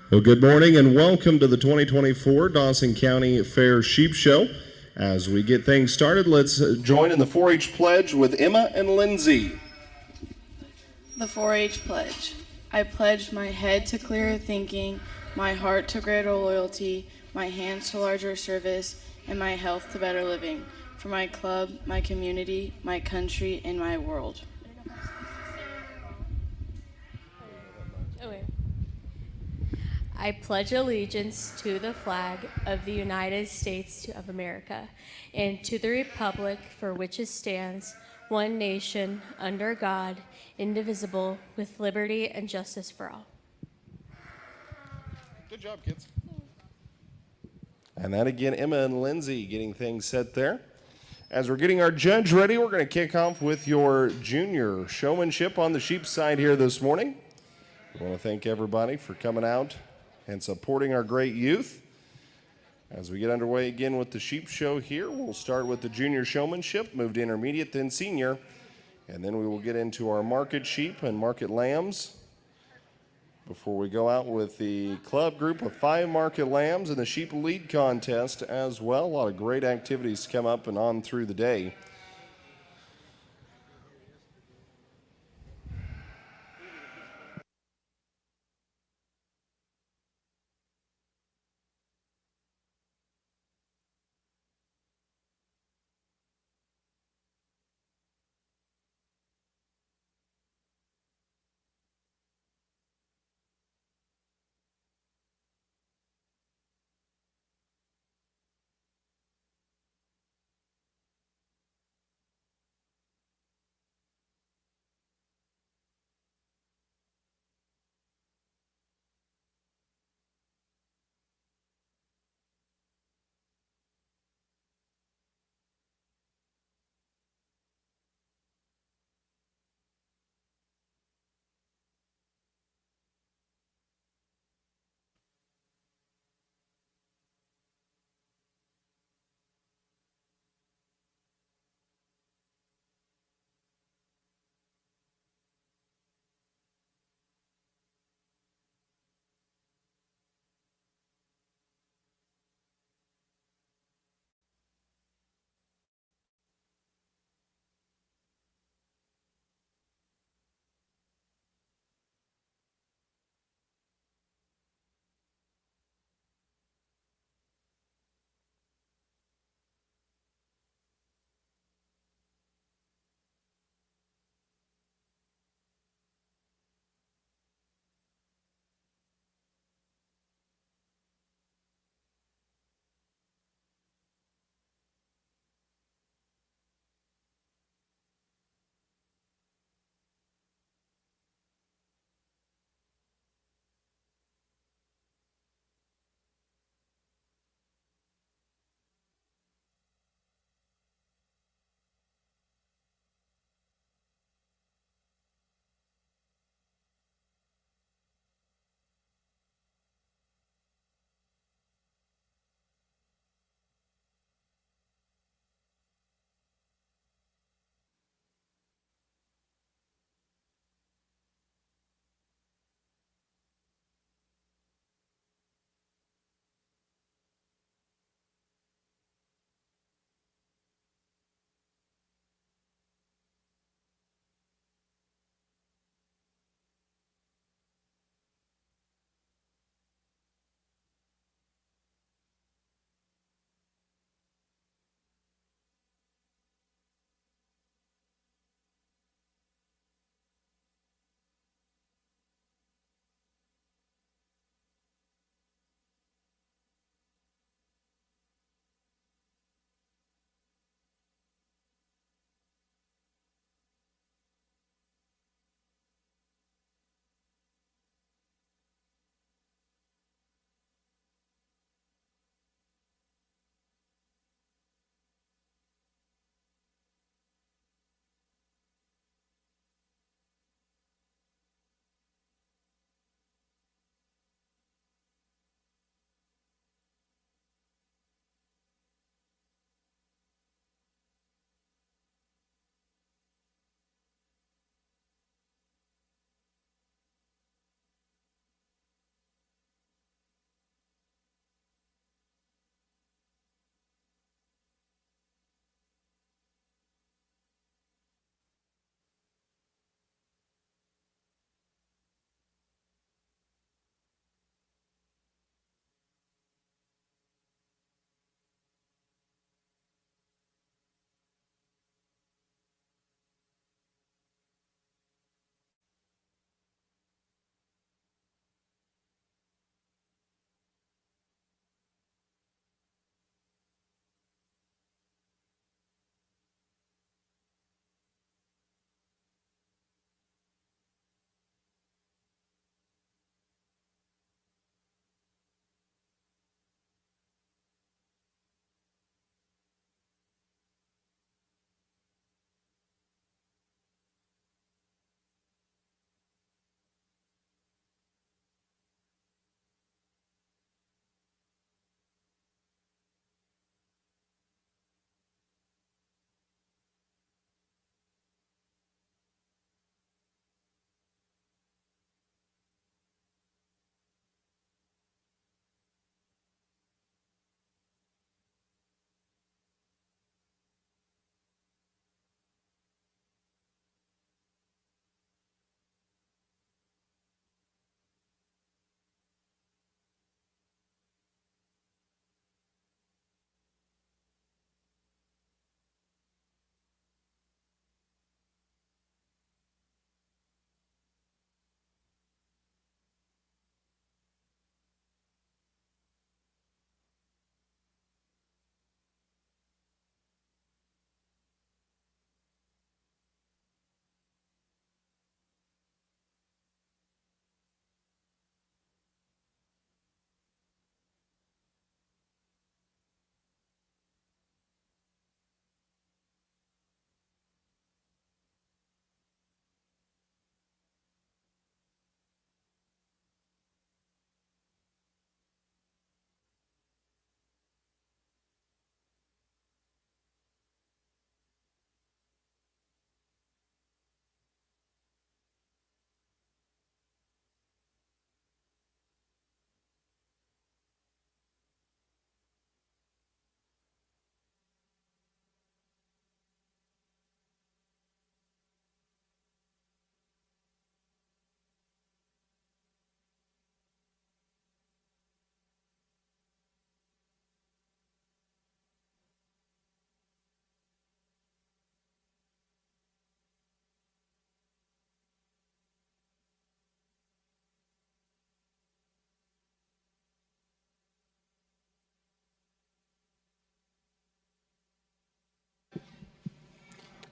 Well, good morning and welcome to the 2024 Dawson County Fair Sheep Show. As we get things started, let's join in the 4-H pledge with Emma and Lindsay. The 4-H pledge. I pledge my head to clearer thinking, my heart to greater loyalty, my hands to larger service, and my health to better living, for my club, my community, my country, and my world. Okay. I pledge allegiance to the flag of the United States of America and to the republic for which it stands, one nation, under God, indivisible, with liberty and justice for all. Good job, kids. And that again, Emma and Lindsay getting things set there. As we're getting our judge ready, we're going to kick off with your junior showmanship on the sheep side here this morning. I want to thank everybody for coming out and supporting our great youth. As we get underway again with the sheep show here, we'll start with the junior showmanship, move to intermediate, then senior, and then we will get into our market sheep and market lambs before we go out with the club group of 5 market lambs and the sheep lead contest as well. A lot of great activities come up and on through the day.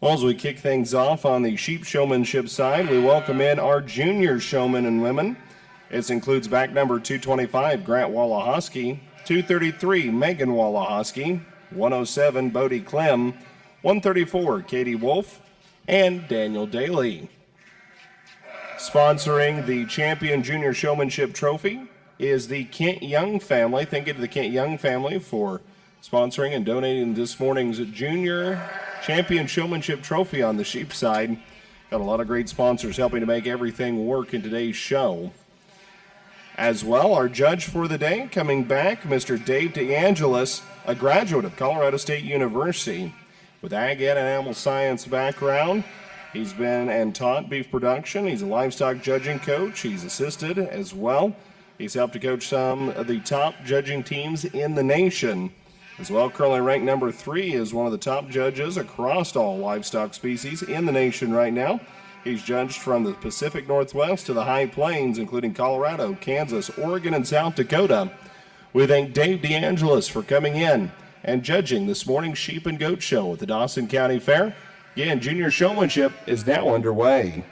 Well, as we kick things off on the sheep showmanship side, we welcome in our junior showmen and women. This includes back number 225, Grant Wallahosky, 233, Megan Wallahosky, 107, Bodie Clem, 134, Katie Wolf, and Daniel Daly. Sponsoring the Champion Junior Showmanship Trophy is the Kent Young family. Thank you to the Kent Young family for sponsoring and donating this morning's Junior Champion Showmanship Trophy on the sheep side. Got a lot of great sponsors helping to make everything work in today's show. As well, our judge for the day coming back, Mr. Dave DeAngelis, a graduate of Colorado State University with ag and animal science background. He's been and taught beef production. He's a livestock judging coach. He's assisted as well. He's helped to coach some of the top judging teams in the nation. As well, currently ranked number 3 is one of the top judges across all livestock species in the nation right now. He's judged from the Pacific Northwest to the High Plains, including Colorado, Kansas, Oregon, and South Dakota. We thank Dave DeAngelis for coming in and judging this morning's sheep and goat show at the Dawson County Fair. Again, junior showmanship is now underway.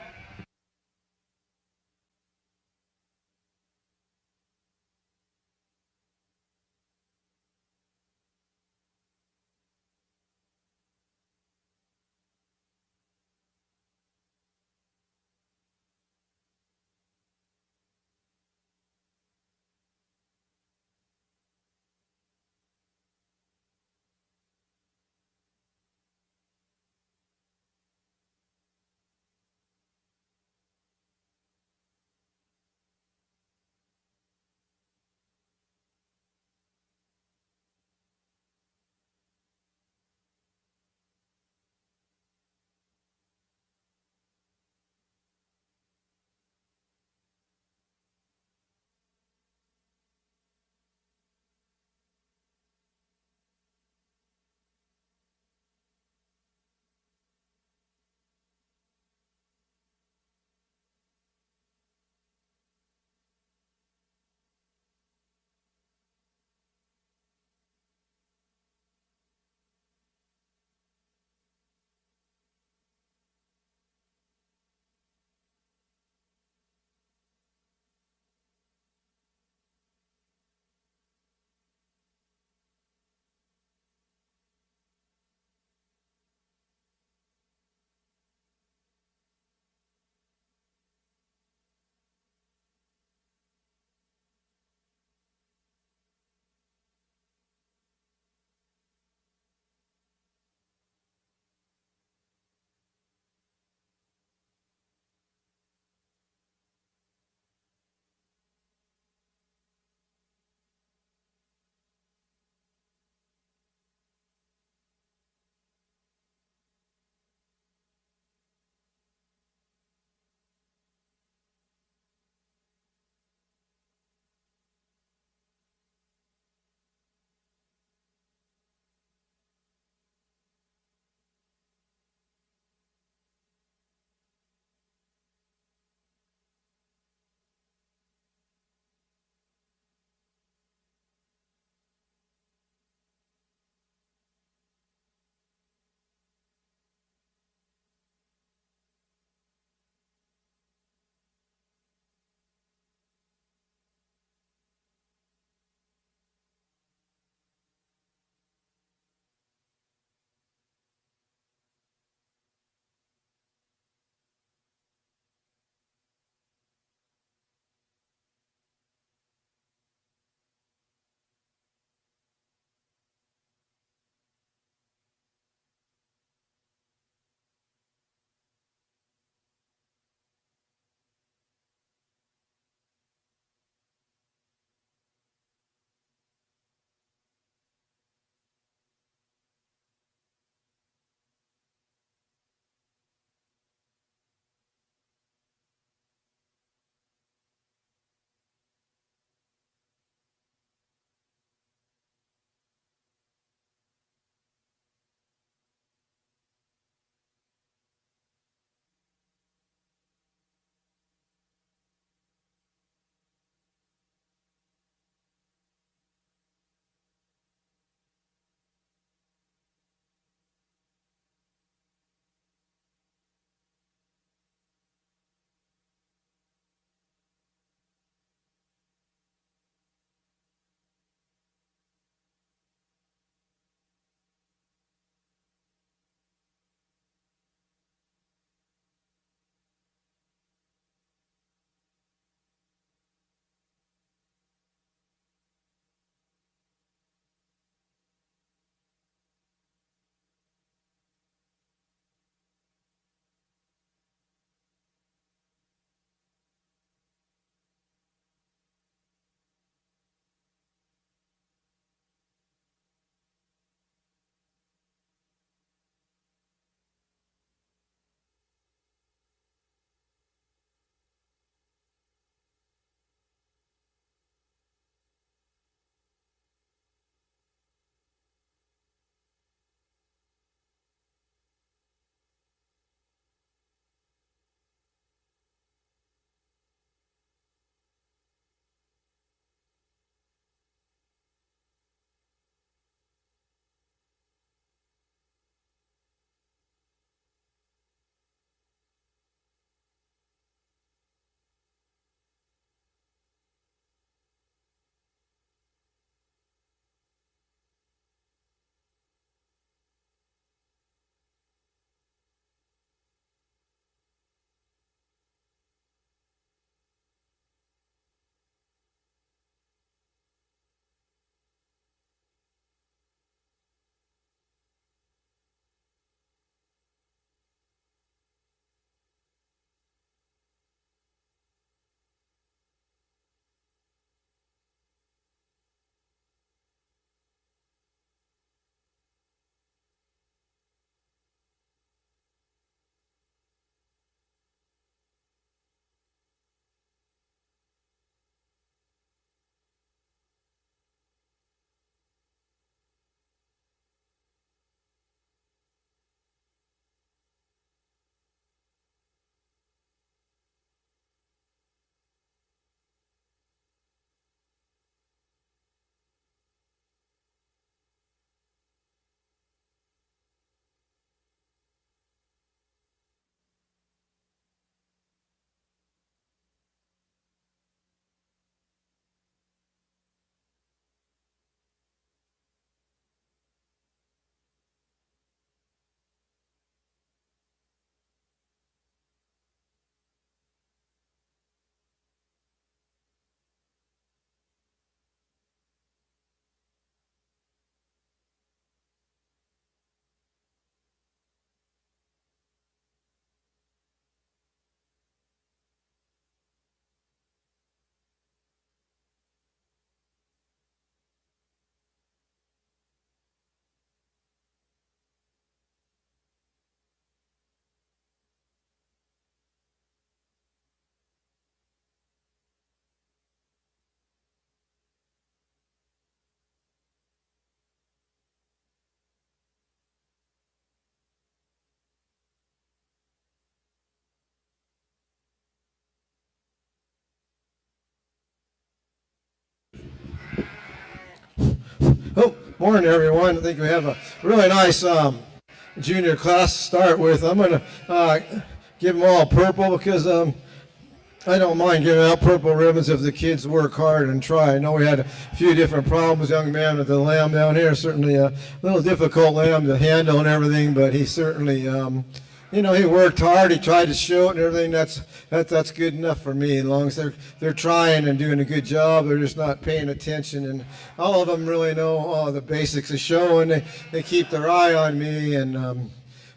Morning, everyone. I think we have a really nice junior class to start with. I'm going to give them all purple because I don't mind giving out purple ribbons if the kids work hard and try. I know we had a few different problems, young man, with the lamb down here. Certainly a little difficult lamb to handle and everything, but he certainly, he worked hard. He tried to show it and everything. That's good enough for me. As long as they're trying and doing a good job, they're just not paying attention. And all of them really know the basics of showing. They keep their eye on me and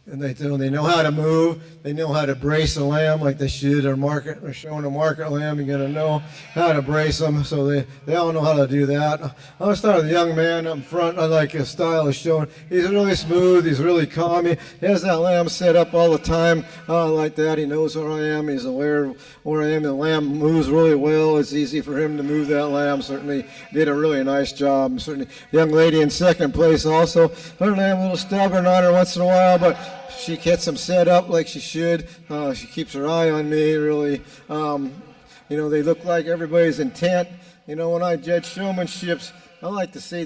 they know how to move. They know how to brace a lamb like they should. Or showing a market lamb, you're going to know how to brace them. So they all know how to do that. I'm going to start with the young man up front. I like his style of showing. He's really smooth. He's really calm. He has that lamb set up all the time like that. He knows where I am. He's aware of where I am. The lamb moves really well. It's easy for him to move that lamb. Certainly did a really nice job. Certainly, young lady in second place also. Her lamb a little stubborn on her once in a while, but she gets them set up like she should. She keeps her eye on me, really. They look like everybody's intent. When I judge showmanships, I like to see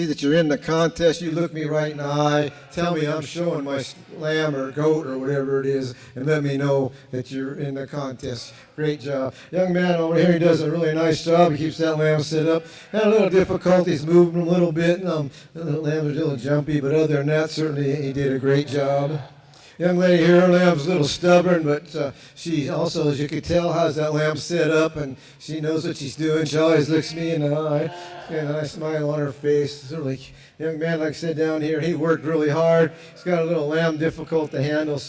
that you're in the contest. You look me right in the eye, tell me I'm showing my lamb or goat or whatever it is, and let me know that you're in the contest. Great job. Young man over here, he does a really nice job. He keeps that lamb set up. Had a little difficulties moving a little bit. The lamb was a little jumpy, but other than that, certainly he did a great job. Young lady here, her lamb's a little stubborn, but she also, as you could tell, has that lamb set up, and she knows what she's doing. She always looks me in the eye, and a nice smile on her face. Certainly, young man, like I said, down here, he worked really hard. He's got a little lamb difficult to handle,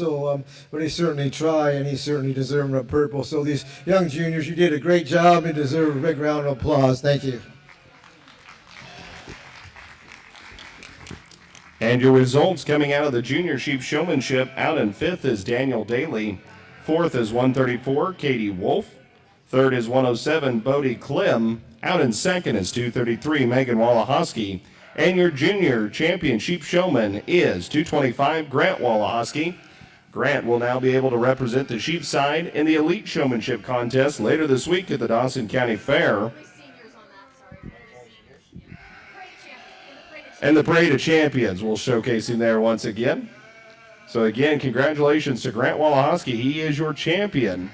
but he certainly tried, and he certainly deserved a purple. So these young juniors, you did a great job and deserve a big round of applause. Thank you. And your results coming out of the junior sheep showmanship: out in fifth is Daniel Daly. Fourth is 134, Katie Wolf. Third is 107, Bodie Klim. Out in second is 233, Megan Walahoski. And your junior champion sheep showman is 225, Grant Walahoski. Grant will now be able to represent the sheep side in the elite showmanship contest later this week at the Dawson County Fair. And the Parade of Champions will showcase him there once again. So again, congratulations to Grant Walahoski. He is your champion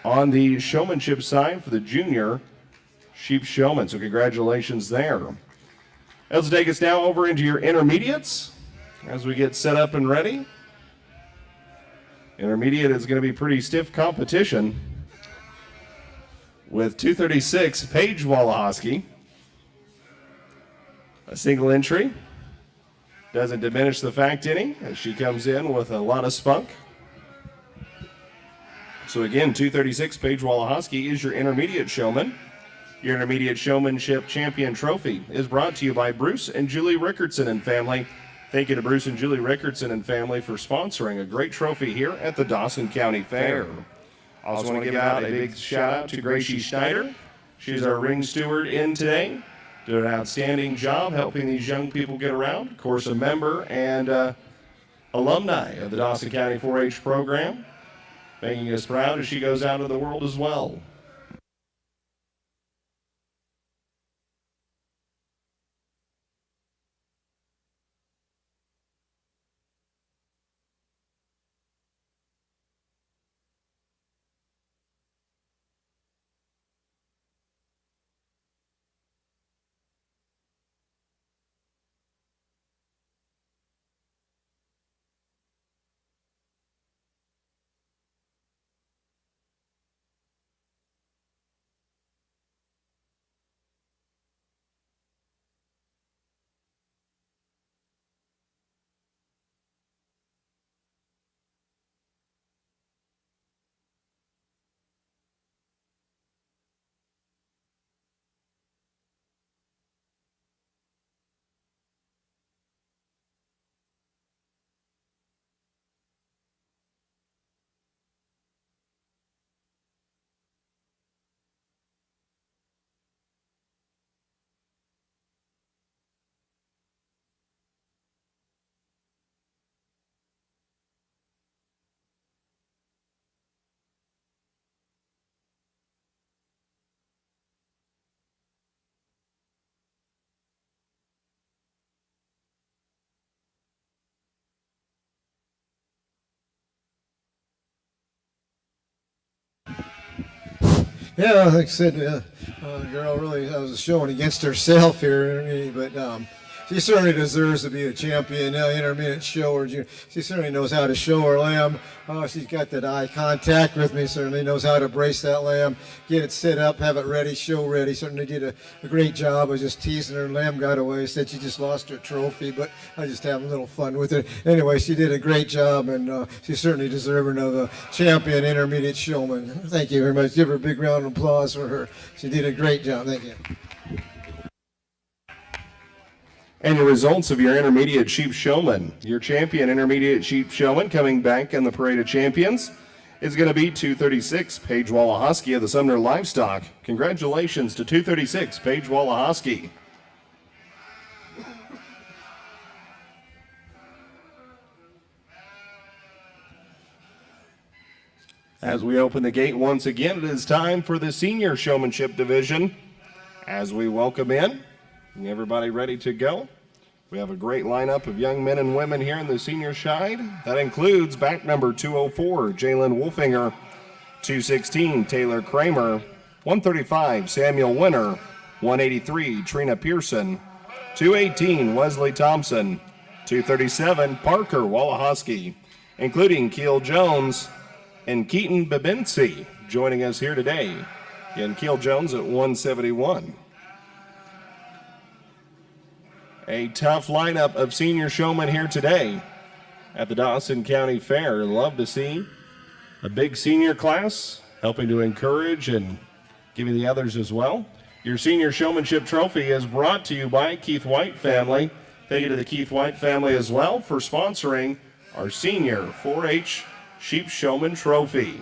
on the showmanship side for the junior sheep showman. So congratulations there. Let's take us now over into your intermediates as we get set up and ready. Intermediate is going to be pretty stiff competition with 236, Paige Walahoski. A single entry doesn't diminish the fact any as she comes in with a lot of spunk. So again, 236, Paige Walahoski is your intermediate showman. Your intermediate showmanship champion trophy is brought to you by Bruce and Julie Rickardson and family. Thank you to Bruce and Julie Rickardson and family for sponsoring a great trophy here at the Dawson County Fair. Also want to give out a big shout out to Gracie Schneider. She's our ring steward in today. Did an outstanding job helping these young people get around. Of course, a member and alumni of the Dawson County 4-H program, making us proud as she goes out into the world as well. Yeah, like I said, girl really was showing against herself here, but she certainly deserves to be a champion, intermediate shower. She certainly knows how to show her lamb. She's got that eye contact with me, certainly knows how to brace that lamb, get it set up, have it ready, show ready. Certainly did a great job. I was just teasing her. Lamb got away, said she just lost her trophy, but I just having a little fun with her. Anyway, she did a great job, and she's certainly deserving of a champion intermediate showman. Thank you very much. Give her a big round of applause for her. She did a great job. Thank you. And your results of your intermediate sheep showman. Your champion intermediate sheep showman coming back in the Parade of Champions is going to be 236, Paige Wallahosky of the Sumner Livestock. Congratulations to 236, Paige Wallahosky. As we open the gate once again, it is time for the senior showmanship division. As we welcome in, everybody ready to go? We have a great lineup of young men and women here in the senior side. That includes back number 204, Jalen Wolfinger, 216, Taylor Kramer, 135, Samuel Winter, 183, Trina Pearson, 218, Wesley Thompson, 237, Parker Wallahosky, including Keel Jones and Keaton Babinsi joining us here today. Again, Keel Jones at 171. A tough lineup of senior showmen here today at the Dawson County Fair. Love to see a big senior class helping to encourage and giving the others as well. Your senior showmanship trophy is brought to you by Keith White family. Thank you to the Keith White family as well for sponsoring our senior 4-H Sheep Showman Trophy.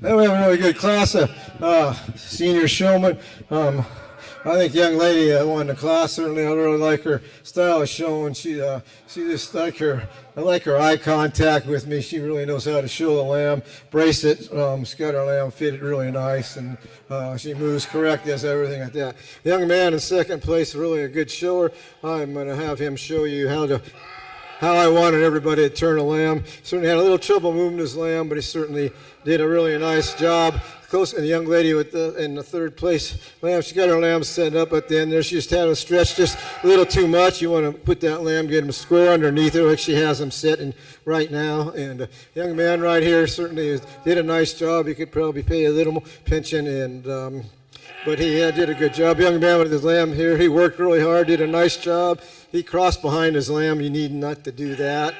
Then we have a really good class of senior showmen. I think the young lady that won the class, certainly I really like her style of showing. She just like her. I like her eye contact with me. She really knows how to show the lamb, brace it. She's got her lamb fitted really nice, and she moves correct, does everything like that. The young man in second place, really a good shower. I'm going to have him show you how I wanted everybody to turn a lamb. Certainly had a little trouble moving his lamb, but he certainly did a really nice job. Close, and the young lady in the third place lamb, she got her lamb set up at the end there. She just had to stretch just a little too much. You want to put that lamb, get him square underneath her like she has him sitting right now. And the young man right here certainly did a nice job. He could probably pay a little more pension, and but he did a good job. Young man with his lamb here, he worked really hard, did a nice job. He crossed behind his lamb. You need not to do that.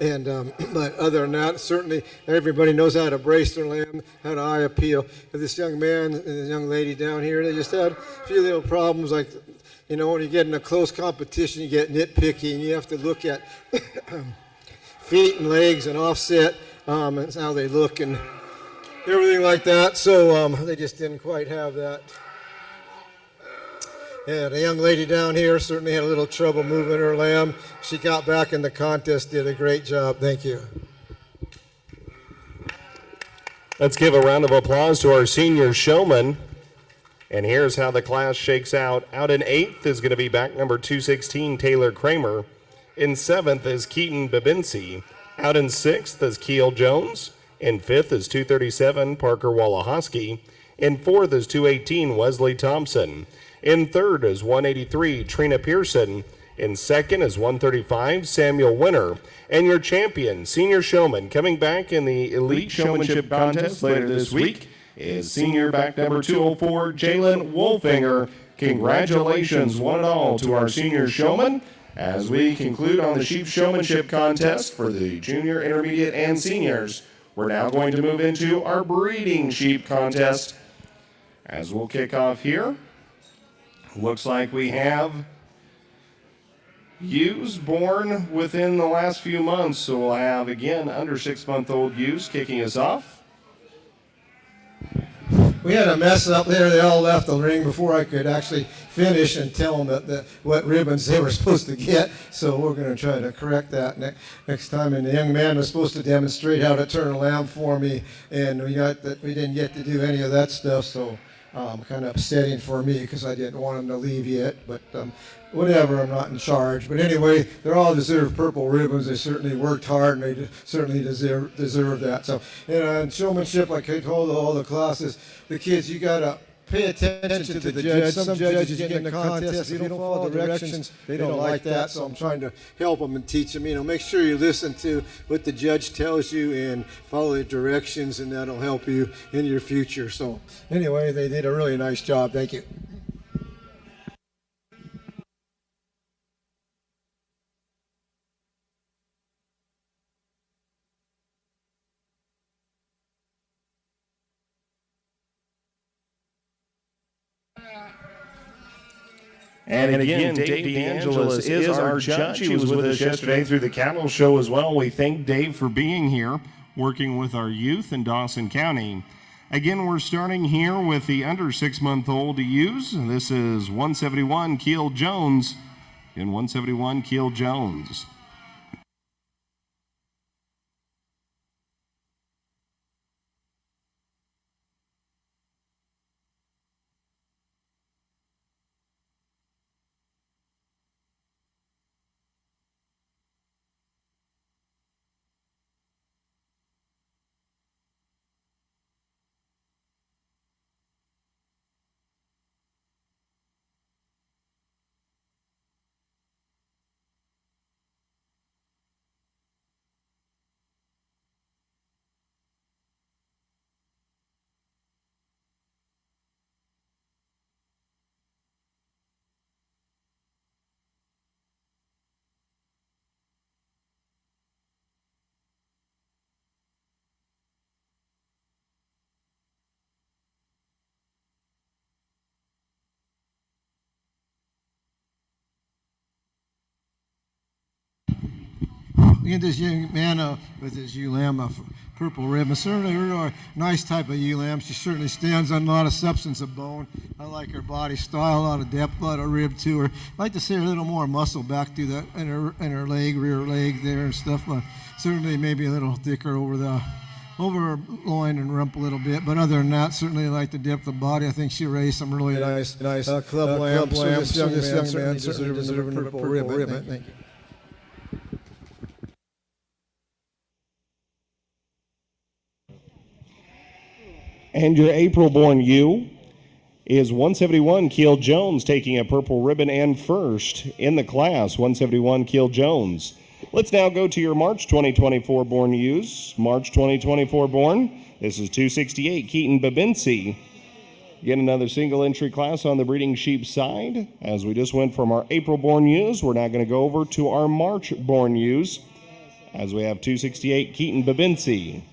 But other than that, certainly everybody knows how to brace their lamb, how to eye appeal. But this young man and this young lady down here, they just had a few little problems. Like, you know, when you get in a close competition, you get nitpicky, and you have to look at feet and legs and offset and how they look and everything like that. So they just didn't quite have that. Yeah, the young lady down here certainly had a little trouble moving her lamb. She got back in the contest, did a great job. Thank you. Let's give a round of applause to our senior showman. And here's how the class shakes out. Out in 8th is going to be back number 216, Taylor Kramer. In 7th is Keaton Babincy. Out in 6th is Keel Jones. In 5th is 237, Parker Walahoski. In 4th is 218, Wesley Thompson. In 3rd is 183, Trina Pearson. In 2nd is 135, Samuel Winter. And your champion, senior showman, coming back in the Elite Showmanship Contest later this week is senior back number 204, Jalen Wolfinger. Congratulations, one and all, to our senior showman as we conclude on the Sheep Showmanship Contest for the junior, intermediate, and seniors. We're now going to move into our breeding sheep contest as we'll kick off here. Looks like we have ewes born within the last few months, so we'll have, again, under 6-month-old ewes kicking us off. We had a mess up there. They all left the ring before I could actually finish and tell them what ribbons they were supposed to get. So we're going to try to correct that next time. And the young man was supposed to demonstrate how to turn a lamb for me, and we didn't get to do any of that stuff. So kind of upsetting for me because I didn't want him to leave yet. But whatever, I'm not in charge. But anyway, they all deserve purple ribbons. They certainly worked hard, and they certainly deserve that. So, in showmanship, like I told all the classes, the kids, you got to pay attention to the judge. Some judges get in the contest. If you don't follow directions, they don't like that. So I'm trying to help them and teach them. You know, make sure you listen to what the judge tells you and follow the directions, and that'll help you in your future. So anyway, they did a really nice job. Thank you. And again, Dave DeAngelis is our judge. He was with us yesterday through the cattle show as well. We thank Dave for being here, working with our youth in Dawson County. Again, we're starting here with the under 6-month-old ewes. This is 171 Keel Jones and 171 Keel Jones. Look at this young man with his ewe lamb purple ribbon. Certainly a nice type of ewe lamb. She certainly stands on a lot of substance of bone. I like her body style, a lot of depth, a lot of rib to her. I'd like to see a little more muscle back through that in her leg, rear leg there and stuff. Certainly maybe a little thicker over her loin and rump a little bit, but other than that, certainly like the depth of body. I think she raised some really nice club lambs. This young man certainly deserves a purple ribbon. Thank you. And your April-born ewe is 171 Keel Jones, taking a purple ribbon and first in the class. 171 Keel Jones. Let's now go to your March 2024 born ewes. March 2024 born. This is 268 Keaton Babincy. Again, another single entry class on the breeding sheep side. As we just went from our April born ewes, we're now going to go over to our March born ewes as we have 268 Keaton Babincy.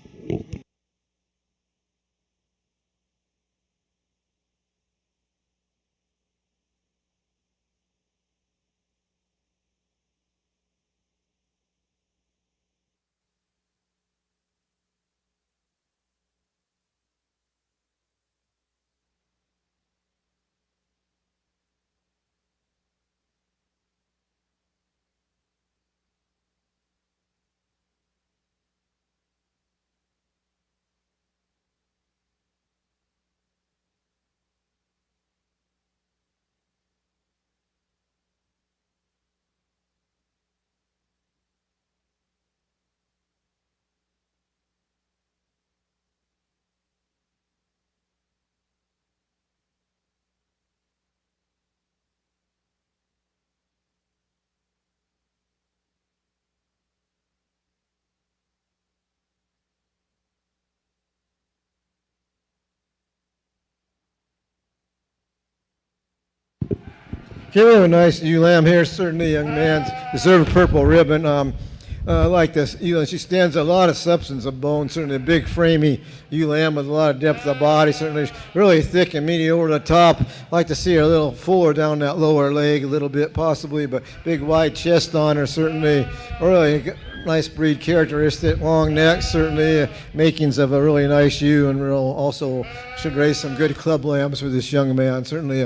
Okay, we have a nice ewe lamb here. Certainly, young man deserves a purple ribbon. I like this ewe. She stands a lot of substance of bone. Certainly, a big, framey ewe lamb with a lot of depth of body. Certainly, really thick and meaty over the top. Like to see her a little fuller down that lower leg, a little bit possibly, but big, wide chest on her. Certainly, really nice breed characteristic, long neck, certainly makings of a really nice ewe, and real also should raise some good club lambs for this young man. Certainly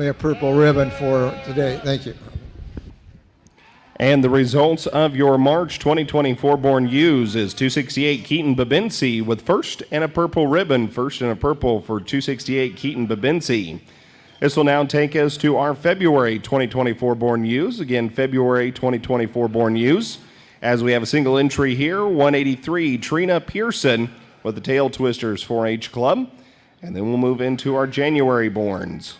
a purple ribbon for today. Thank you. And the results of your March 2024 born ewes is 268 Keaton Babincy with first and a purple ribbon. First and a purple for 268 Keaton Babincy. This will now take us to our February 2024 born ewes. Again, February 2024 born ewes. As we have a single entry here, 183 Trina Pearson with the Tail Twisters 4-H Club. And then we'll move into our January borns.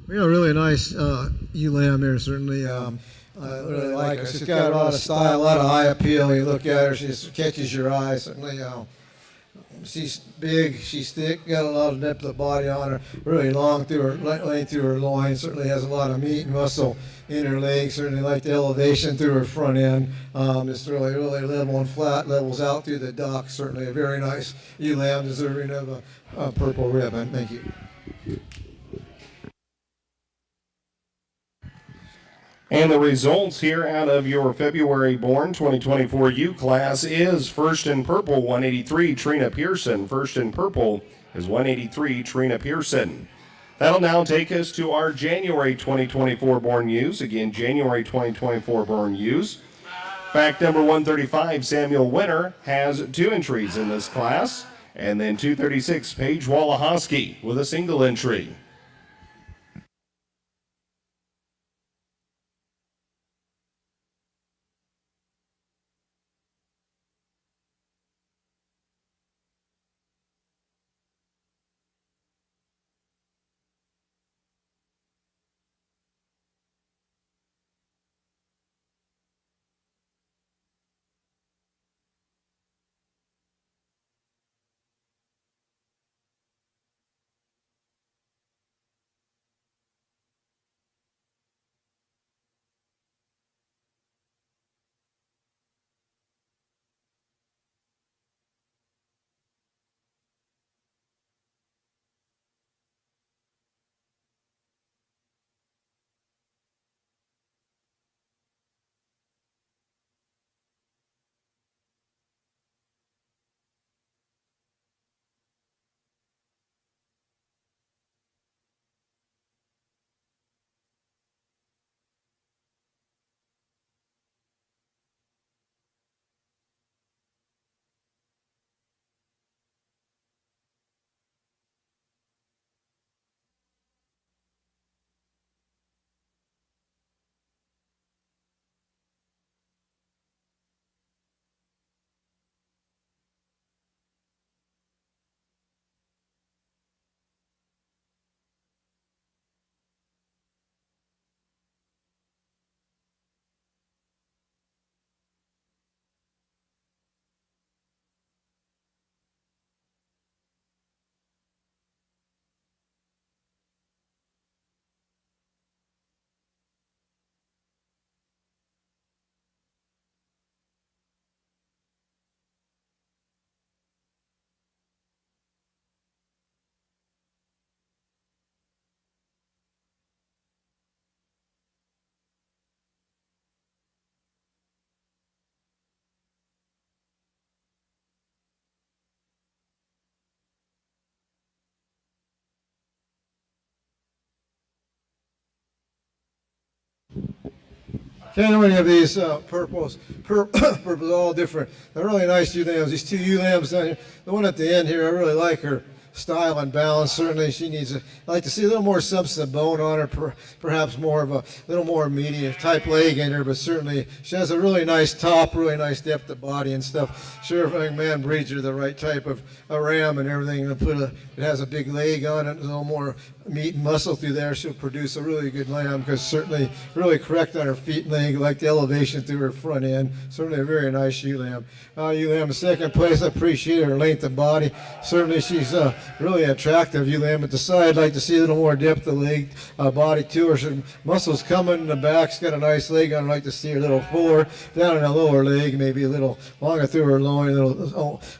We have a really nice ewe lamb here, certainly. I really like her. She's got a lot of style, a lot of eye appeal. You look at her, she just catches your eye. Certainly, she's big, she's thick, got a lot of depth of body on her, really long through her, length through her loin. Certainly has a lot of meat and muscle in her legs. Certainly like the elevation through her front end. It's really level and flat, levels out through the dock. Certainly a very nice ewe lamb deserving of a purple ribbon. Thank you. And the results here out of your February born 2024 U class is first in purple, 183 Trina Pearson. First in purple is 183 Trina Pearson. That'll now take us to our January 2024 born ewes. Again, January 2024 born ewes. Back number 135, Samuel Winter, has 2 entries in this class. And then 236, Paige Walahoski with a single entry. Can't many of these purples, purples, all different. They're really nice ewe lambs. These 2 ewe lambs down here. The one at the end here, I really like her style and balance. Certainly, she needs. I like to see a little more substance of bone on her, perhaps more of a little more meaty type leg in her. But certainly, she has a really nice top, really nice depth of body and stuff. Sure, if a man breeds her the right type of a ram and everything, it has a big leg on it, a little more meat and muscle through there, she'll produce a really good lamb, because certainly really correct on her feet and leg, like the elevation through her front end. Certainly a very nice ewe lamb. Ewe lamb in second place, I appreciate her length of body. Certainly she's really attractive ewe lamb at the side. I'd like to see a little more depth of leg, body to her. Some muscles coming in the back. She's got a nice leg on. I'd like to see her a little fuller down in the lower leg, maybe a little longer through her loin.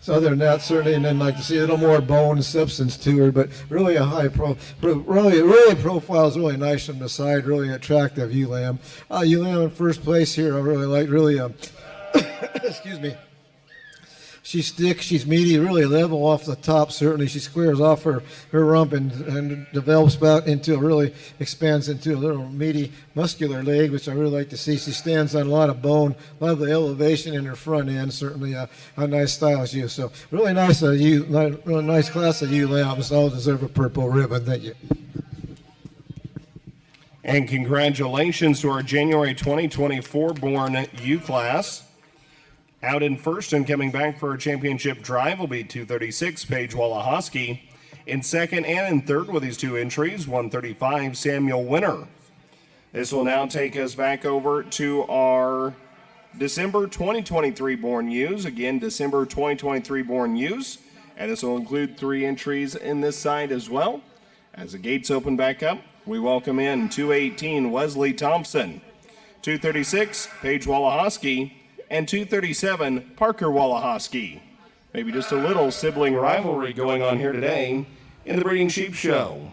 So other than that, certainly, and then like to see a little more bone substance to her, but really a high really profiles really nice from the side, really attractive ewe lamb. Ewe lamb in first place here, I really like, really, excuse me. She's thick, she's meaty, really level off the top, certainly. She squares off her rump and develops out into expands into a little meaty, muscular leg, which I really like to see. She stands on a lot of bone, a lot of the elevation in her front end, certainly a nice style as ewe. So really nice, really nice class of ewe lambs. All deserve a purple ribbon. Thank you. And congratulations to our January 2024 born ewe class. Out in first and coming back for a championship drive will be 236, Paige Walahoski. In second and in third with these 2 entries, 135, Samuel Winter. This will now take us back over to our December 2023 born ewes. Again, December 2023 born ewes. And this will include 3 entries in this side as well. As the gates open back up, we welcome in 218, Wesley Thompson. 236, Paige Walahoski. And 237, Parker Walahoski. Maybe just a little sibling rivalry going on here today in the Breeding Sheep Show.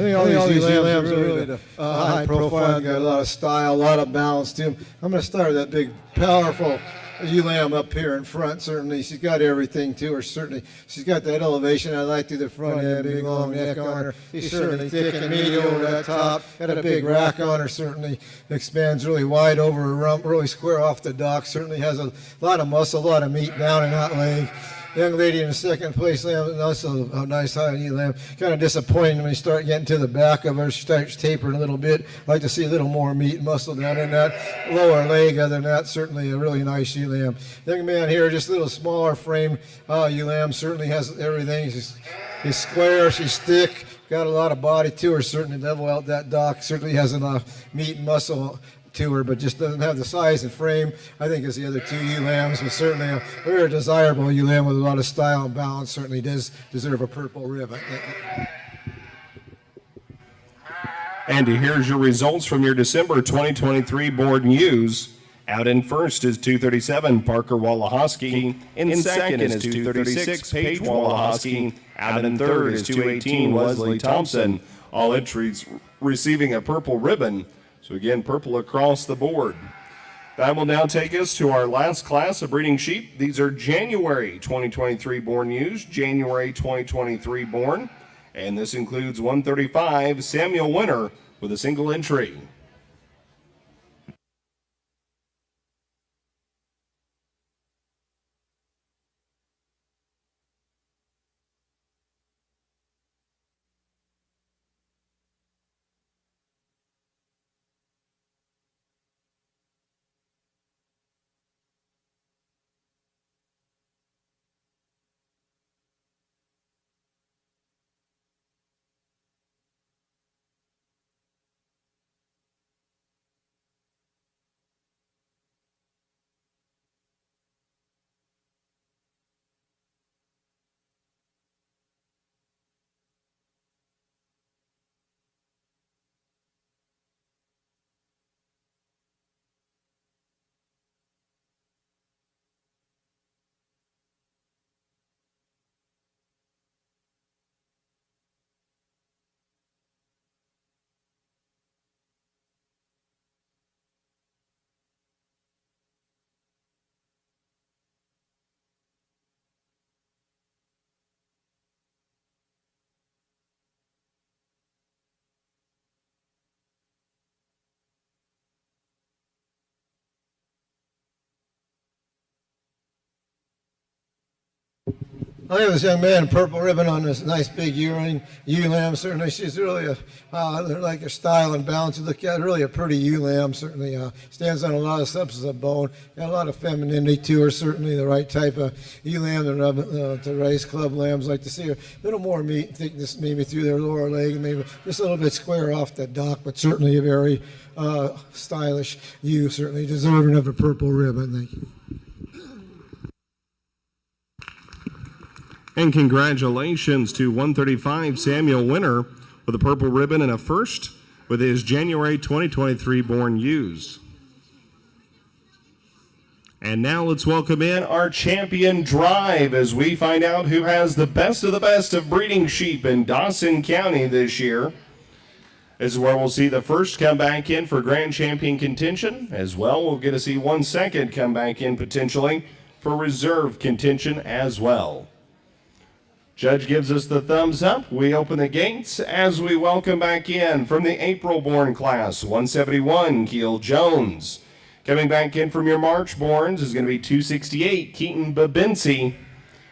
think all these lambs are really high profile, got a lot of style, a lot of balance to them. I'm going to start with that big, powerful ewe lamb up here in front. Certainly, she's got everything to her. Certainly, she's got that elevation I like to the front end, big long neck on her. She's certainly thick and meaty over that top. Got a big rack on her. Certainly expands really wide over her rump, really square off the dock. Certainly has a lot of muscle, a lot of meat down in that leg. Young lady in the second place lamb, also a nice high ewe lamb. Kind of disappointing when you start getting to the back of her. She starts tapering a little bit. Like to see a little more meat and muscle down in that lower leg. Other than that, certainly a really nice ewe lamb. Young man here, just a little smaller frame ewe lamb. Certainly has everything. She's square. She's thick. Got a lot of body to her. Certainly level out that dock. Certainly has enough meat and muscle to her, but just doesn't have the size and frame, I think, as the other two ewe lambs. But certainly a very desirable ewe lamb with a lot of style and balance. Certainly does deserve a purple rib, I think. And here's your results from your December 2023 board ewes. Out in first is 237 Parker Walahoski. In second is 236 Paige Walahoski. Out in third is 218 Wesley Thompson. All entries receiving a purple ribbon. So again, purple across the board. That will now take us to our last class of breeding sheep. These are January 2023 born ewes, January 2023 born. And this includes 135 Samuel Winter with a single entry. I have this young man, purple ribbon on this nice big ewe lamb. Certainly, she's really like her style and balance. You look at really a pretty ewe lamb. Certainly stands on a lot of substance of bone. Got a lot of femininity to her. Certainly the right type of ewe lamb to race club lambs. Like to see her a little more meat thickness maybe through their lower leg, maybe just a little bit square off the dock, but certainly a very stylish ewe. Certainly deserving of a purple ribbon. Thank you. And congratulations to 135 Samuel Winter with a purple ribbon and a first with his January 2023 born ewes. And now let's welcome in our champion drive as we find out who has the best of breeding sheep in Dawson County this year. This is where we'll see the first come back in for grand champion contention. As well, we'll get to see one second come back in potentially for reserve contention as well. Judge gives us the thumbs up. We open the gates as we welcome back in from the April-born class, 171, Keel Jones. Coming back in from your March-borns is going to be 268, Keaton Babincy.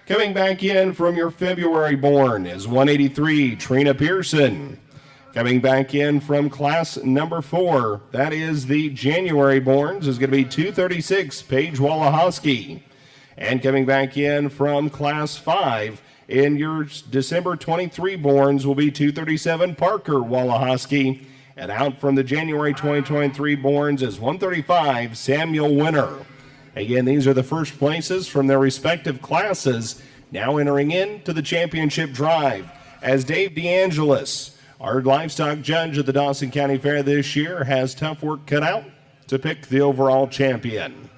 Coming back in from your February-born is 183, Trina Pearson. Coming back in from class number 4, that is the January-borns, is going to be 236, Paige Walahoski. And coming back in from class 5, in your December 23 borns will be 237 Parker Walahoski. And out from the January 2023 borns is 135 Samuel Winter. Again, these are the first places from their respective classes now entering into the championship drive. As Dave DeAngelis, our livestock judge at the Dawson County Fair this year, has tough work cut out to pick the overall champion.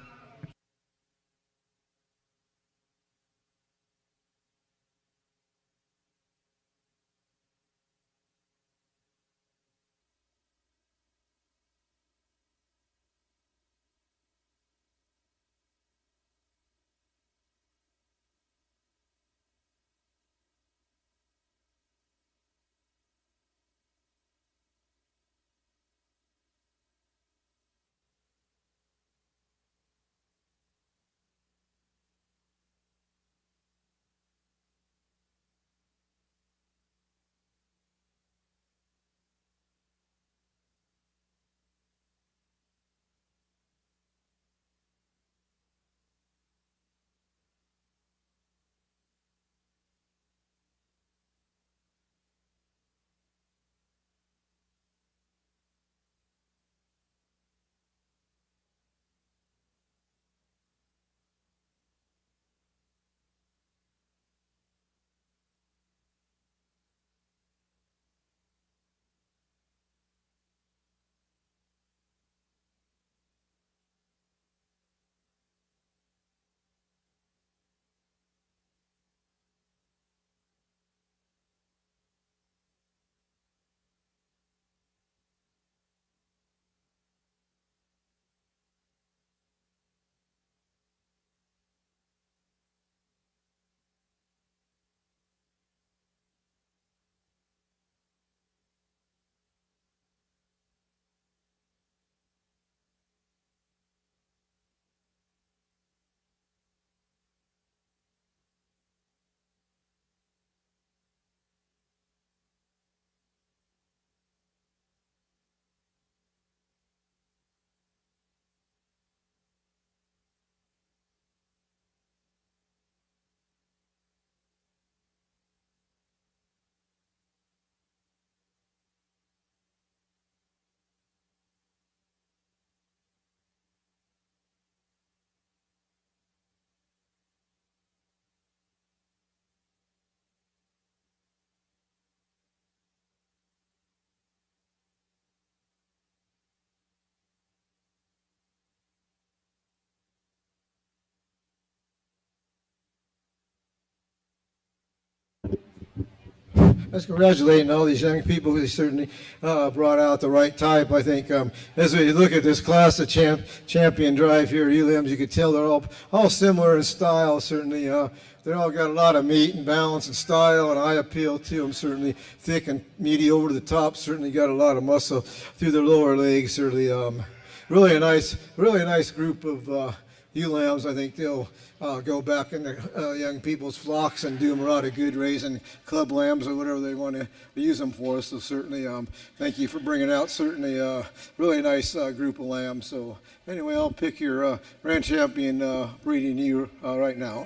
Let's congratulate all these young people who certainly brought out the right type. I think as we look at this class of champion drive here at Elam's, you can tell they're all similar in style. Certainly, they all got a lot of meat and balance and style and eye appeal to them. Certainly, thick and meaty over the top. Certainly got a lot of muscle through their lower legs. Certainly, really a nice group of ewe lambs. I think they'll go back in the young people's flocks and do them a lot of good raising club lambs or whatever they want to use them for. So certainly, thank you for bringing out certainly really nice group of lambs. So anyway, I'll pick your grand champion breeding ewe right now.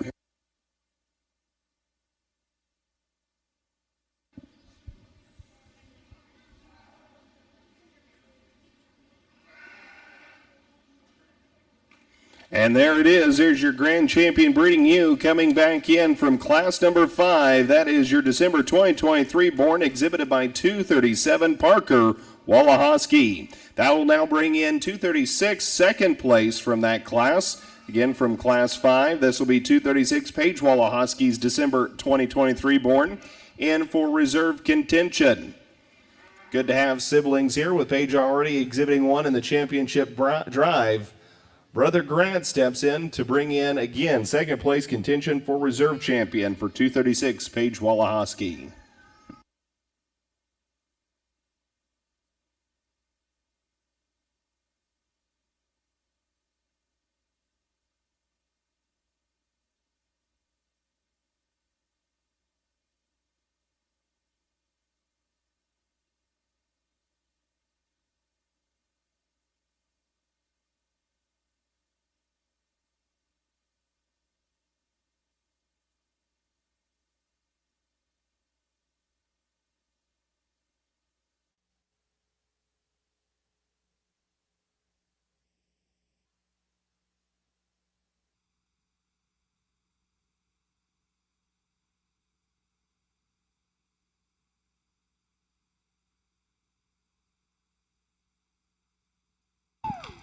And there it is. There's your grand champion breeding ewe coming back in from class number 5. That is your December 2023 born, exhibited by 237 Parker Wallahosky. That will now bring in 236, second place from that class. Again, from class 5, this will be 236 Paige Wallahosky's December 2023 born, in for reserve contention. Good to have siblings here, with Paige already exhibiting one in the championship drive. Brother Grant steps in to bring in, again, second place contention for reserve champion for 236, Paige Wallahosky.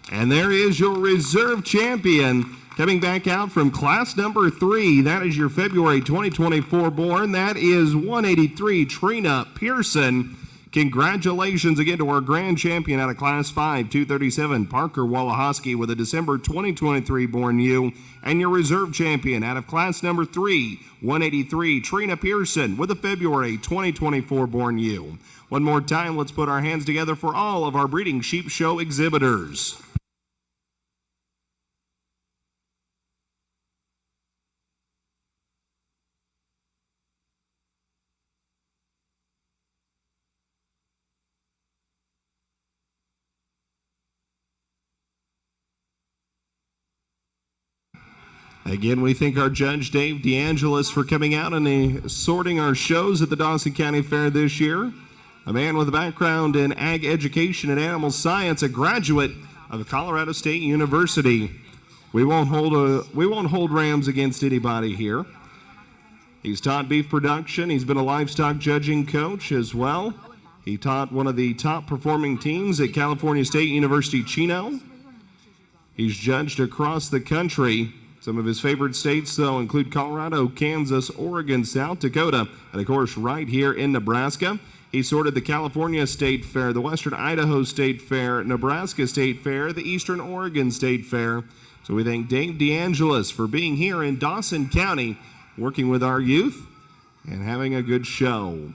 And there is your reserve champion coming back out from class number 3. That is your February 2024 born. That is 183 Trina Pearson. Congratulations again to our grand champion out of class 5, 237 Parker Wallahosky with a December 2023 born ewe. And your reserve champion out of class number 3, 183 Trina Pearson with a February 2024 born ewe. One more time, let's put our hands together for all of our breeding sheep show exhibitors. Again, we thank our judge, Dave DeAngelis, for coming out and assorting our shows at the Dawson County Fair this year. A man with a background in ag education and animal science, a graduate of Colorado State University. We won't hold rams against anybody here. He's taught beef production. He's been a livestock judging coach as well. He taught one of the top performing teams at California State University Chino. He's judged across the country. Some of his favorite states, though, include Colorado, Kansas, Oregon, South Dakota, and, of course, right here in Nebraska. He sorted the California State Fair, the Western Idaho State Fair, Nebraska State Fair, the Eastern Oregon State Fair. So we thank Dave DeAngelis for being here in Dawson County, working with our youth and having a good show.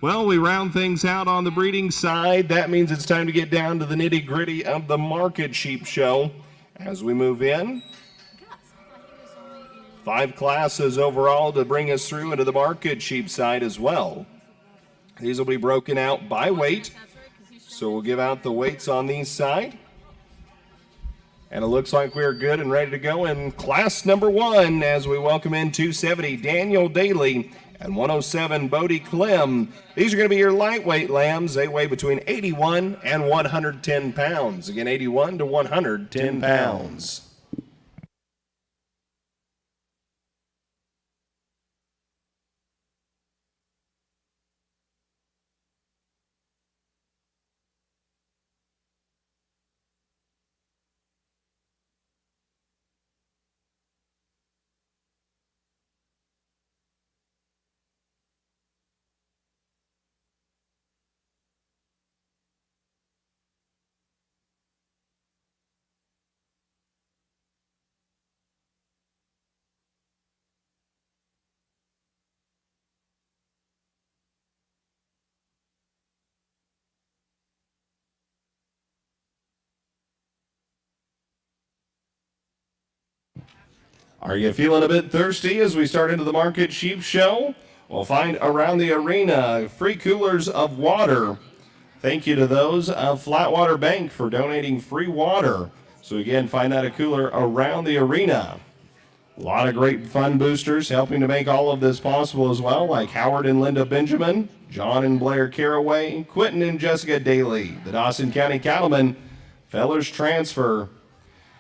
Well, we round things out on the breeding side. That means it's time to get down to the nitty-gritty of the market sheep show as we move in. 5 classes overall to bring us through into the market sheep side as well. These will be broken out by weight. So we'll give out the weights on these side. And it looks like we're good and ready to go in class number 1 as we welcome in 270 Daniel Daly and 107 Bodie Clem. These are going to be your lightweight lambs. They weigh between 81 and 110 pounds. Again, 81 to 110 pounds. Are you feeling a bit thirsty as we start into the Market Sheep Show? We'll find around the arena free coolers of water. Thank you to those of Flatwater Bank for donating free water. So again, find that a cooler around the arena. A lot of great fun boosters helping to make all of this possible as well, like Howard and Linda Benjamin, John and Blair Caraway, Quentin and Jessica Daly, the Dawson County Cattlemen, Fellers Transfer,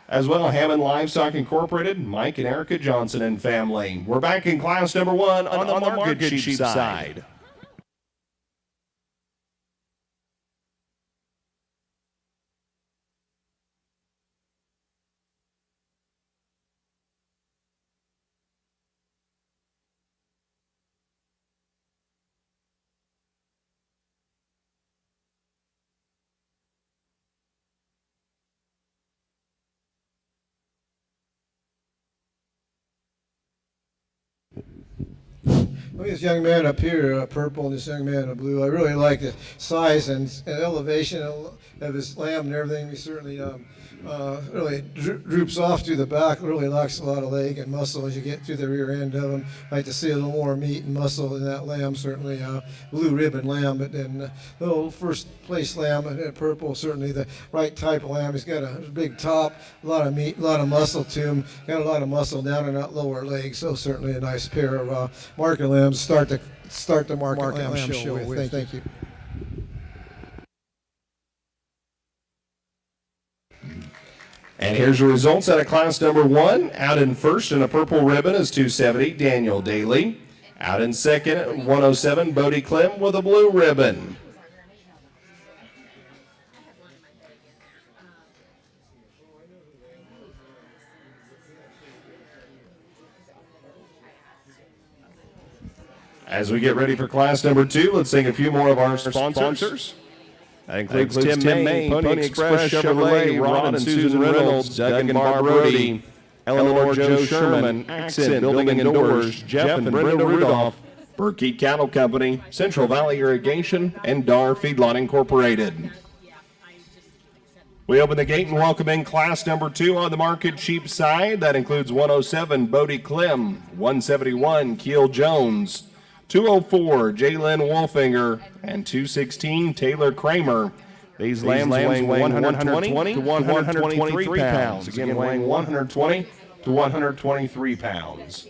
as well Hammond Livestock Incorporated, Mike and Erica Johnson and family. We're back in class number 1 on the Market Sheep side. Look at this young man up here, purple, and this young man in blue. I really like the size and elevation of his lamb and everything. He certainly really droops off through the back, really lacks a lot of leg and muscle as you get through the rear end of him. I like to see a little more meat and muscle in that lamb, certainly blue ribbon lamb. But then the little first place lamb, purple, certainly the right type of lamb. He's got a big top, a lot of meat, a lot of muscle to him, got a lot of muscle down in that lower leg. So certainly a nice pair of market lambs. Start the market lamb show with. Thank you. And here's your results out of class number 1. Out in first in a purple ribbon is 270, Daniel Daly. Out in second, 107, Bodie Clem with a blue ribbon. As we get ready for class number 2, let's sing a few more of our sponsors. That includes Tim May, Pony Express, Chevrolet, Ron and Susan Reynolds, Doug and Barb Brody, Eleanor Joe Sherman, Accent Building and Doors, Jeff and Brenda Rudolph, Burkey Cattle Company, Central Valley Irrigation, and Dar Feedlot Incorporated. We open the gate and welcome in class number 2 on the Market Sheep side. That includes 107, Bodie Clem, 171, Keel Jones, 204, Jalen Wolfinger, and 216, Taylor Kramer. These lambs weigh 120 to 123 pounds. Again, weighing 120 to 123 pounds.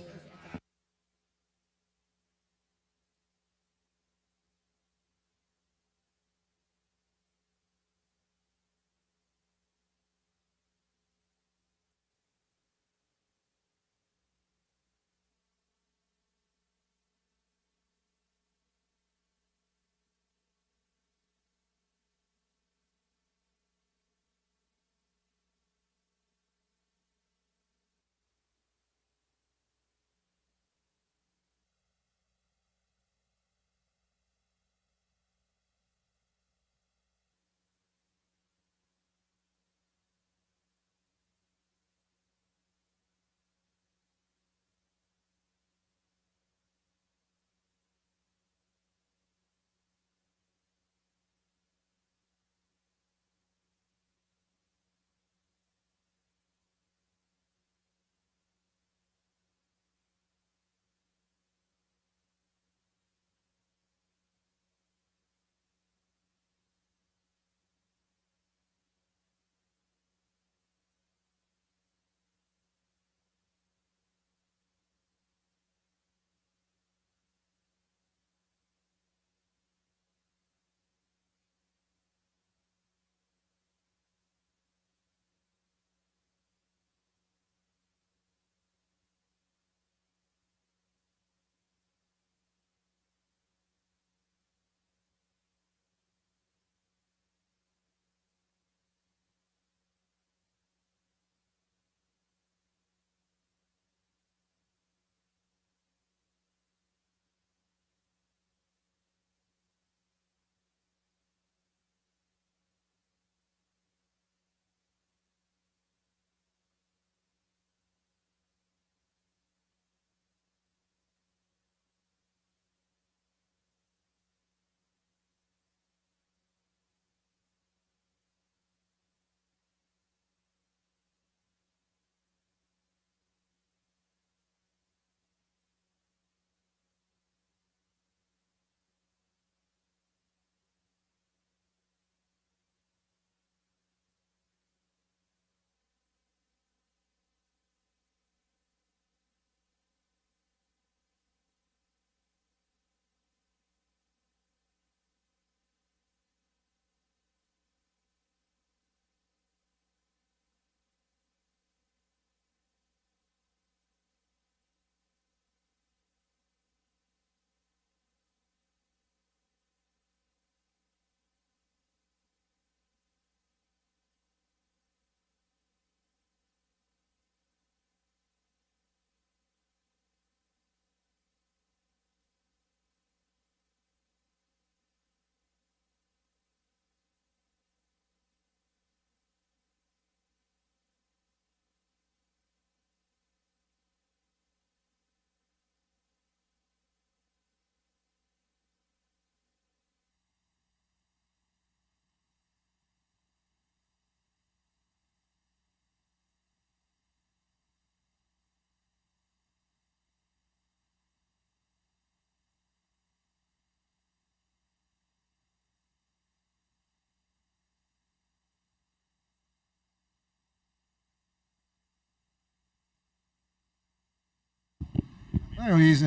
He's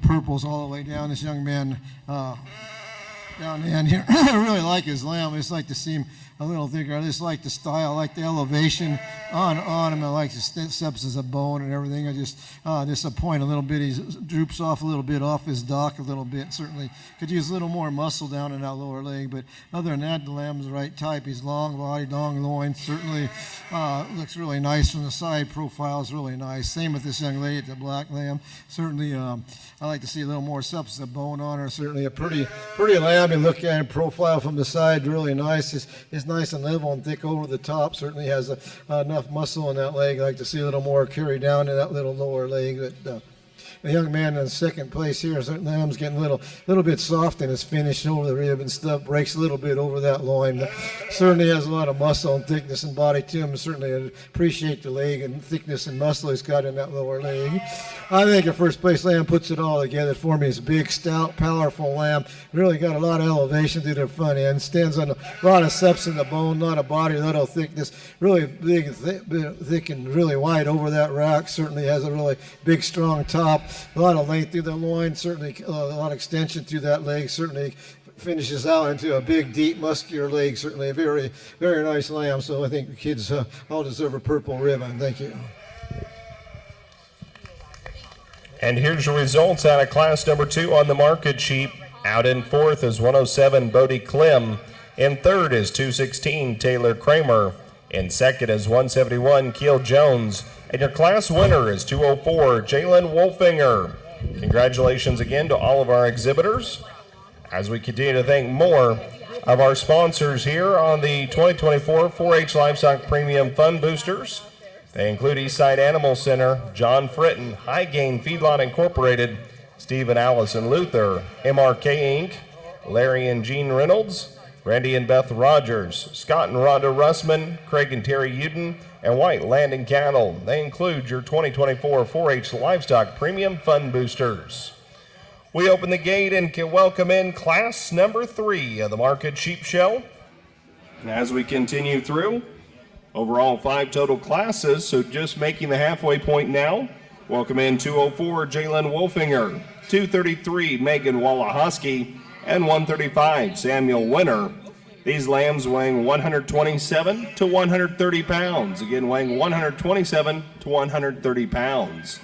purples all the way down. This young man down the end here. I really like his lamb. I just like to see him a little thicker. I just like the style. I like the elevation on him. I like the substance of bone and everything. I just disappoint a little bit. He droops off a little bit off his dock a little bit. Certainly could use a little more muscle down in that lower leg. But other than that, the lamb's the right type. He's long bodied, long loin. Certainly looks really nice from the side. Profile is really nice. Same with this young lady, the black lamb. Certainly I like to see a little more substance of bone on her. Certainly a pretty lamb. You look at it, profile from the side, really nice. It's nice and level and thick over the top. Certainly has enough muscle in that leg. I like to see a little more carry down in that little lower leg. But the young man in second place here, certainly lamb's getting a little bit soft in his finish over the rib and stuff. Breaks a little bit over that loin. Certainly has a lot of muscle and thickness and body to him. Certainly I appreciate the leg and thickness and muscle he's got in that lower leg. I think a first place lamb puts it all together for me. It's a big, stout, powerful lamb. Really got a lot of elevation to the front end. Stands on a lot of substance in the bone, a lot of body, a lot of thickness. Really big, thick and really wide over that rack. Certainly has a really big, strong top. A lot of length through the loin. Certainly a lot of extension through that leg. Certainly finishes out into a big, deep, muscular leg. Certainly a very, very nice lamb. So I think the kids all deserve a purple ribbon. Thank you. And here's your results out of class number 2 on the market sheet. Out in fourth is 107 Bodie Klim. In third is 216 Taylor Kramer. In second is 171 Keel Jones. And your class winner is 204 Jalen Wolfinger. Congratulations again to all of our exhibitors. As we continue to thank more of our sponsors here on the 2024 4-H Livestock Premium Fund Boosters. They include Eastside Animal Center, John Fritton, High Gain Feedlot Incorporated, Stephen Allison Luther, MRK Inc., Larry and Jean Reynolds, Randy and Beth Rogers, Scott and Rhonda Russman, Craig and Terry Uden, and White Land and Cattle. They include your 2024 4-H Livestock Premium Fund Boosters. We open the gate and can welcome in class number 3 of the Market Sheep Show. As we continue through, overall 5 total classes, so just making the halfway point now. Welcome in 204 Jalen Wolfinger, 233 Megan Wallahosky, and 135 Samuel Winter. These lambs weighing 127 to 130 pounds. Again, weighing 127 to 130 pounds.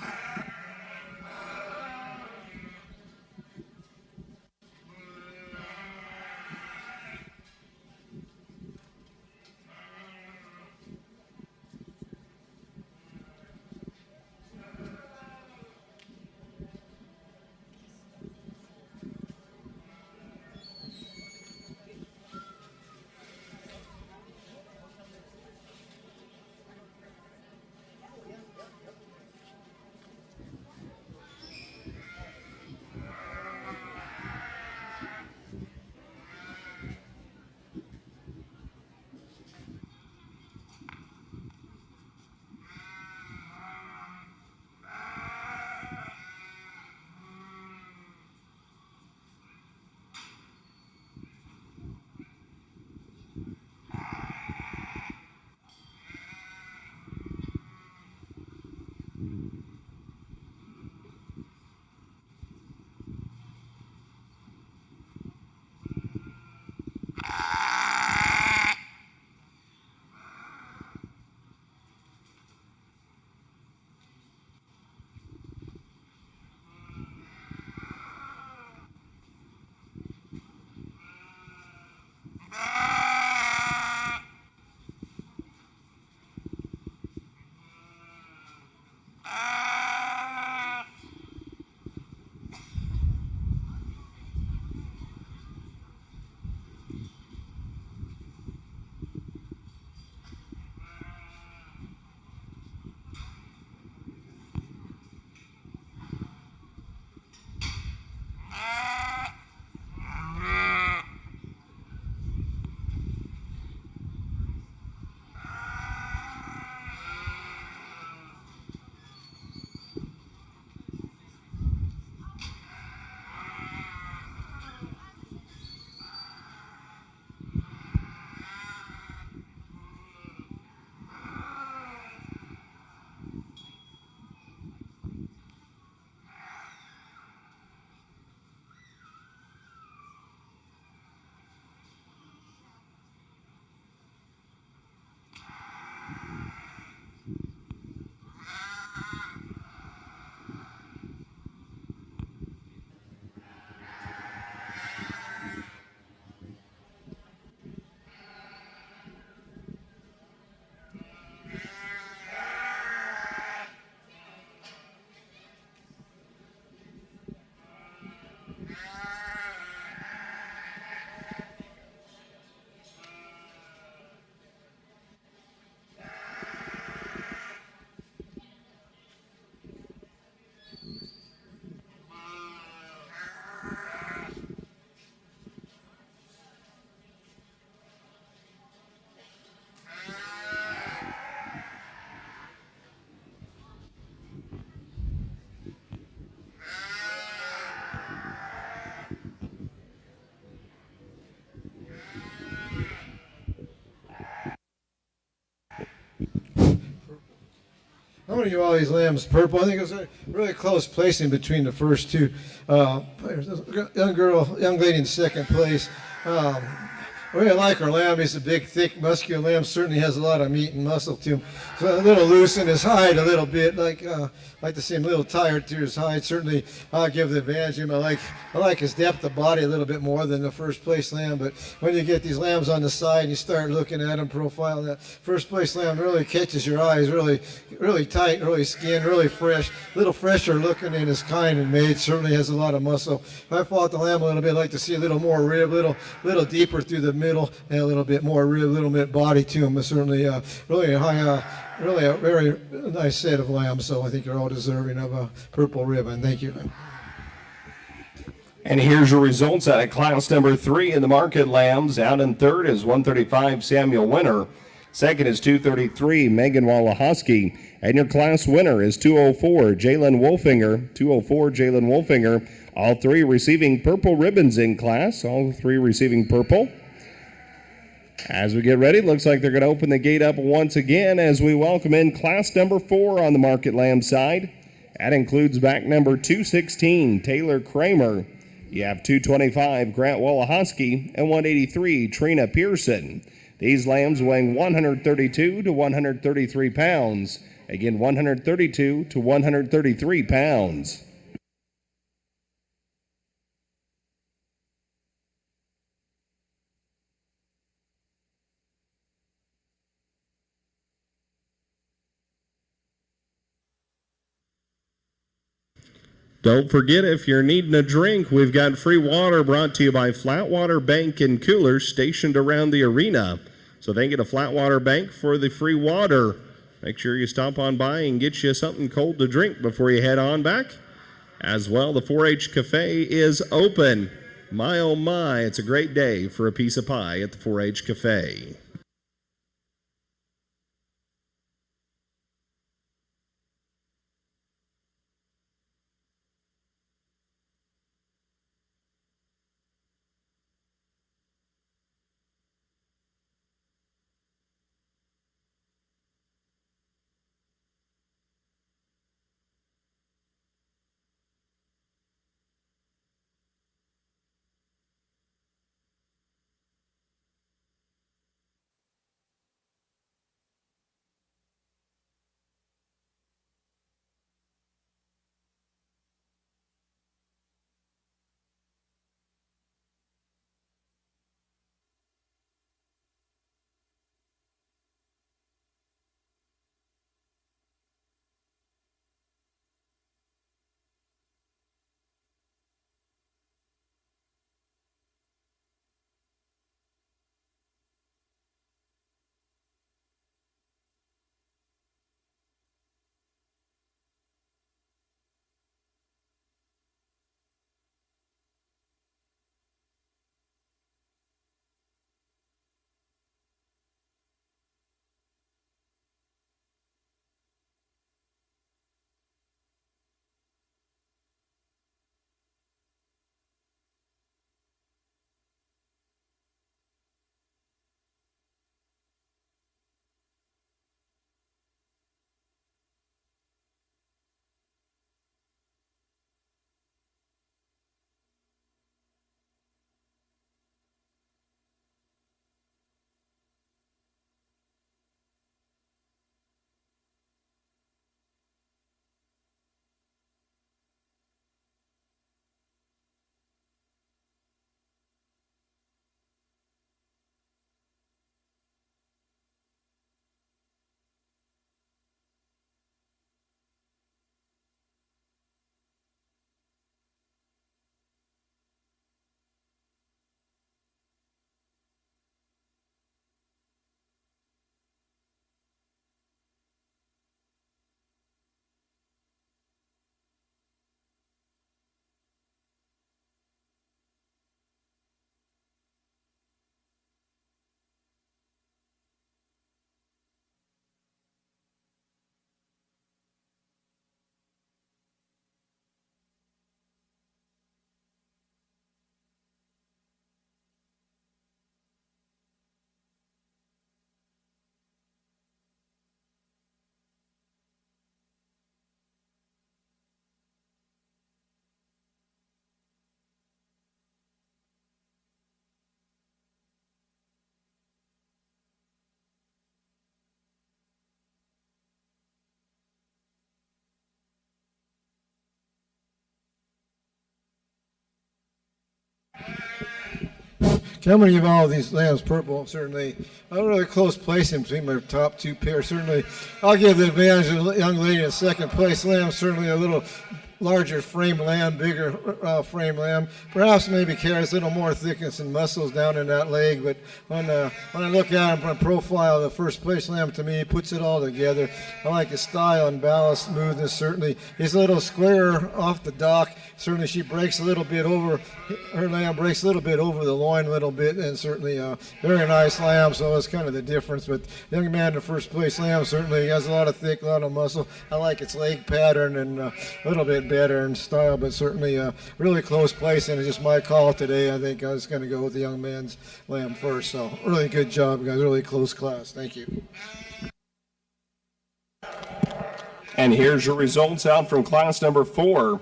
I'm going to give all these lambs purple. I think it was a really close placing between the first two players. Young lady in second place. I really like her lamb. He's a big, thick, muscular lamb. Certainly has a lot of meat and muscle to him. So a little loose in his hide a little bit. Like to see him a little tired to his hide. Certainly, I'll give the advantage to him. I like his depth of body a little bit more than the first place lamb. But when you get these lambs on the side and you start looking at them, profile, that first place lamb really catches your eyes. Really, really tight, really skin, really fresh. A little fresher looking in his kind and made. Certainly has a lot of muscle. If I fought the lamb a little bit, I'd like to see a little more rib, little deeper through the middle, and a little bit more rib, a little bit body to him. But certainly, really high. Really a very nice set of lambs, so I think they're all deserving of a purple ribbon. Thank you. And here's your results out of class number 3 in the market lambs. Out in third is 135 Samuel Winter. Second is 233 Megan Walahoski. And your class winner is 204 Jalen Wolfinger. 204 Jalen Wolfinger. All three receiving purple ribbons in class. All three receiving purple. As we get ready, looks like they're going to open the gate up once again as we welcome in class number 4 on the market lamb side. That includes back number 216, Taylor Kramer. You have 225, Grant Walahoski, and 183, Trina Pearson. These lambs weighing 132 to 133 pounds. Again, 132 to 133 pounds. Don't forget, if you're needing a drink, we've got free water brought to you by Flatwater Bank and Coolers stationed around the arena. So thank you to Flatwater Bank for the free water. Make sure you stop on by and get you something cold to drink before you head on back. As well, the 4-H Cafe is open. My, oh my, it's a great day for a piece of pie at the 4-H Cafe. I'm going to give all of these lambs purple. Certainly, a really close placing between my top two pairs. Certainly, I'll give the advantage to the young lady in second place. Lamb certainly a little larger frame lamb, bigger frame lamb. Perhaps maybe carries a little more thickness and muscles down in that leg. But when I look at him from profile, the first place lamb to me puts it all together. I like his style and balance, smoothness. Certainly, he's a little squarer off the dock. Certainly, she breaks a little bit over. Her lamb breaks a little bit over the loin a little bit, and certainly a very nice lamb. So that's kind of the difference. But young man, the first place lamb certainly has a lot of thick, a lot of muscle. I like its leg pattern and a little bit better in style, but certainly a really close place, and it's just my call today. I think I was going to go with the young man's lamb first. So really good job, guys. Really close class. Thank you. And here's your results out from class number 4.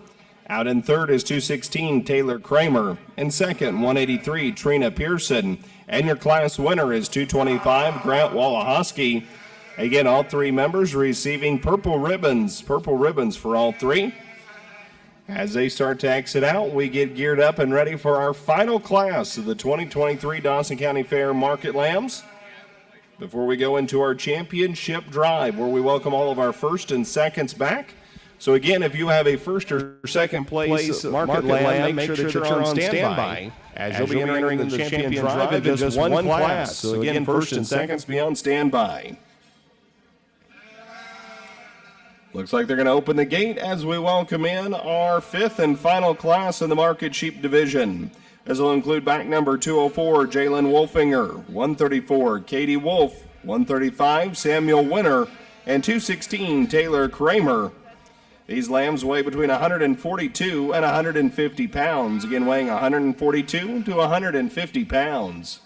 Out in third is 216 Taylor Kramer. In second, 183 Trina Pearson. And your class winner is 225 Grant Walahoski. Again, all three members receiving purple ribbons. Purple ribbons for all three. As they start to exit out, we get geared up and ready for our final class of the 2023 Dawson County Fair Market Lambs. Before we go into our championship drive, where we welcome all of our first and seconds back. So again, if you have a first or second place market lamb, make sure that you're on standby, as you'll be entering the champion drive in just one class. So again, first and seconds, be on standby. Looks like they're going to open the gate as we welcome in our fifth and final class in the market sheep division. This will include back number 204, Jalen Wolfinger, 134, Katie Wolf, 135, Samuel Winter, and 216, Taylor Kramer. These lambs weigh between 142 and 150 pounds. Again, weighing 142 to 150 pounds.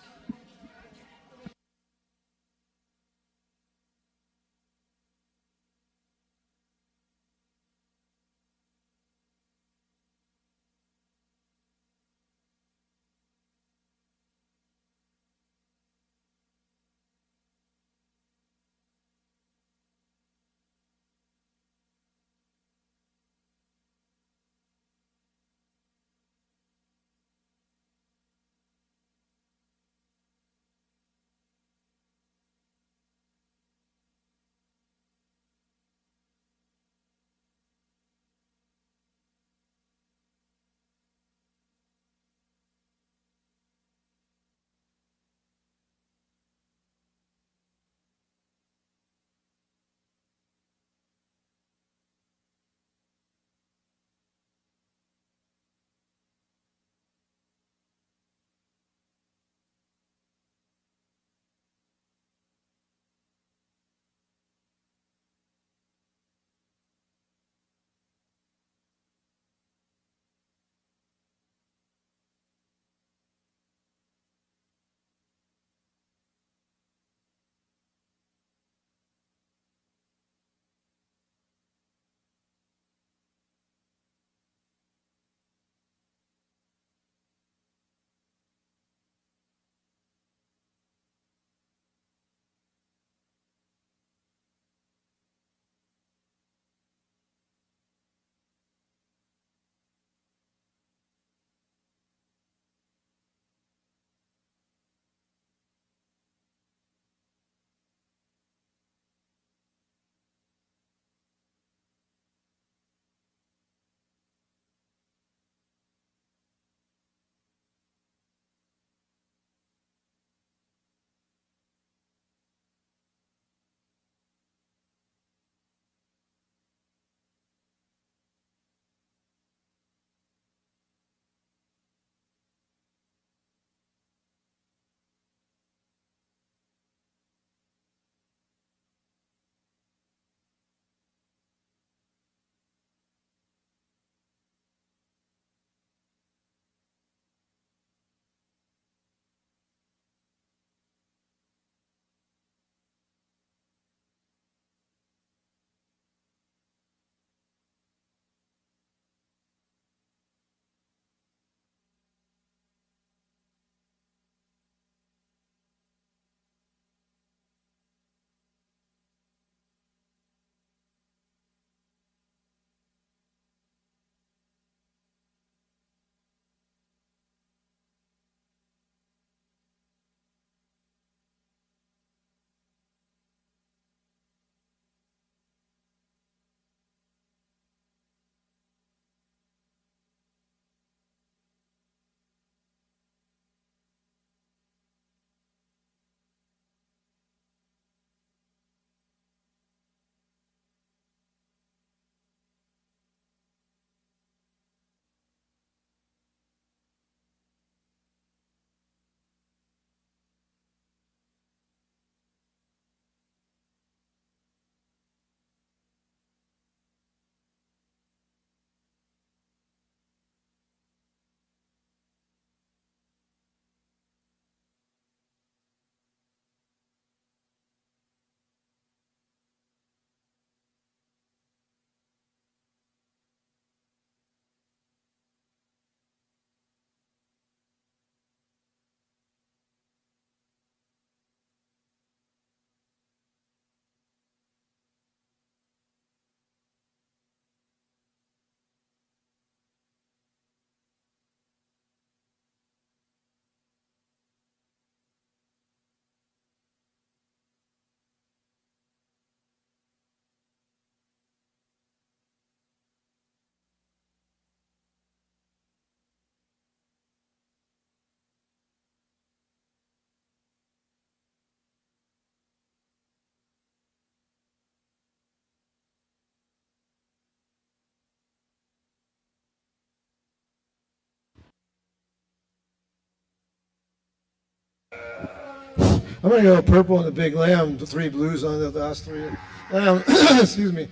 I'm going to go purple on the big lamb, the 3 blues on the last 3 lamb. Excuse me.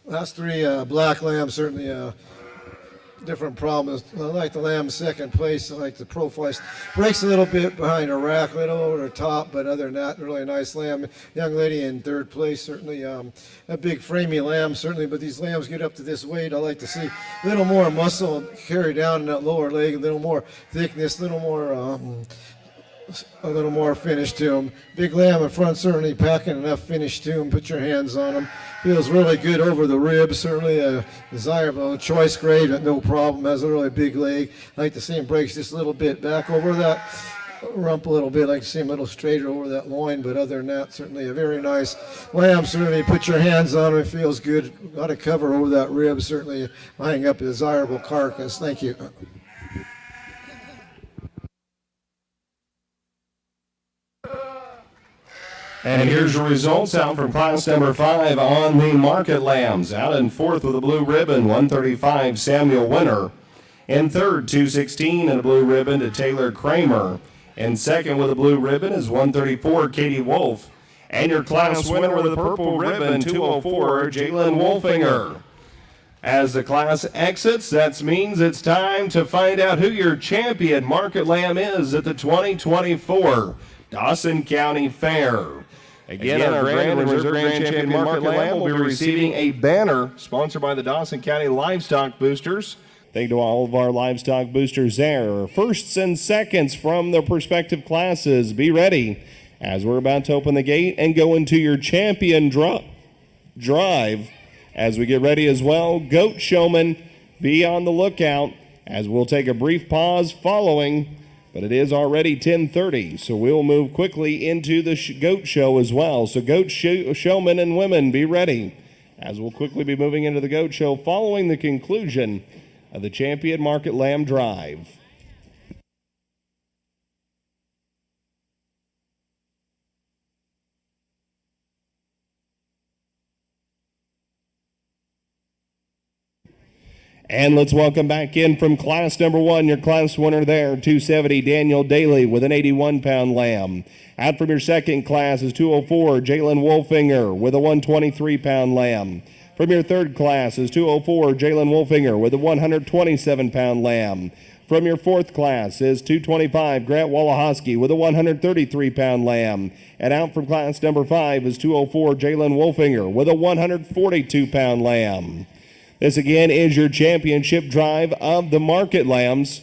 Last 3 black lambs, certainly different problems. I like the lamb second place. I like the profile. Breaks a little bit behind her rack, a little over the top, but other than that, really nice lamb. Young lady in third place, certainly a big framey lamb, certainly. But these lambs get up to this weight, I like to see a little more muscle carry down in that lower leg, a little more thickness, a little more finish to them. Big lamb in front, certainly packing enough finish to them. Put your hands on them. Feels really good over the ribs. Certainly a desirable choice grade, but no problem. Has a really big leg. I like to see him breaks just a little bit back over that rump a little bit. I like to see him a little straighter over that loin, but other than that, certainly a very nice lamb. Certainly put your hands on him. It feels good. A lot of cover over that rib. Certainly lining up a desirable carcass. Thank you. And here's your results out from class number 5 on the market lambs. Out in fourth with a blue ribbon, 135, Samuel Winter. In third, 216 and a blue ribbon to Taylor Kramer. In second with a blue ribbon is 134, Katie Wolf. And your class winner with a purple ribbon, 204, Jalen Wolfinger. As the class exits, that means it's time to find out who your champion market lamb is at the 2024 Dawson County Fair. Again, our Grand and Reserve Grand Champion Market Lamb will be receiving a banner sponsored by the Dawson County Livestock Boosters. Thank you to all of our livestock boosters there. Firsts and seconds from their respective classes. Be ready as we're about to open the gate and go into your champion drive. As we get ready as well, goat showmen, be on the lookout as we'll take a brief pause following. But it is already 10:30, so we'll move quickly into the goat show as well. So goat showmen and women, be ready, as we'll quickly be moving into the goat show following the conclusion of the Champion Market Lamb Drive. And let's welcome back in from class number 1, your class winner there, 270, Daniel Daly with an 81-pound lamb. Out from your second class is 204, Jalen Wolfinger with a 123-pound lamb. From your third class is 204, Jalen Wolfinger with a 127-pound lamb. From your fourth class is 225, Grant Walahoski with a 133-pound lamb. And out from class number 5 is 204, Jalen Wolfinger with a 142-pound lamb. This again is your championship drive of the market lambs.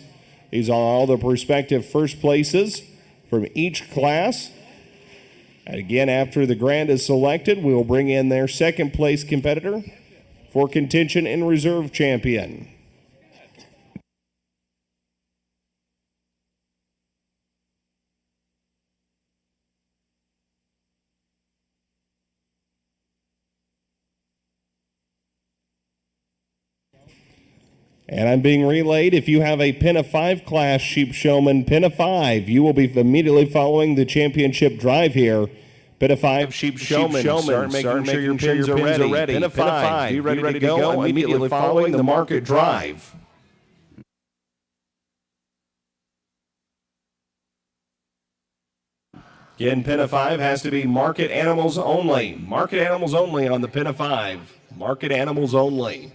These are all the prospective first places from each class. And again, after the grand is selected, we will bring in their second place competitor for contention and reserve champion. And I'm being relayed, if you have a Pen of 5 class sheep showman, Pen of 5, you will be immediately following the championship drive here. Pen of 5 sheep showman, start making sure your pins are ready. Pen of 5, be ready to go immediately following the market drive. Again, Pen of 5 has to be market animals only. Market animals only on the Pen of 5. Market animals only.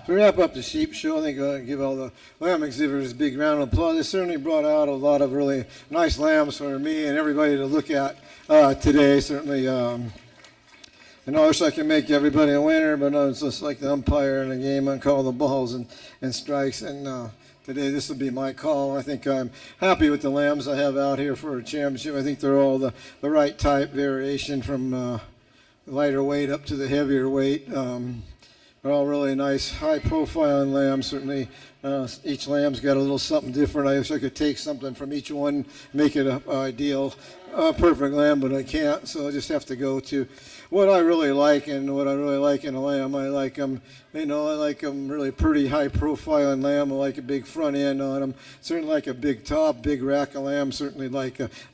to wrap up the sheep show, I think I'll give all the lamb exhibitors a big round of applause. They certainly brought out a lot of really nice lambs for me and everybody to look at today. Certainly, I wish I could make everybody a winner, but it's just like the umpire in a game. I call the balls and strikes, and today this will be my call. I think I'm happy with the lambs I have out here for a championship. I think they're all the right type variation from lighter weight up to the heavier weight. They're all really nice, high-profile lambs. Certainly, each lamb's got a little something different. I wish I could take something from each one, make it an ideal, perfect lamb, but I can't. So I just have to go to what I really like, and what I really like in a lamb. I like them, I like them really pretty high-profile lamb. I like a big front end on them. Certainly like a big top, big rack of lamb. Certainly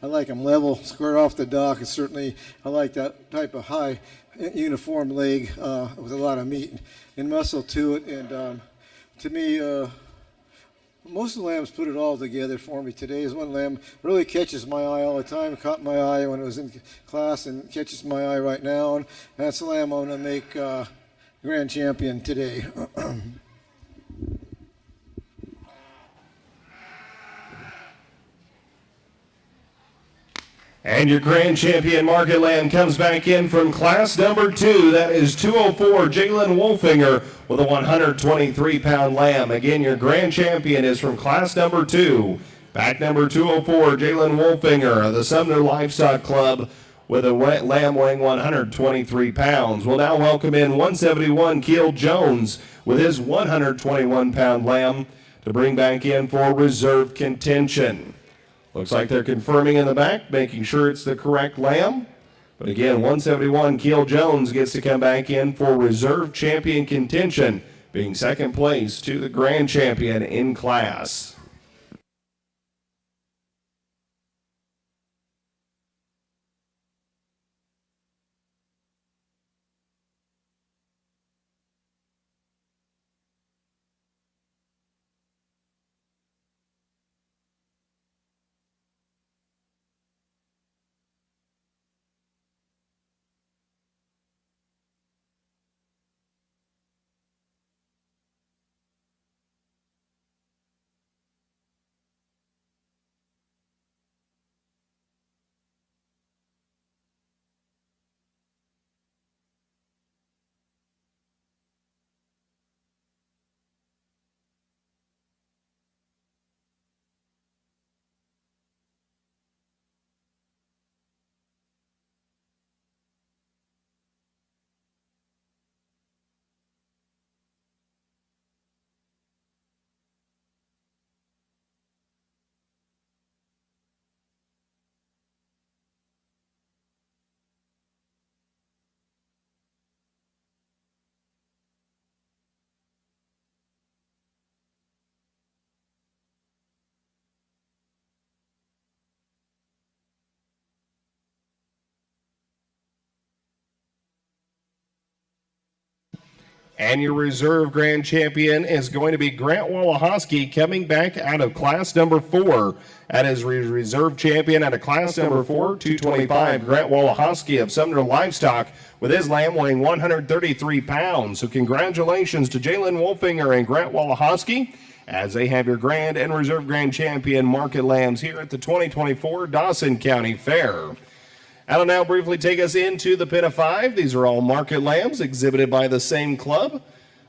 I like them level, square off the dock. And certainly I like that type of high uniform leg with a lot of meat and muscle to it. And to me, most of the lambs put it all together for me. Today's one lamb really catches my eye all the time. Caught my eye when it was in class and catches my eye right now. And that's the lamb I'm going to make grand champion today. And your grand champion market lamb comes back in from class number 2. That is 204 Jalen Wolfinger with a 123-pound lamb. Again, your grand champion is from class number 2. Back number 204 Jalen Wolfinger of the Sumner Livestock Club with a lamb weighing 123 pounds. We'll now welcome in 171 Keel Jones with his 121-pound lamb to bring back in for reserve contention. Looks like they're confirming in the back, making sure it's the correct lamb. But again, 171 Keel Jones gets to come back in for reserve champion contention, being second place to the grand champion in class. And your reserve grand champion is going to be Grant Walahoski, coming back out of class number 4. That is reserve champion out of class number 4, 225, Grant Walahoski of Sumner Livestock with his lamb weighing 133 pounds. So congratulations to Jalen Wolfinger and Grant Walahoski as they have your grand and reserve grand champion market lambs here at the 2024 Dawson County Fair. I'll now briefly take us into the pen of 5. These are all market lambs exhibited by the same club.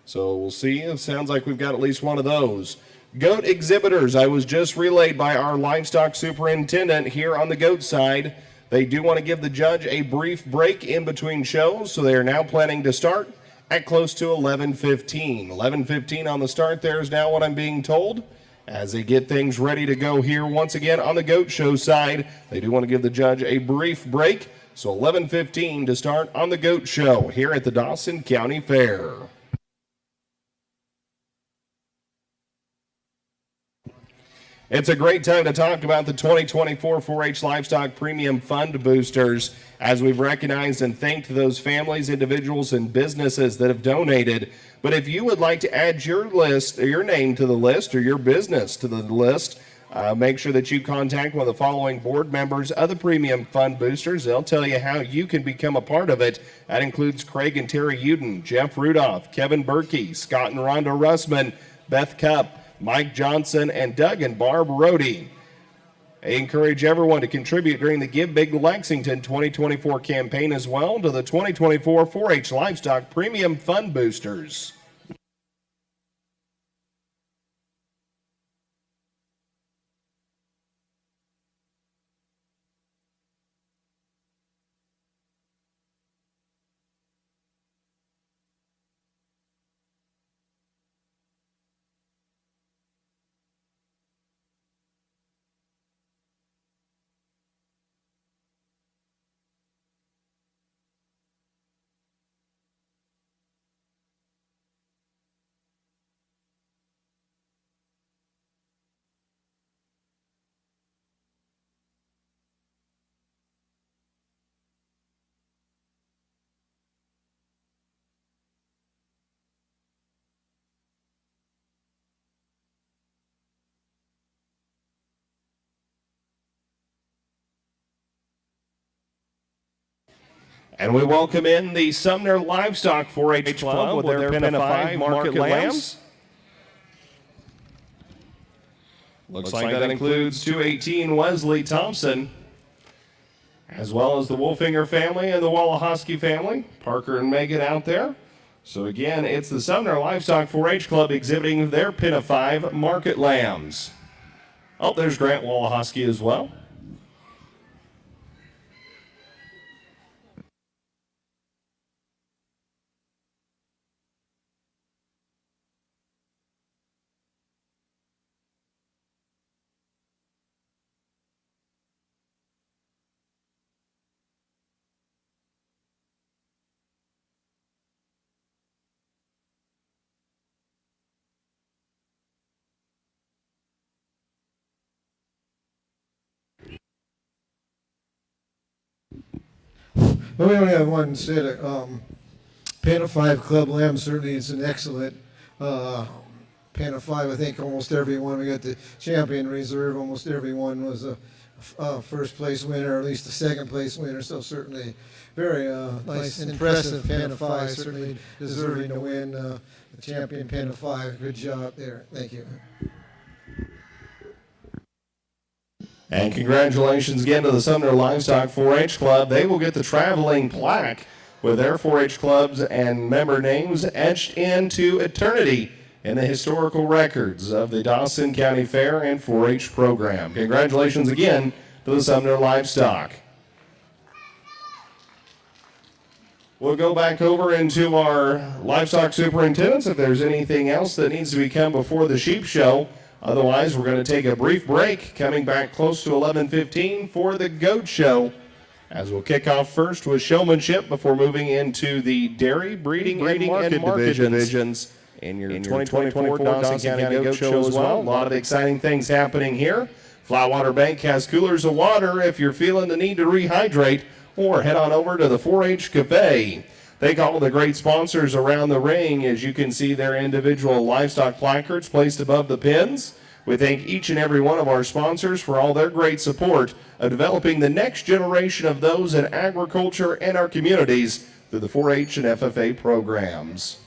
So we'll see. It sounds like we've got at least one of those. Goat exhibitors, I was just relayed by our livestock superintendent here on the goat side. They do want to give the judge a brief break in between shows, so they are now planning to start at close to 11:15. 11:15 on the start there is now what I'm being told. As they get things ready to go here once again on the goat show side, they do want to give the judge a brief break. So 11:15 to start on the goat show here at the Dawson County Fair. It's a great time to talk about the 2024 4-H Livestock Premium Fund Boosters, as we've recognized and thanked those families, individuals, and businesses that have donated. But if you would like to add your list, or your name to the list, or your business to the list make sure that you contact one of the following board members of the Premium Fund Boosters. They'll tell you how you can become a part of it. That includes Craig and Terry Uden, Jeff Rudolph, Kevin Berkey, Scott and Rhonda Russman, Beth Cup, Mike Johnson, and Doug and Barb Rohde. I encourage everyone to contribute during the Give Big Lexington 2024 campaign as well to the 2024 4-H Livestock Premium Fund Boosters. And we welcome in the Sumner Livestock 4-H Club with their Pen of 5 Market Lambs. Looks like that includes 218 Wesley Thompson, as well as the Wolfinger family and the Wallahosky family. Parker and Megan out there. So again, it's the Sumner Livestock 4-H Club exhibiting their Pen of 5 Market Lambs. Oh, there's Grant Wallahosky as well. Well, we only have one set of Pen of 5 Club Lamb. Certainly it's an excellent Pen of 5. I think almost everyone, we got the champion reserve, almost everyone was a first place winner, or at least a second place winner. So certainly very nice, impressive Pen of 5, certainly deserving to win the champion Pen of 5. Good job there. Thank you. And congratulations again to the Sumner Livestock 4-H Club. They will get the traveling plaque with their 4-H clubs and member names etched into eternity in the historical records of the Dawson County Fair and 4-H program. Congratulations again to the Sumner Livestock. We'll go back over into our livestock superintendents if there's anything else that needs to become before the sheep show. Otherwise, we're going to take a brief break, coming back close to 11:15 for the goat show, as we'll kick off first with showmanship before moving into the dairy, breeding and market divisions in your 2024 Dawson County Goat Show as well. A lot of exciting things happening here. Flatwater Bank has coolers of water if you're feeling the need to rehydrate, or head on over to the 4-H Cafe. Thank all of the great sponsors around the ring. As you can see, their individual livestock placards placed above the pins. We thank each and every one of our sponsors for all their great support of developing the next generation of those in agriculture and our communities through the 4-H and FFA programs.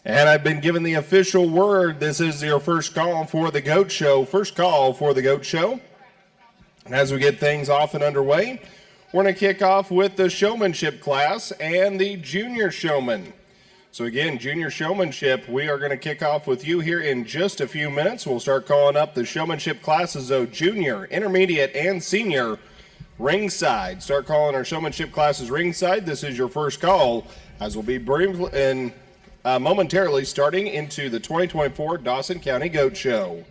And I've been given the official word. This is your first call for the goat show. First call for the goat show. And as we get things off and underway, we're going to kick off with the showmanship class and the junior showman. So again, junior showmanship, we are going to kick off with you here in just a few minutes. We'll start calling up the showmanship classes of junior, intermediate, and senior ringside. Start calling our showmanship classes ringside. This is your first call, as we'll be briefly and momentarily starting into the 2024 Dawson County Goat Show.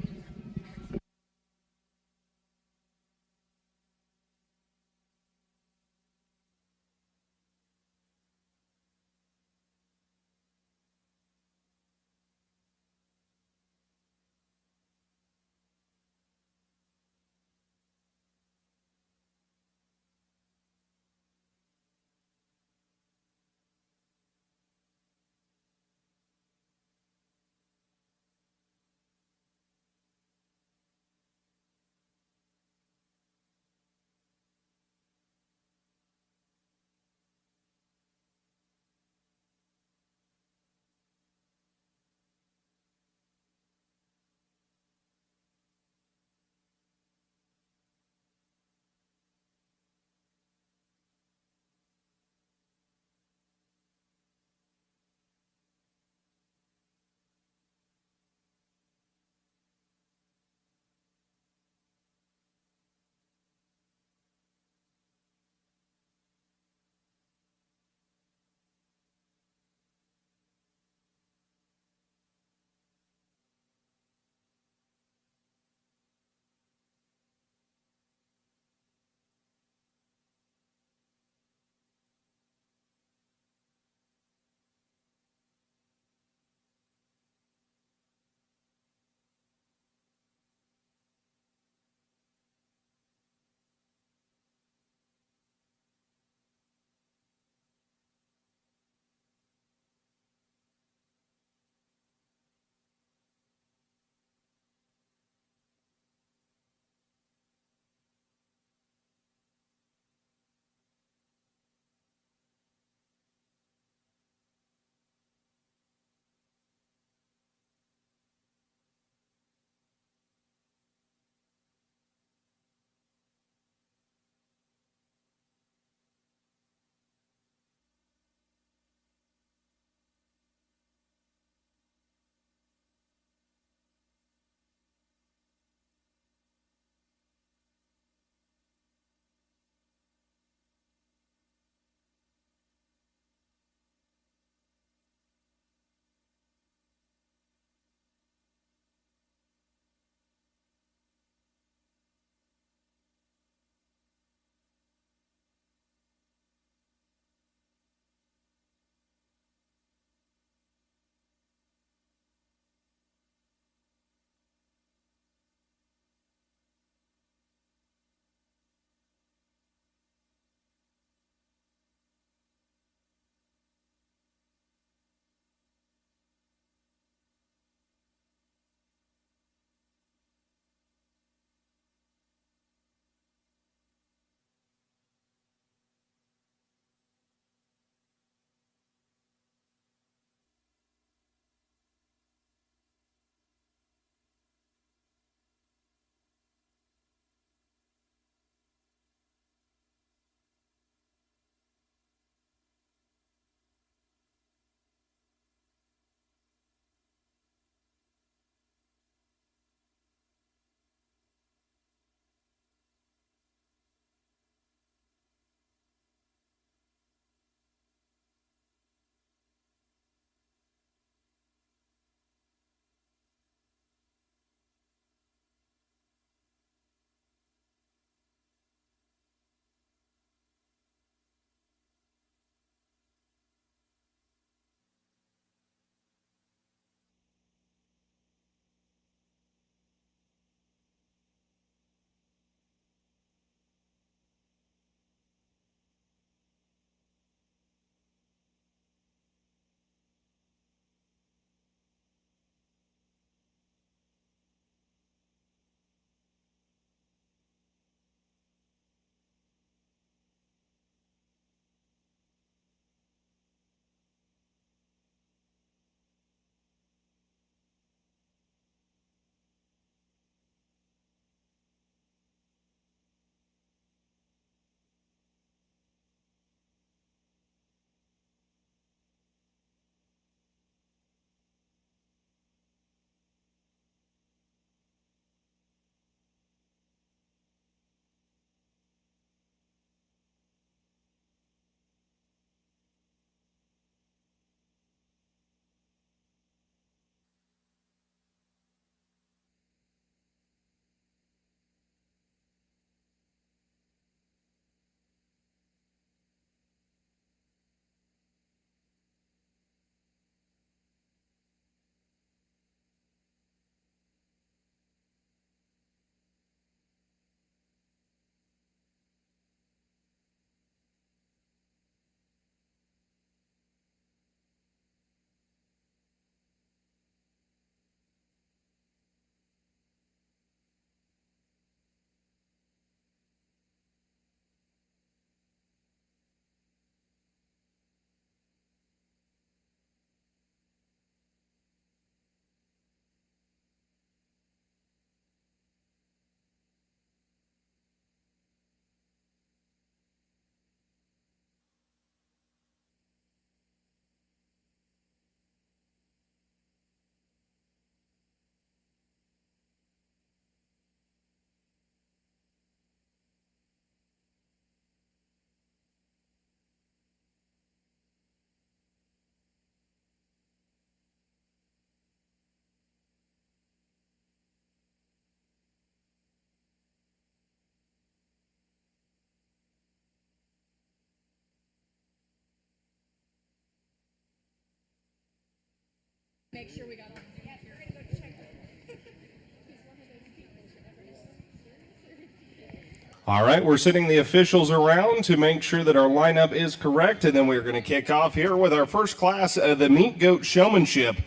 All right, we're sending the officials around to make sure that our lineup is correct, and then we're going to kick off here with our first class of the Meat Goat Showmanship.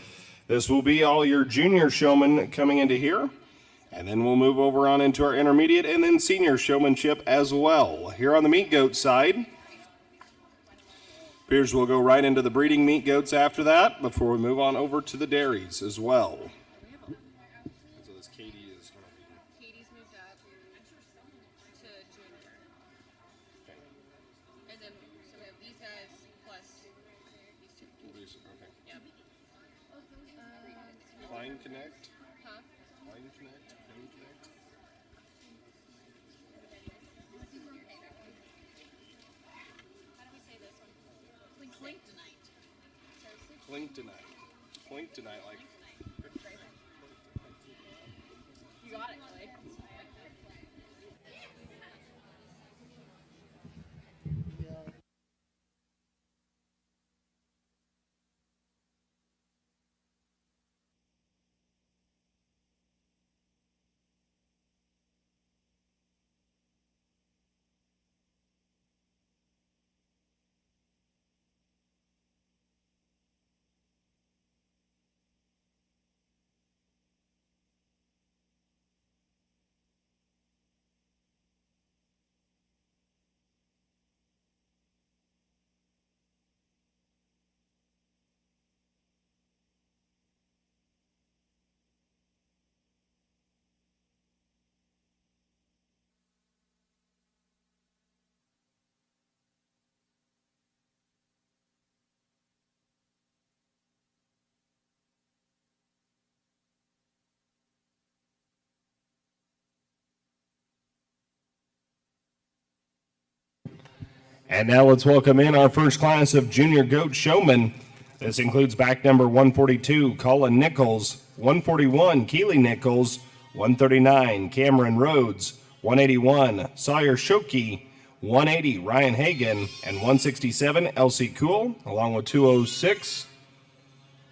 This will be all your junior showmen coming into here, and then we'll move over on into our intermediate and then senior showmanship as well. Here on the Meat Goat side, appears we'll go right into the breeding meat goats after that before we move on over to the dairies as well. So this Katie is going to be... Katie's moved up to junior. And then, so we have these guys plus these two. Okay. Yep. Line Connect. Huh? Line Connect. Line Connect. How do we say this one? Clink tonight. Clink tonight. Clink tonight, like... You got it, Clay. And now let's welcome in our first class of junior goat showmen. This includes back number 142, Colin Nichols, 141, Keely Nichols, 139, Cameron Rhodes, 181, Sawyer Shoki, 180, Ryan Hagan, and 167, Elsie Cool, along with 206,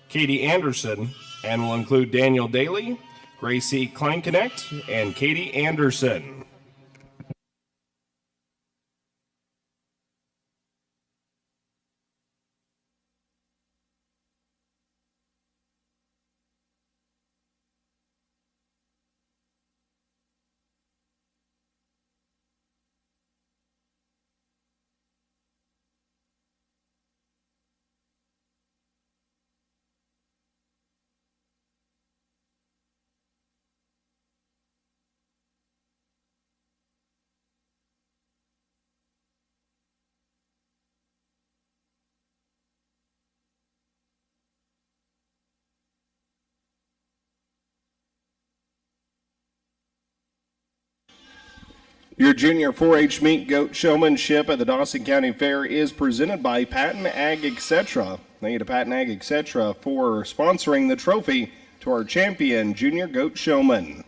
Katie Anderson, and will include Daniel Daly, Gracie Kleinknecht, and Katie Anderson. Your junior 4-H meat goat showmanship at the Dawson County Fair is presented by Patton Ag Etc. Thank you to Patton Ag Etc. for sponsoring the trophy to our champion junior goat showman.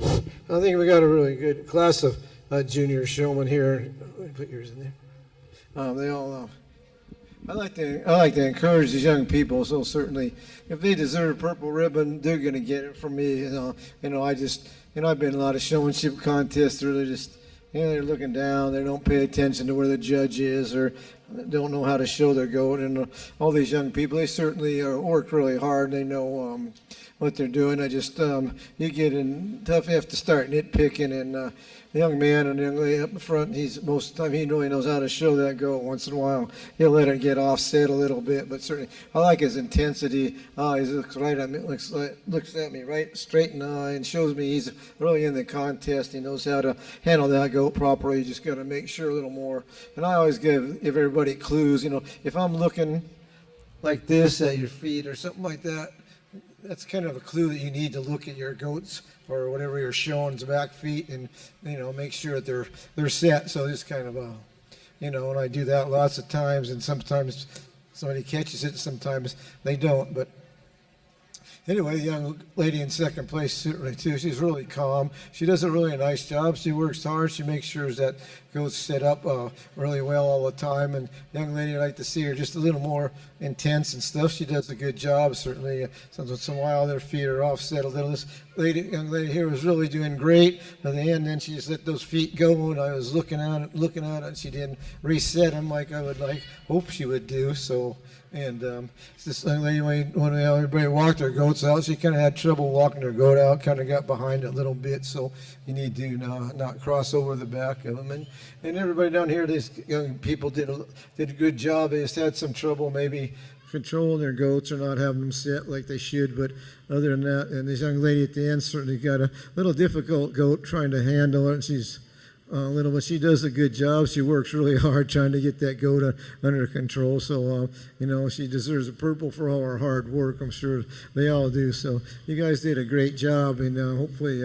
I think we got a really good class of junior showmen here. Let me put yours in there. They all. I like to encourage these young people. So certainly, if they deserve purple ribbon, they're going to get it from me. I've been in a lot of showmanship contests. They're really just, they're looking down. They don't pay attention to where the judge is, or don't know how to show their goat. And all these young people, they certainly work really hard. They know what they're doing. You get in tough. You have to start nitpicking, and the young man and the young lady up in front, most of the time he really knows how to show that goat. Once in a while, he'll let it get offset a little bit, but certainly I like his intensity. He looks right at me, looks at me right straight in the eye, and shows me he's really in the contest. He knows how to handle that goat properly. You just got to make sure a little more. And I always give everybody clues. If I'm looking like this at your feet or something like that, that's kind of a clue that you need to look at your goats or whatever you're showing's back feet, and make sure that they're set. So it's kind of and I do that lots of times, and sometimes somebody catches it, sometimes they don't. But anyway, the young lady in second place certainly too. She's really calm. She does a really nice job. She works hard. She makes sure that goes set up really well all the time. And the young lady, I like to see her just a little more intense and stuff. She does a good job. Certainly, once in a while their feet are offset a little. This young lady here was really doing great at the end. Then she just let those feet go, and I was looking at it, and she didn't reset them like I would hope she would do. So. And this young lady, when everybody walked their goats out, she kind of had trouble walking her goat out, kind of got behind it a little bit. So you need to not cross over the back of them. And everybody down here, these young people did a good job. They just had some trouble maybe controlling their goats or not having them sit like they should. But other than that, and this young lady at the end certainly got a little difficult goat trying to handle it. And she's but she does a good job. She works really hard trying to get that goat under control. So, she deserves a purple for all her hard work. I'm sure they all do. So you guys did a great job, and hopefully,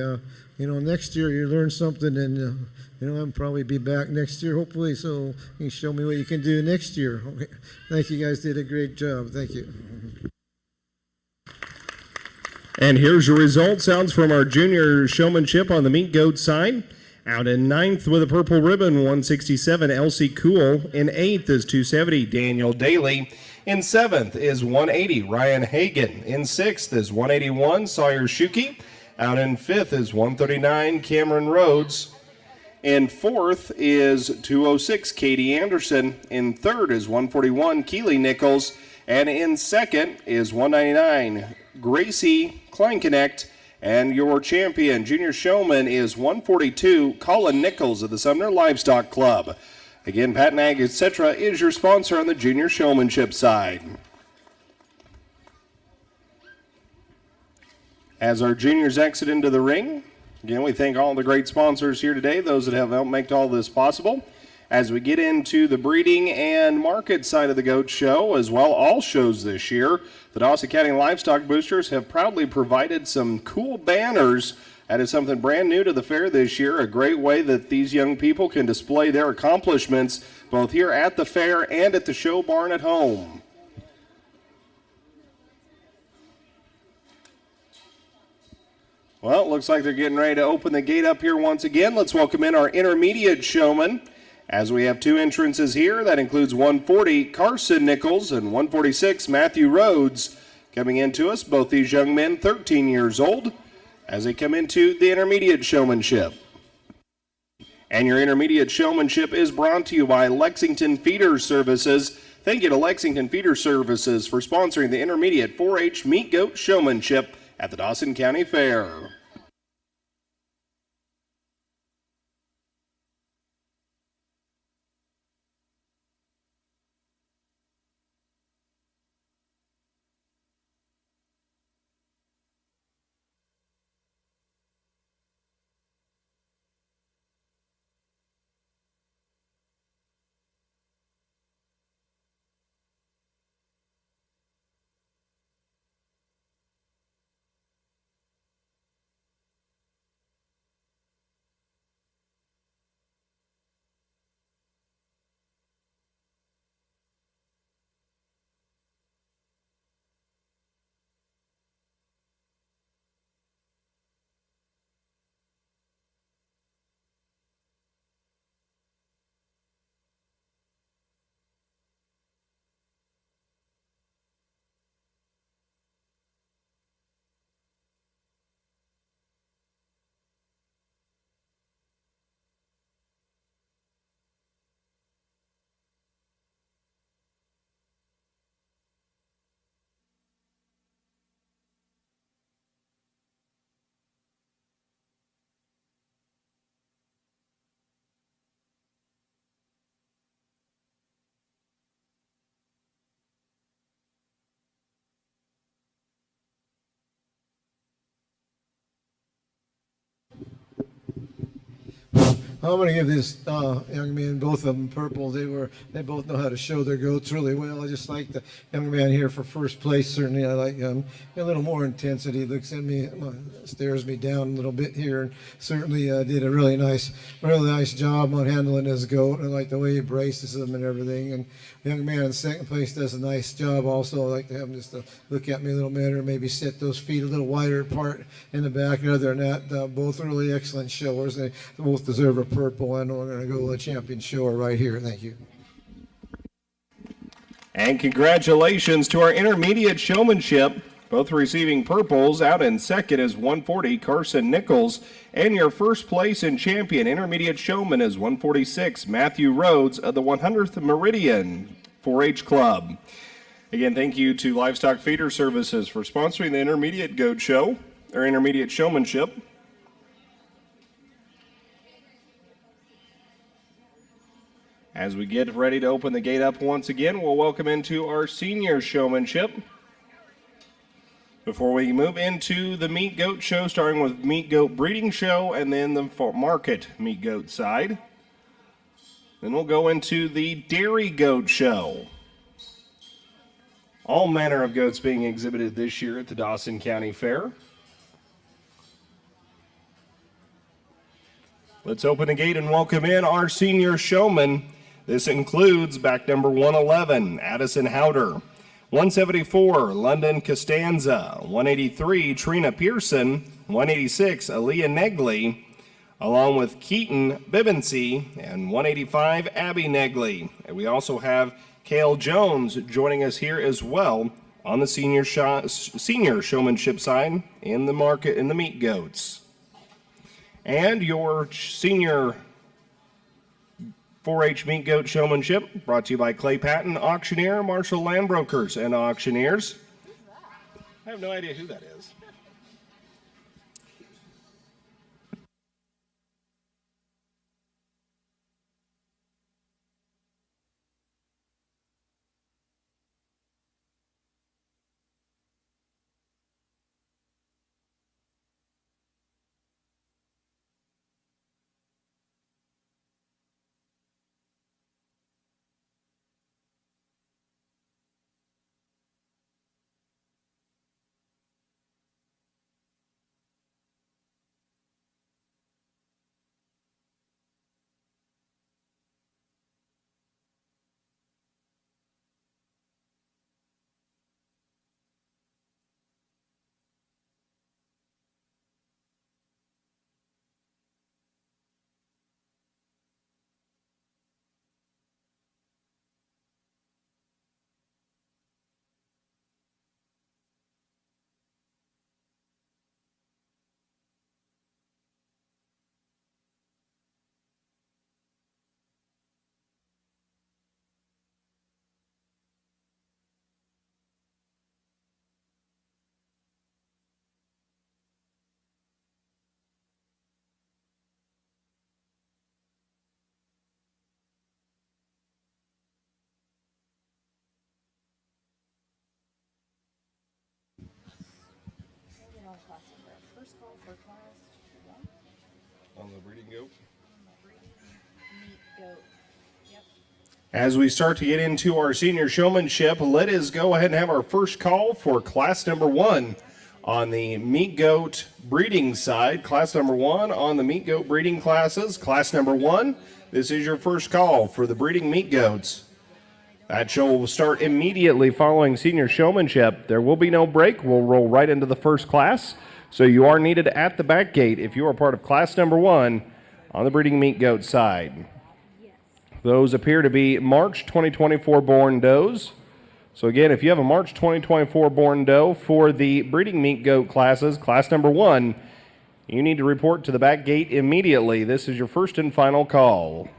next year you learn something, and I'll probably be back next year, hopefully, so you can show me what you can do next year. Okay. Thank you, guys did a great job. Thank you. And here's your result. Sounds from our junior showmanship on the meat goat side. Out in ninth with a purple ribbon, 167, Elsie Cool. In eighth is 270, Daniel Daly. In seventh is 180, Ryan Hagan. In sixth is 181, Sawyer Shuki. Out in fifth is 139, Cameron Rhodes. In fourth is 206, Katie Anderson. In third is 141, Keely Nichols. And in second is 199, Gracie Kleinknecht. And your champion, junior showman, is 142, Colin Nichols of the Sumner Livestock Club. Again, Pat Nag, etc. is your sponsor on the junior showmanship side. As our juniors exit into the ring, again, we thank all the great sponsors here today, those that have helped make all this possible. As we get into the breeding and market side of the goat show, as well all shows this year, the Dawson County Livestock Boosters have proudly provided some cool banners. That is something brand new to the fair this year, a great way that these young people can display their accomplishments both here at the fair and at the show barn at home. Well, it looks like they're getting ready to open the gate up here once again. Let's welcome in our intermediate showman. As we have two entrances here, that includes 140, Carson Nichols, and 146, Matthew Rhodes. Coming into us, both these young men, 13 years old, as they come into the intermediate showmanship. And your intermediate showmanship is brought to you by Lexington Feeder Services. Thank you to Lexington Feeder Services for sponsoring the intermediate 4-H meat goat showmanship at the Dawson County Fair. I'm going to give this young man, both of them purple. They both know how to show their goats really well. I just like the young man here for first place. Certainly, I like a little more intensity. Looks at me, stares me down a little bit here, and certainly did a really nice job on handling his goat. I like the way he braces them and everything. And the young man in second place does a nice job also. I like to have him just look at me a little better, maybe set those feet a little wider apart in the back. And other than that, both really excellent showers. They both deserve a purple, and we're going to go with a champion shower right here. Thank you. And congratulations to our intermediate showmanship. Both receiving purples. Out in second is 140 Carson Nichols. And your first place and champion intermediate showman is 146 Matthew Rhodes of the 100th Meridian 4-H Club. Again, thank you to Livestock Feeder Services for sponsoring the intermediate goat show, or intermediate showmanship. As we get ready to open the gate up once again, we'll welcome into our senior showmanship. Before we move into the meat goat show, starting with meat goat breeding show and then the market meat goat side. Then we'll go into the dairy goat show. All manner of goats being exhibited this year at the Dawson County Fair. Let's open the gate and welcome in our senior showman. This includes back number 111, Addison Howder. 174, London Costanza. 183, Trina Pearson. 186, Aaliyah Negley, along with Keaton Bibensey. And 185, Abby Negley. And we also have Cale Jones joining us here as well on the senior showmanship side in the market in the meat goats. And your senior 4-H meat goat showmanship brought to you by Clay Patton, auctioneer, Marshall Land Brokers and Auctioneers. I have no idea who that is. On the breeding goat. As we start to get into our senior showmanship, let us go ahead and have our first call for class number 1 on the meat goat breeding side. Class number 1 on the meat goat breeding classes. Class number 1, this is your first call for the breeding meat goats. That show will start immediately following senior showmanship. There will be no break. We'll roll right into the first class. So you are needed at the back gate if you are part of class number 1 on the breeding meat goat side. Those appear to be March 2024 born does. So again, if you have a March 2024 born doe for the breeding meat goat classes, class number 1, you need to report to the back gate immediately. This is your first and final call.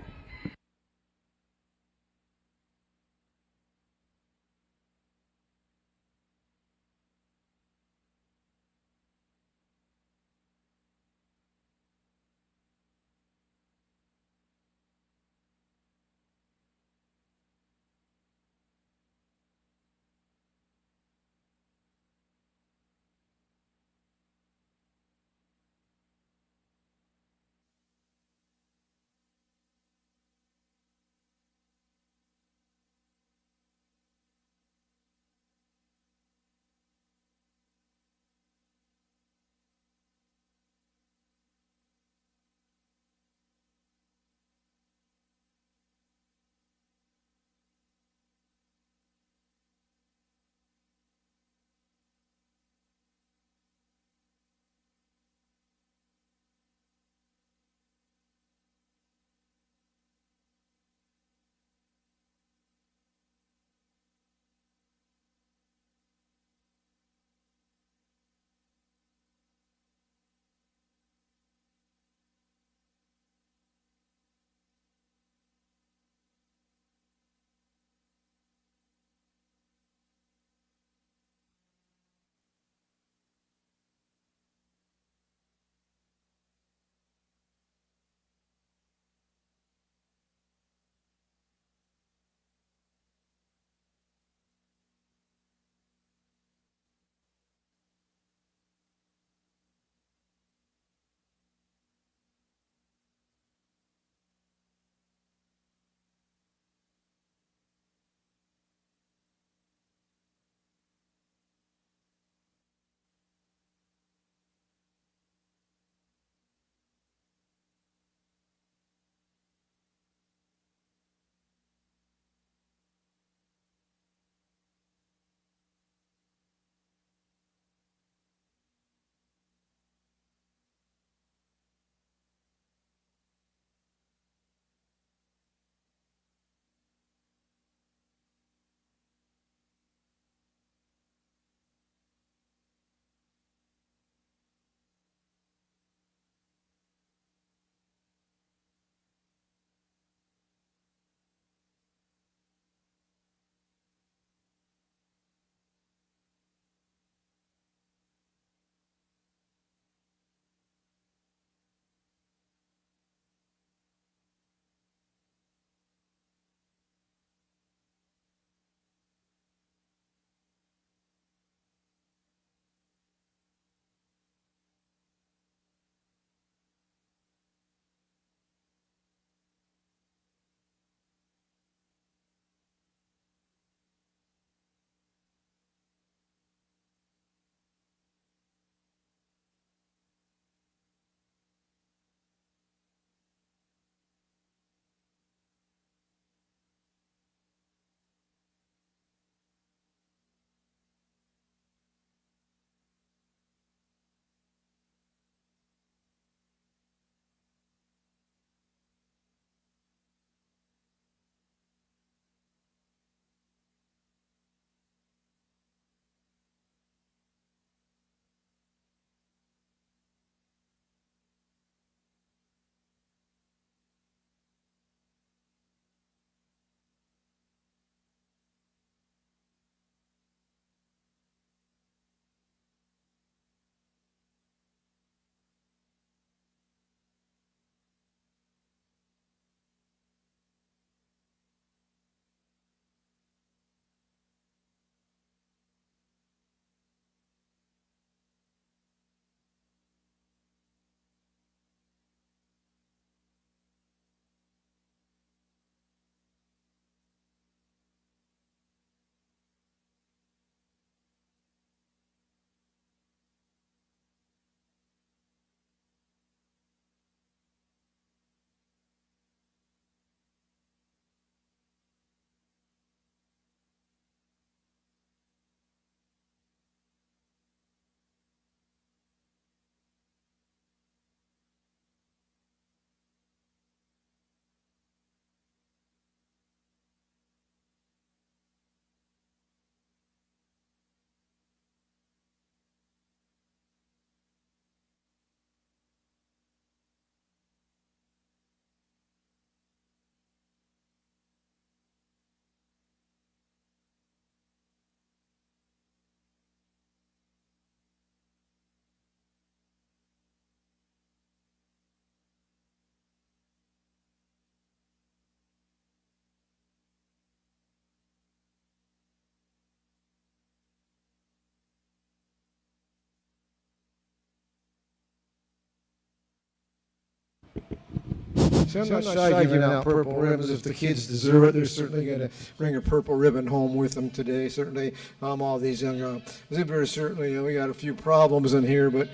I'm not shy giving out purple ribbons if the kids deserve it. They're certainly going to bring a purple ribbon home with them today. Certainly, all these young zippers, certainly, we got a few problems in here, but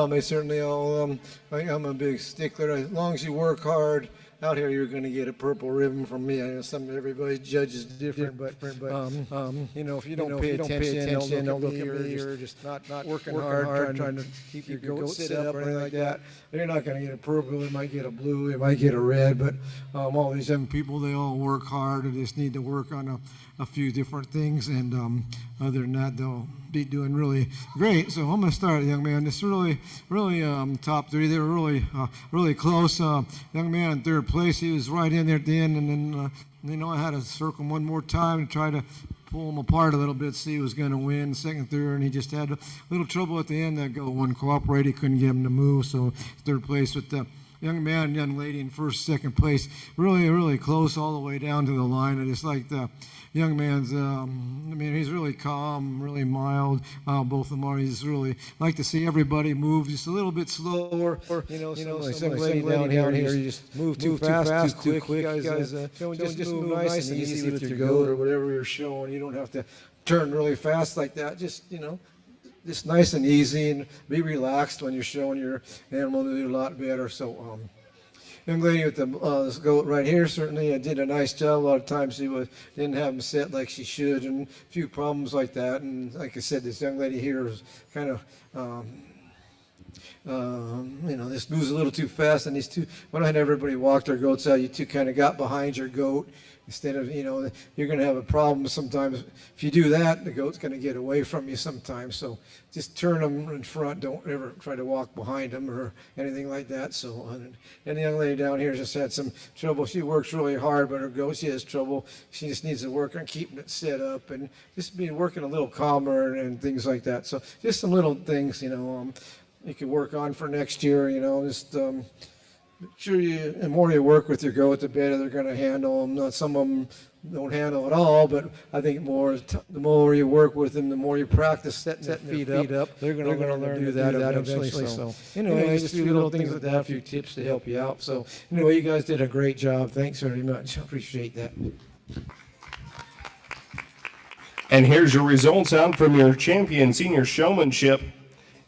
they certainly all, I'm a big stickler. As long as you work hard out here, you're going to get a purple ribbon from me. I know everybody judges different, but if you don't pay attention, don't look at me, you're just not working hard, trying to keep your goat sit up or anything like that, you're not going to get a purple. You might get a blue, you might get a red, but all these young people, they all work hard and just need to work on a few different things, and other than that, they'll be doing really great. So I'm going to start, young man. This really top three. They were really close. Young man in third place. He was right in there at the end, and then I had to circle him one more time and try to pull him apart a little bit, see who was going to win second, third, and he just had a little trouble at the end. That goat wouldn't cooperate. He couldn't get him to move. So third place with the young man and young lady in first, second place. Really close all the way down to the line. I just like the young man's, he's really calm, really mild. Both of them are. He's really like to see everybody move just a little bit slower. Some lady down here, you just move too fast, too quick. You guys just move nice and easy with your goat or whatever you're showing. You don't have to turn really fast like that. Just nice and easy, and be relaxed when you're showing your animal to do a lot better. So, young lady with this goat right here certainly did a nice job. A lot of times she didn't have him set like she should, and a few problems like that. And like I said, this young lady here was kind of, this moves a little too fast. And these two, when I had everybody walk their goats out, you two kind of got behind your goat. Instead of, you're going to have a problem sometimes. If you do that, the goat's going to get away from you sometimes. So just turn them in front. Don't ever try to walk behind them or anything like that. So, and the young lady down here just had some trouble. She works really hard, but her goat, she has trouble. She just needs to work on keeping it set up and just be working a little calmer and things like that. So just some little things, you could work on for next year, just sure the more you work with your goat, the better they're going to handle them. Not some of them don't handle at all, but I think the more you work with them, the more you practice setting their feet up, they're going to learn to do that eventually. So just a few little things like that, a few tips to help you out. So you guys did a great job. Thanks very much. I appreciate that. And here's your results out from your champion senior showmanship.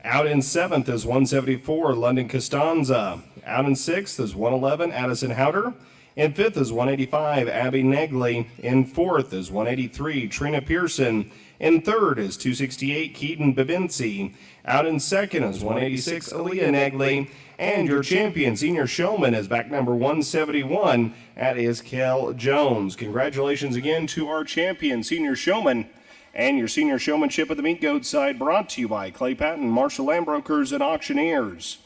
Out in seventh is 174, London Costanza. Out in sixth is 111, Addison Howder. In fifth is 185, Abby Negley. In fourth is 183, Trina Pearson. In third is 268, Keaton Bavinci. Out in second is 186, Aaliyah Negley. And your champion senior showman is back number 171. That is Kel Jones. Congratulations again to our champion senior showman. And your senior showmanship of the meat goat side brought to you by Clay Patton, Marshall Land Brokers, and Auctioneers.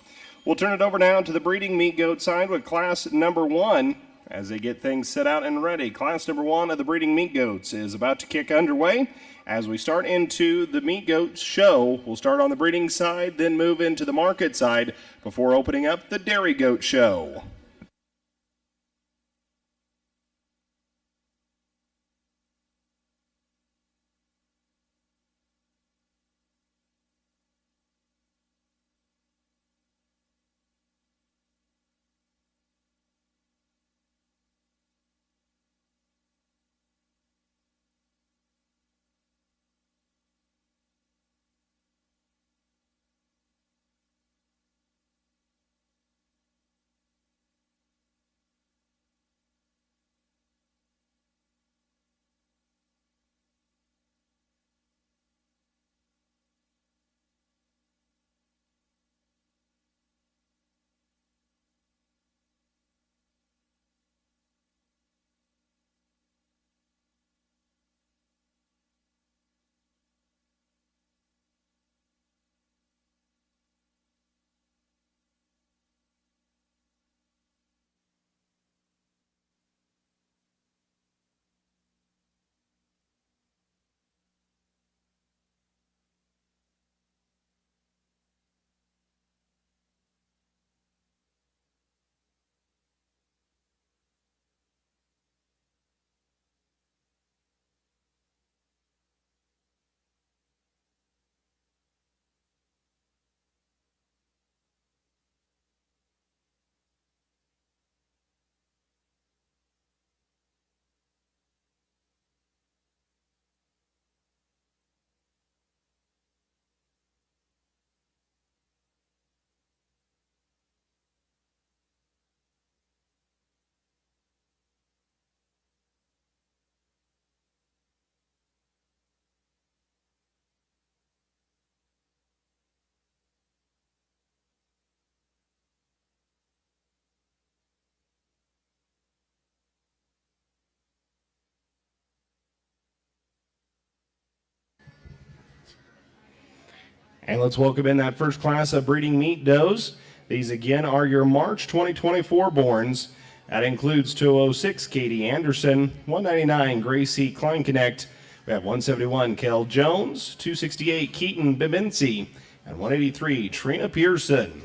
We'll turn it over now to the breeding meat goat side with class number 1 as they get things set out and ready. Class number 1 of the breeding meat goats is about to kick underway. As we start into the meat goat show, we'll start on the breeding side, then move into the market side before opening up the dairy goat show. And let's welcome in that first class of breeding meat does. These again are your March 2024 borns. That includes 206 Katie Anderson, 199 Gracie Kleinknecht. We have 171 Kel Jones, 268 Keaton Bibinci, and 183 Trina Pearson.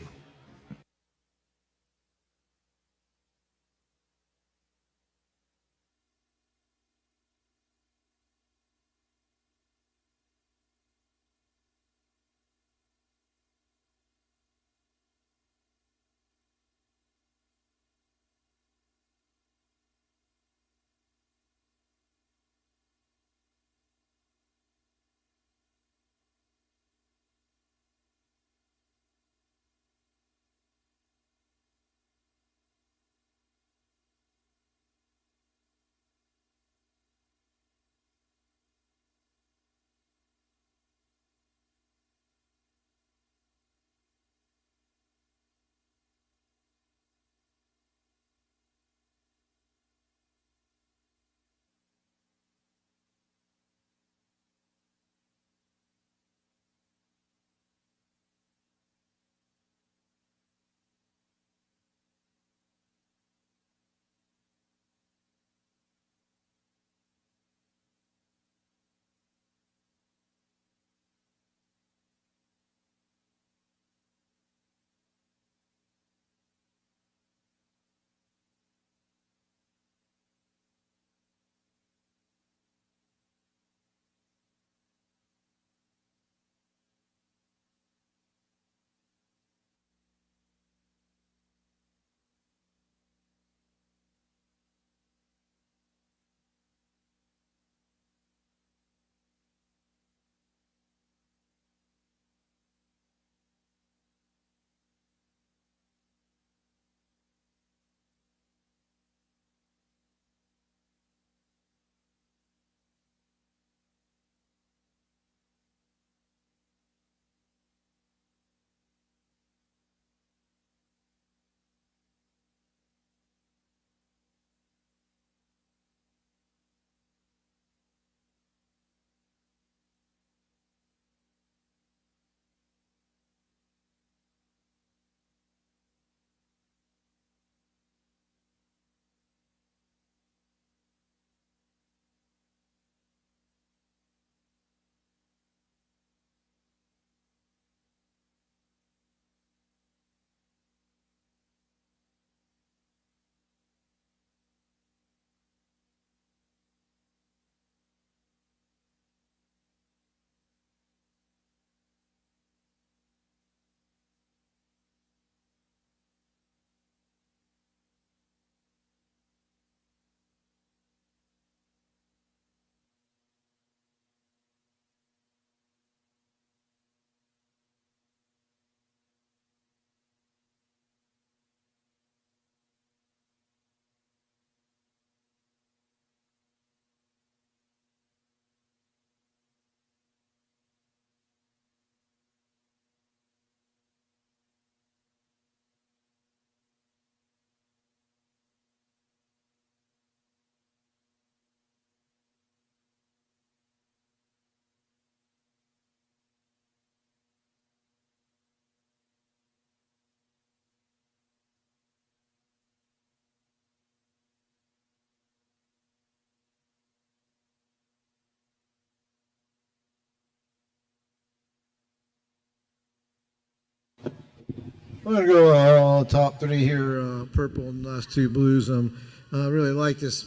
I'm going to go on top three here, purple and last two blues. I really like this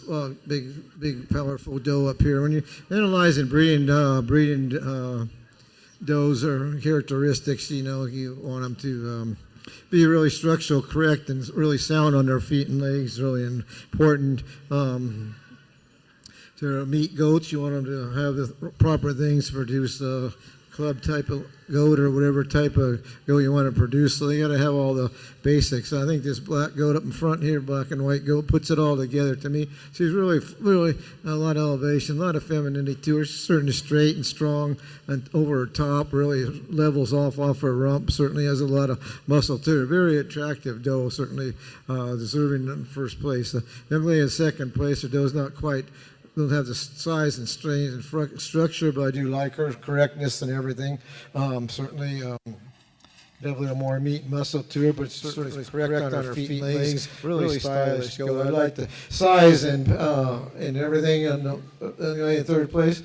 big, powerful doe up here. When you're analyzing breeding does or characteristics, you want them to be really structural correct and really sound on their feet and legs. Really important. To meat goats, you want them to have the proper things to produce club type of goat or whatever type of goat you want to produce. So you got to have all the basics. I think this black goat up in front here, black and white goat, puts it all together to me. She's really a lot of elevation, a lot of femininity to her. She's certainly straight and strong, and over her top really levels off her rump. Certainly has a lot of muscle to her. Very attractive doe, certainly deserving in first place. Emily in second place. Her doe's not quite don't have the size and strength and structure, but I do like her correctness and everything. Certainly. Definitely a more meat and muscle to her, but certainly correct on her feet and legs. Really stylish girl. I like the size and everything. And anyway, in third place,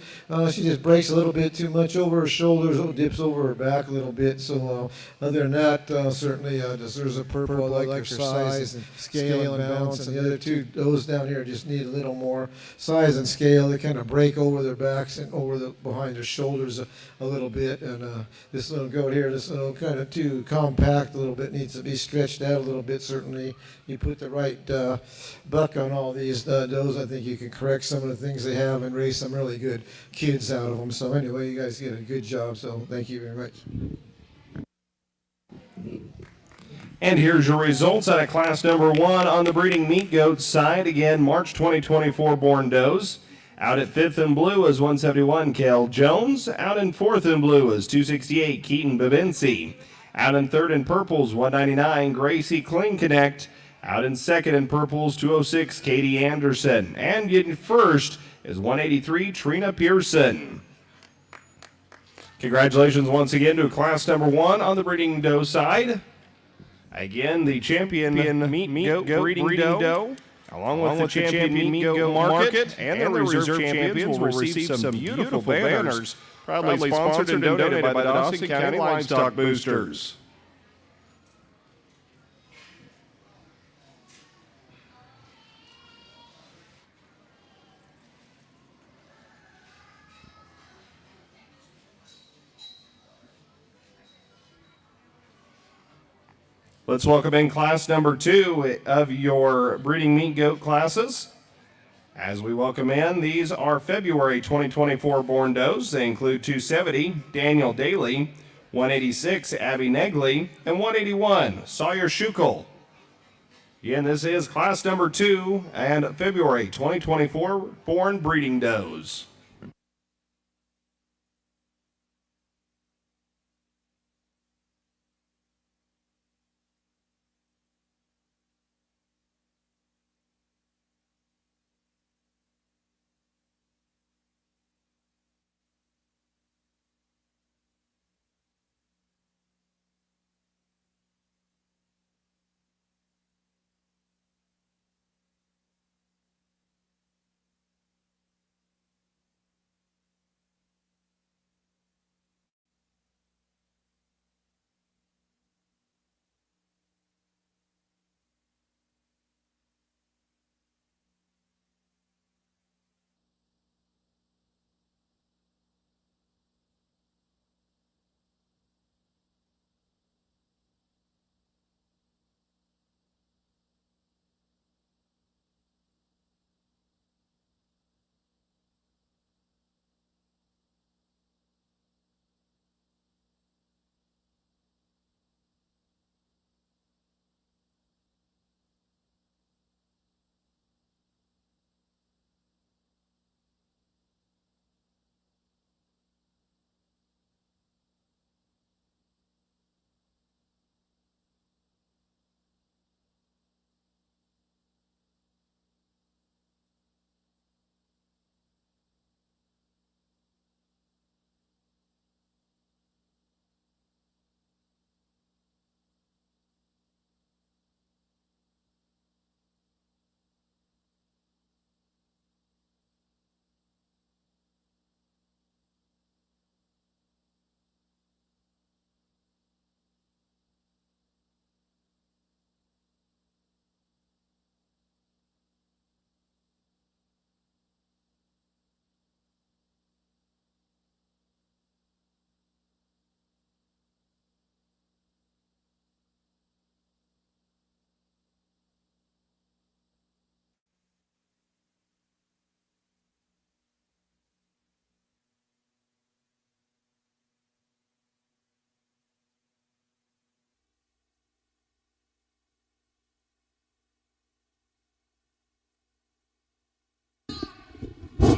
she just breaks a little bit too much over her shoulders, dips over her back a little bit. So other than that, certainly deserves a purple. I like her size and scale and balance. And the other two, those down here, just need a little more size and scale. They kind of break over their backs and over the behind their shoulders a little bit. And this little goat here, this little kind of too compact a little bit, needs to be stretched out a little bit. Certainly you put the right buck on all these does, I think you can correct some of the things they have and raise some really good kids out of them. So anyway, you guys did a good job, so thank you very much. And here's your results out of class number 1 on the breeding meat goat side. Again, March 2024 born does. Out at 5th in blue is 171 Kel Jones. Out in 4th in blue is 268 Keaton Babinci. Out in 3rd in purples 199 Gracie Clean Connect. Out in 2nd in purples 206 Katie Anderson. And in 1st is 183 Trina Pearson. Congratulations once again to class number 1 on the breeding doe side. Again, the champion meat goat breeding doe, along with the champion meat goat market, and the reserve champions will receive some beautiful banners, proudly sponsored and donated by the Dawson County Livestock Boosters. Let's welcome in class number 2 of your breeding meat goat classes. As we welcome in, these are February 2024 born does. They include 270 Daniel Daly, 186 Abby Negley, and 181 Sawyer Schukel. Again, this is class number 2 and February 2024 born breeding does.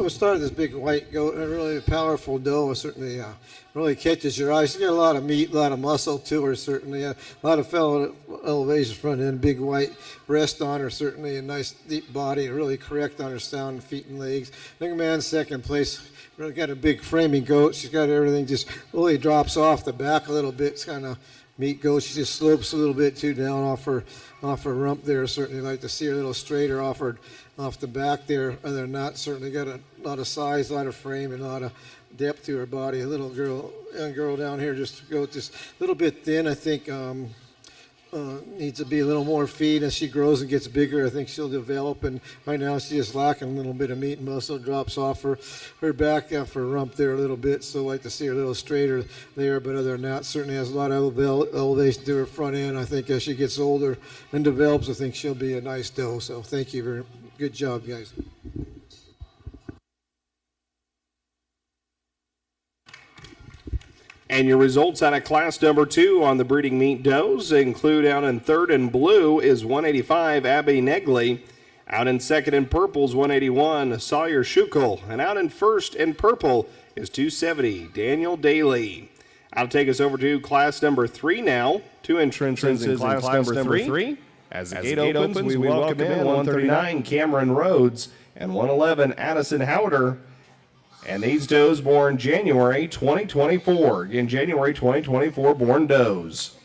we'll start with this big white goat, a really powerful doe. Certainly really catches your eye. She's got a lot of meat, a lot of muscle to her, certainly. A lot of elevation front end, big white breast on her, certainly a nice deep body, really correct on her sound feet and legs. Young man, second place. Really got a big framing goat. She's got everything just really drops off the back a little bit. It's kind of meat goat. She just slopes a little bit too down off her rump there. Certainly like to see her a little straighter off the back there. Other than that, certainly got a lot of size, a lot of frame, and a lot of depth to her body. A little girl, young girl down here, just a little bit thin. I think needs to be a little more feed as she grows and gets bigger. I think she'll develop, and right now she's just lacking a little bit of meat and muscle. Drops off her back, off her rump there a little bit. So I like to see her a little straighter there, but other than that, certainly has a lot of elevation to her front end. I think as she gets older and develops, I think she'll be a nice doe. So thank you very good job, guys. And your results out of class number 2 on the breeding meat does include out in third in blue is 185 Abby Negley. Out in second in purple is 181 Sawyer Schukel. And out in first in purple is 270 Daniel Daly. I'll take us over to class number 3 now. 2 entrances in class number 3. As the gate opens, we welcome in 139 Cameron Rhodes and 111 Addison Howder. And these does born January 2024. Again, January 2024 born does.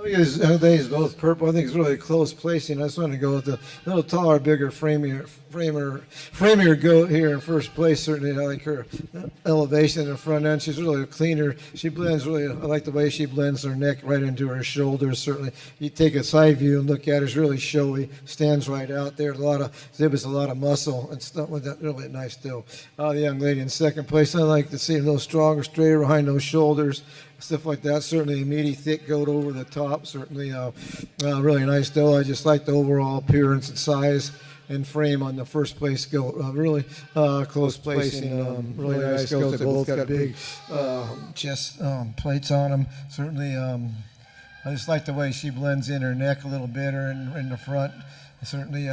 I think it's both purple. I think it's really close placing. I just want to go with the little taller, bigger, framier goat here in first place. Certainly, I like her elevation in the front end. She's really a cleaner. She blends really. I like the way she blends her neck right into her shoulders. Certainly, you take a side view and look at her. It's really showy. Stands right out there. Exhibits a lot of muscle and stuff with that. Really nice doe. The young lady in second place. I like to see a little stronger, straighter behind those shoulders. Stuff like that. Certainly a meaty, thick goat over the top. Certainly really nice doe. I just like the overall appearance and size and frame on the first place goat. Really close placing. Really nice goats. They both got big chest plates on them. Certainly I just like the way she blends in her neck a little bit or in the front. Certainly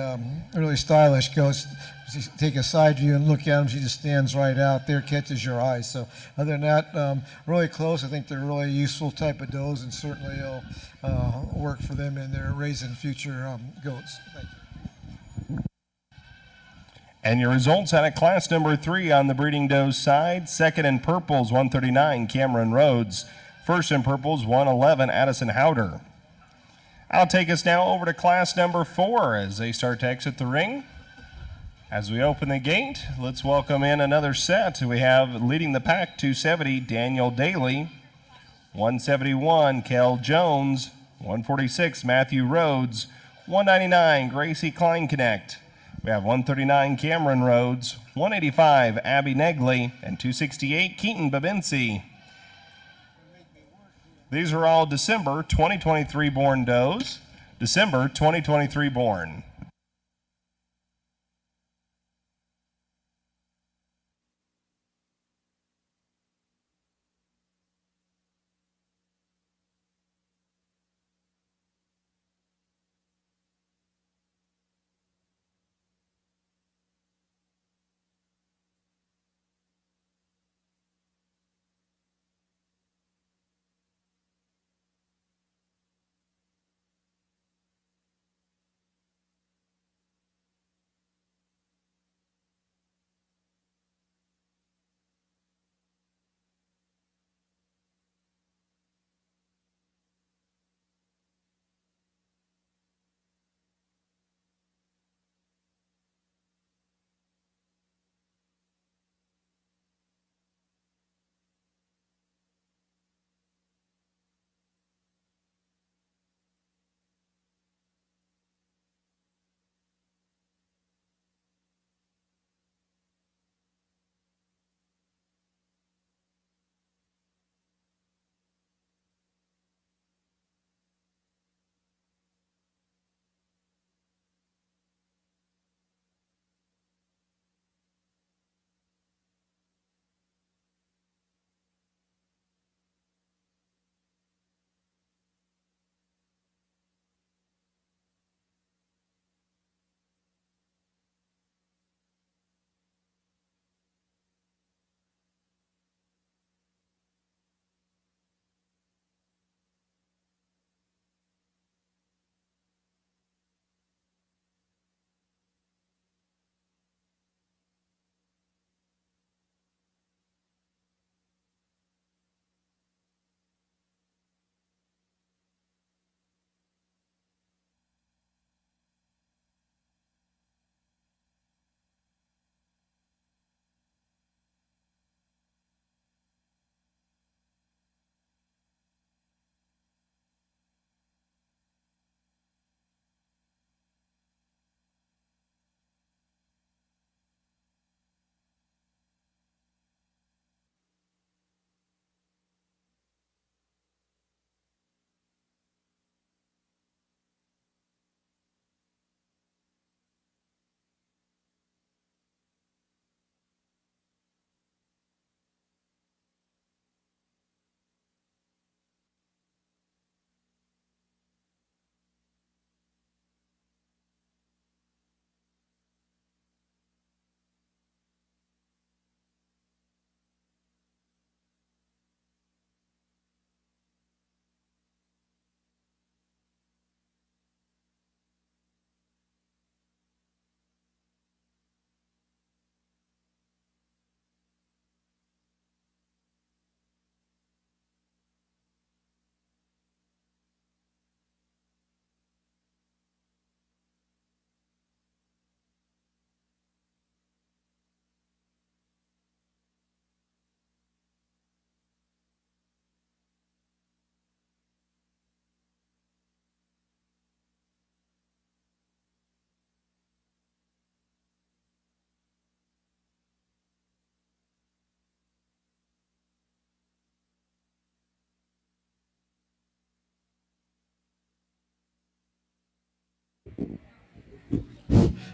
really stylish goats. You take a side view and look at them, she just stands right out there, catches your eye. So other than that, really close. I think they're really useful type of does, and certainly it'll work for them in their raising future goats. Thank you. And your results out of class number 3 on the breeding doe side. Second in purples, 139 Cameron Rhodes. First in purples, 111 Addison Howder. I'll take us now over to class number 4 as they start to exit the ring. As we open the gate, let's welcome in another set. We have leading the pack 270 Daniel Daly, 171 Kel Jones, 146 Matthew Rhodes, 199 Gracie Kleinknecht. We We have 139 Cameron Rhodes, 185 Abby Negley, and 268 Keaton Babinci. These are all December 2023 born does. December 2023 born.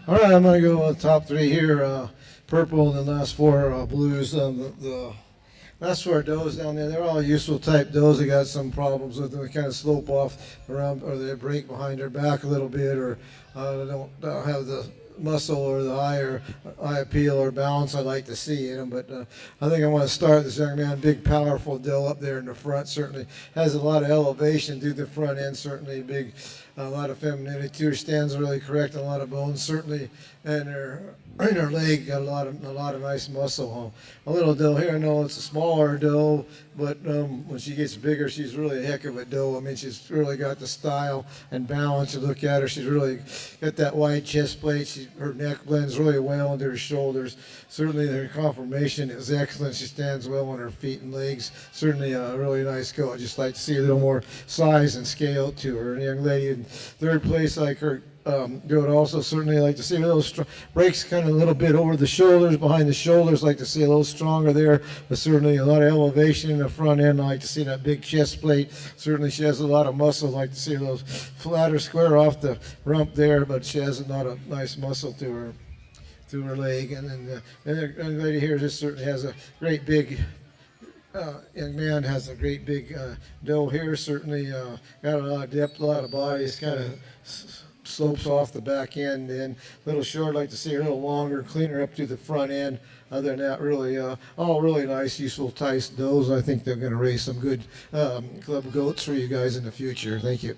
All right, I'm going to go with top three here. Purple and the last four blues. The last four does down there, they're all useful type does. They got some problems with them. They kind of slope off around, or they break behind their back a little bit, or they don't have the muscle or the eye appeal or balance I'd like to see in them. But I think I want to start this young man, big powerful doe up there in the front. Certainly has a lot of elevation through the front end. Certainly big, a lot of femininity to her. Stands really correct, a lot of bones. Certainly in her leg got a lot of nice muscle. A little doe here. I know it's a smaller doe, but when she gets bigger, she's really a heck of a doe. I mean, she's really got the style and balance. You look at her, she's really got that wide chest plate. Her neck blends really well into her shoulders. Certainly her conformation is excellent. She stands well on her feet and legs. Certainly a really nice goat. I'd just like to see a little more size and scale to her. And a young lady in third place, like her do it also. Certainly like to see a little breaks kind of a little bit over the shoulders, behind the shoulders, like to see a little stronger there, but certainly a lot of elevation in the front end. I like to see that big chest plate. Certainly she has a lot of muscle. I like to see a little flatter square off the rump there, but she has a lot of nice muscle to her leg. And then the young lady here just certainly has a great big young man, has a great big doe here. Certainly got a lot of depth, a lot of body. It's kind of slopes off the back end, and a little short. Like to see her a little longer, cleaner up to the front end. Other than that, really all really nice, useful, nice does. I think they're going to raise some good club goats for you guys in the future. Thank you.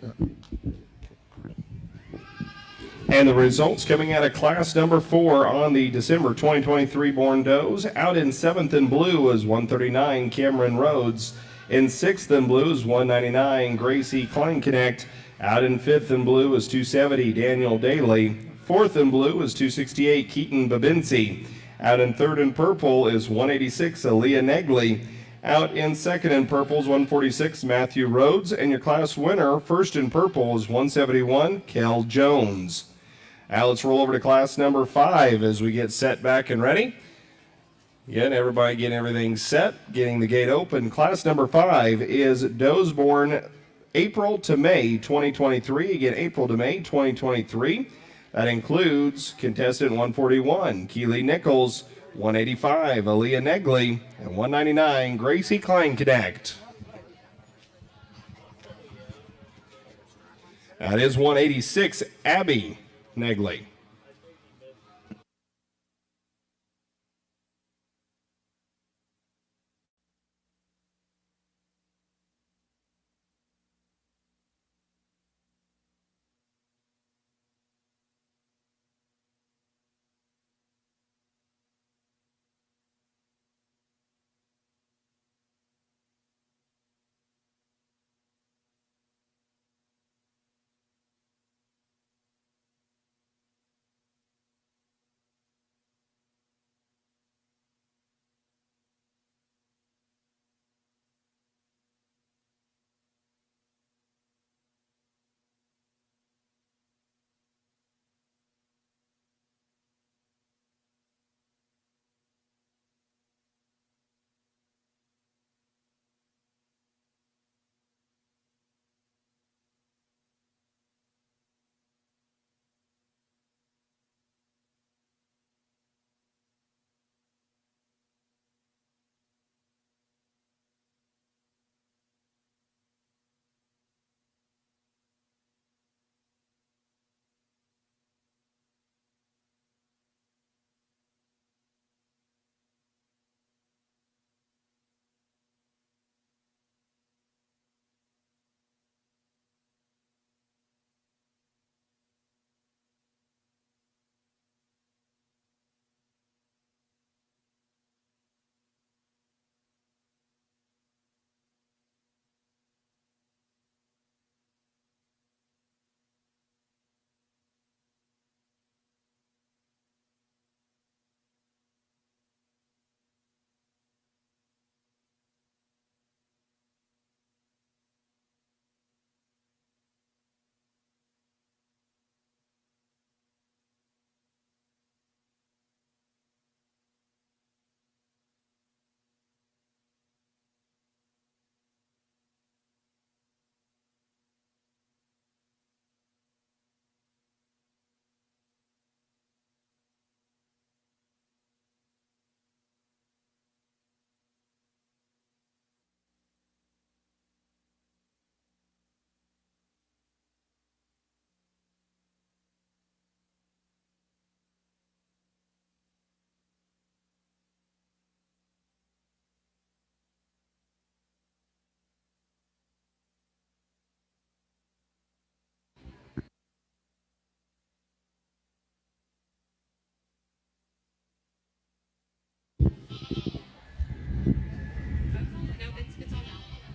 And the results coming out of class number 4 on the December 2023 born does. Out in 7th in blue was 139 Cameron Rhodes. In 6th in blue is 199 Gracie Kleinknecht. Out in 5th in blue is 270 Daniel Daly. 4th in blue is 268 Keaton Babinci. Out in 3rd in purple is 186 Aaliyah Negley. Out in 2nd in purple is 146 Matthew Rhodes. And your class winner, 1st in purple, is 171 Kel Jones. Now let's roll over to class number 5 as we get set back and ready. Again, everybody getting everything set, getting the gate open. Class number 5 is does born April to May 2023. Again, April to May 2023. That includes contestant 141, Keely Nichols, 185, Aaliyah Negley, and 199, Gracie Kleinknecht. That is 186, Abby Negley.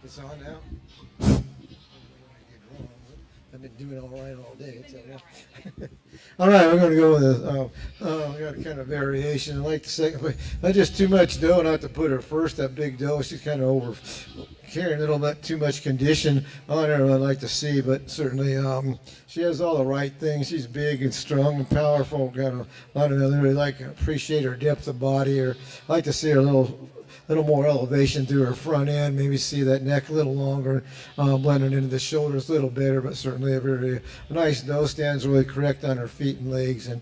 It's on now. I've been doing all right all day. All right, we're going to go with this. We got a kind of variation. I like the second, but not just too much dough, not to put her first. That big dough, she's kind of carrying a little bit too much condition on her, I'd like to see, but certainly she has all the right things. She's big and strong and powerful. Got a lot of really appreciate her depth of body. Or I like to see her a little more elevation through her front end. Maybe see that neck a little longer, blending into the shoulders a little better. But certainly a very nice doe. Stands really correct on her feet and legs. And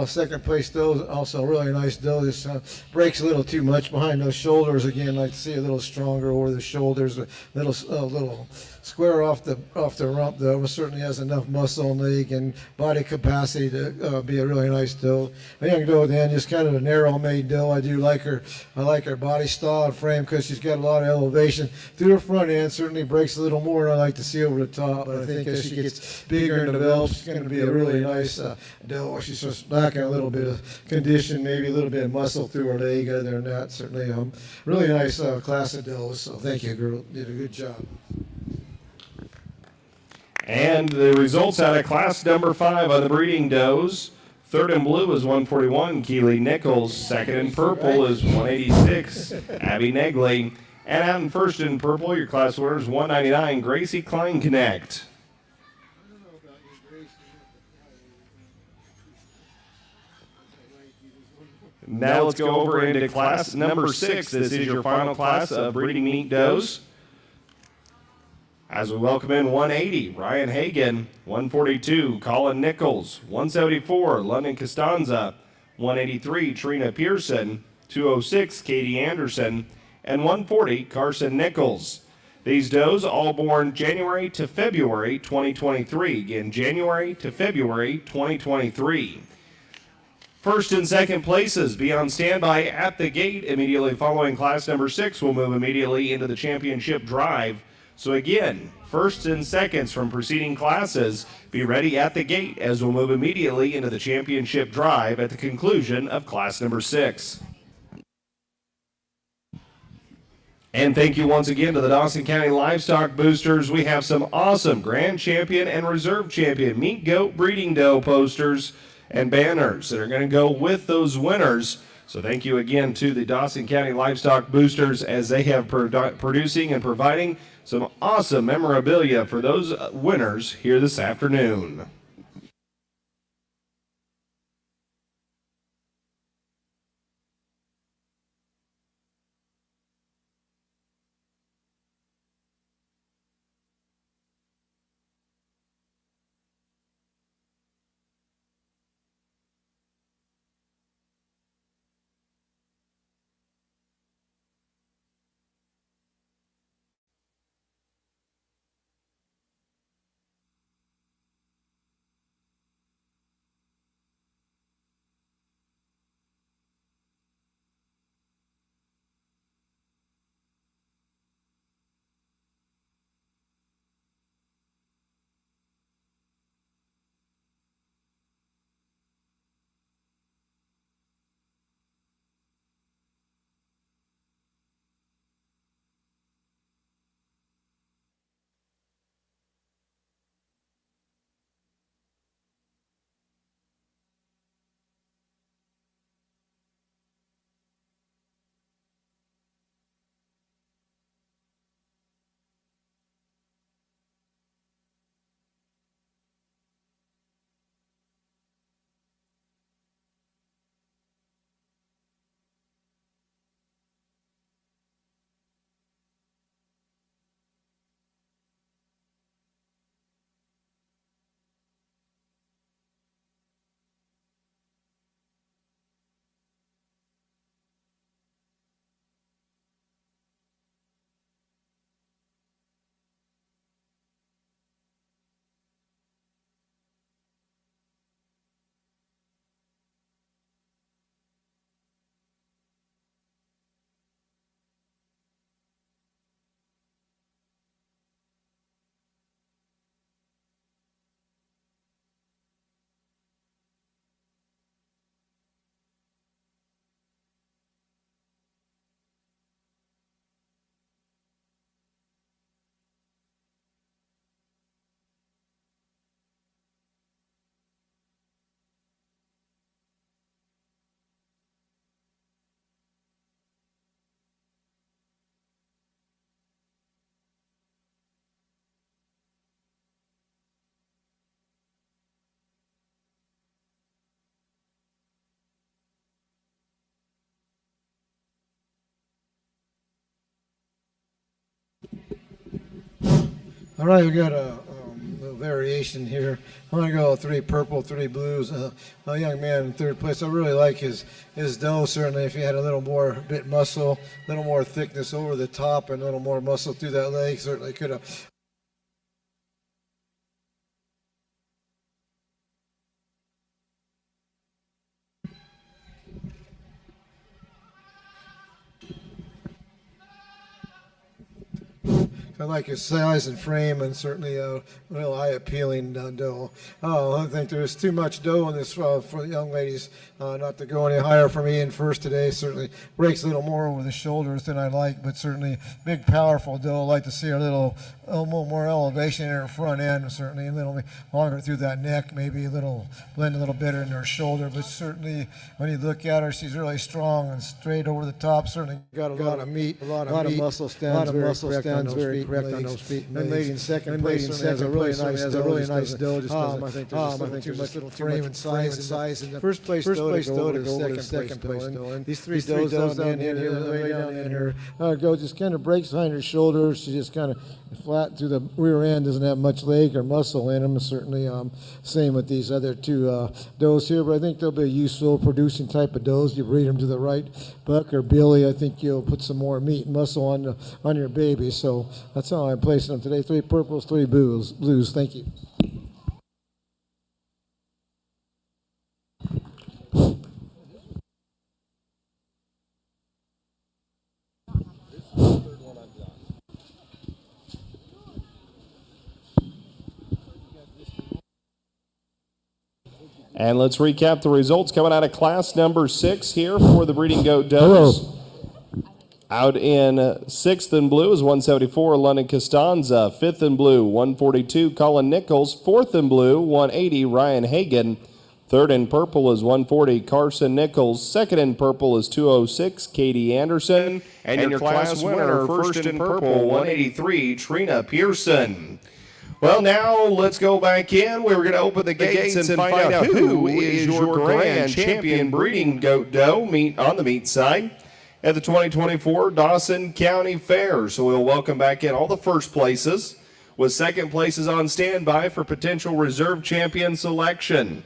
second place doe, also a really nice doe. Just breaks a little too much behind those shoulders. Again, like to see a little stronger over the shoulders, a little square off the rump though. Certainly has enough muscle and leg and body capacity to be a really nice doe. A young doe then, just kind of a narrow made doe. I do like her. I like her body style and frame because she's got a lot of elevation through her front end. Certainly breaks a little more than I like to see over the top. But I think as she gets bigger and develops, she's going to be a really nice doe. She's just lacking a little bit of condition, maybe a little bit of muscle through her leg. Other than that, certainly really nice class of does. So thank you, girl. Did a good job. And the results out of class number 5 on the breeding does. Third in blue is 141, Keely Nichols. Second in purple is 186, Abby Negley. And out in first in purple, your class winner is 199, Gracie Kleinknecht. Now let's go over into class number 6. This is your final class of breeding meat does. As we welcome in 180, Ryan Hagan, 142, Colin Nichols, 174, London Costanza, 183, Trina Pearson, 206, Katie Anderson, and 140, Carson Nichols. These does all born January to February 2023. Again, January to February 2023. First and second places be on standby at the gate immediately following class number 6. We'll move immediately into the championship drive. So again, firsts and seconds from preceding classes, be ready at the gate as we'll move immediately into the championship drive at the conclusion of class number 6. And thank you once again to the Dawson County Livestock Boosters. We have some awesome Grand Champion and Reserve Champion Meat Goat Breeding Doe posters and banners that are going to go with those winners. So thank you again to the Dawson County Livestock Boosters as they have producing and providing some awesome memorabilia for those winners here this afternoon. All right, we got a little variation here. I'm going to go 3 purple, 3 blues. A young man in third place. I really like his doe. Certainly, if he had a little more bit muscle, a little more thickness over the top, and a little more muscle through that leg, certainly could have. I like his size and frame, and certainly a real eye-appealing doe. I think there's too much doe in this for the young ladies not to go any higher for me in first today. Certainly breaks a little more over the shoulders than I like, but certainly big, powerful doe. I'd like to see a little more elevation in her front end, certainly a little longer through that neck, maybe blend a little better in her shoulder, but certainly when you look at her, she's really strong and straight over the top. Certainly got a lot of meat, a lot of muscle, stands very correct on those feet. And lady in second place has a really nice doe. Just I think there's too much little frame and size. And the first place doe to go to second place doe. These three does down in here, way down in her. Go just kind of breaks behind her shoulders. She just kind of flat through the rear end, doesn't have much leg or muscle in them. Certainly same with these other two does here, but I think they'll be a useful producing type of does. You breed them to the right buck or billy, I think you'll put some more meat and muscle on your baby. So that's how I'm placing them today. 3 purples, 3 blues. Thank you. And let's recap the results coming out of class number 6 here for the breeding goat does. Out in 6th in blue is 174, London Costanza. 5th in blue, 142, Colin Nichols. 4th in blue, 180, Ryan Hagan. 3rd in purple is 140, Carson Nichols. 2nd in purple is 206, Katie Anderson. And your class winner, first in purple, 183, Trina Pearson. Well, now let's go back in. We're going to open the gates and find out who is your grand champion breeding goat doe on the meat side at the 2024 Dawson County Fair. So we'll welcome back in all the first places, with second places on standby for potential reserve champion selection.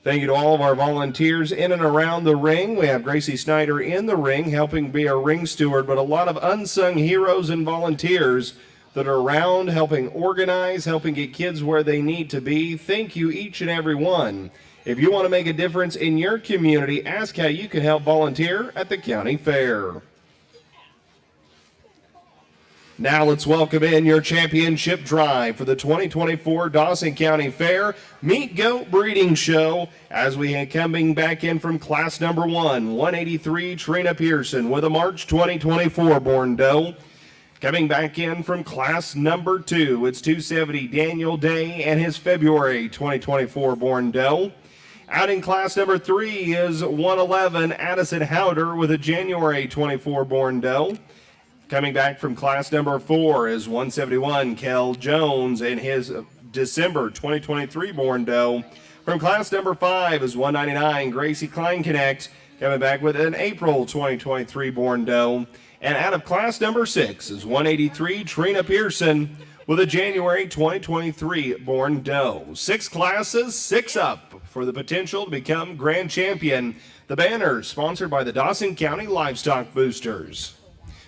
Thank you to all of our volunteers in and around the ring. We have Gracie Snyder in the ring helping be our ring steward, but a lot of unsung heroes and volunteers that are around helping organize, helping get kids where they need to be. Thank you, each and every one. If you want to make a difference in your community, ask how you can help volunteer at the county fair. Now let's welcome in your championship drive for the 2024 Dawson County Fair Meat Goat Breeding Show, as we are coming back in from class number 1, 183 Trina Pearson with a March 2024 born doe. Coming back in from class number 2, it's 270 Daniel Day and his February 2024 born doe. Out in class number 3 is 111 Addison Howder with a January 24 born doe. Coming back from class number 4 is 171 Kel Jones and his December 2023 born doe. From class number 5 is 199 Gracie Kleinknecht, coming back with an April 2023 born doe. And out of class number 6 is 183 Trina Pearson with a January 2023 born doe. 6 classes, 6 up for the potential to become grand champion. The banner sponsored by the Dawson County Livestock Boosters.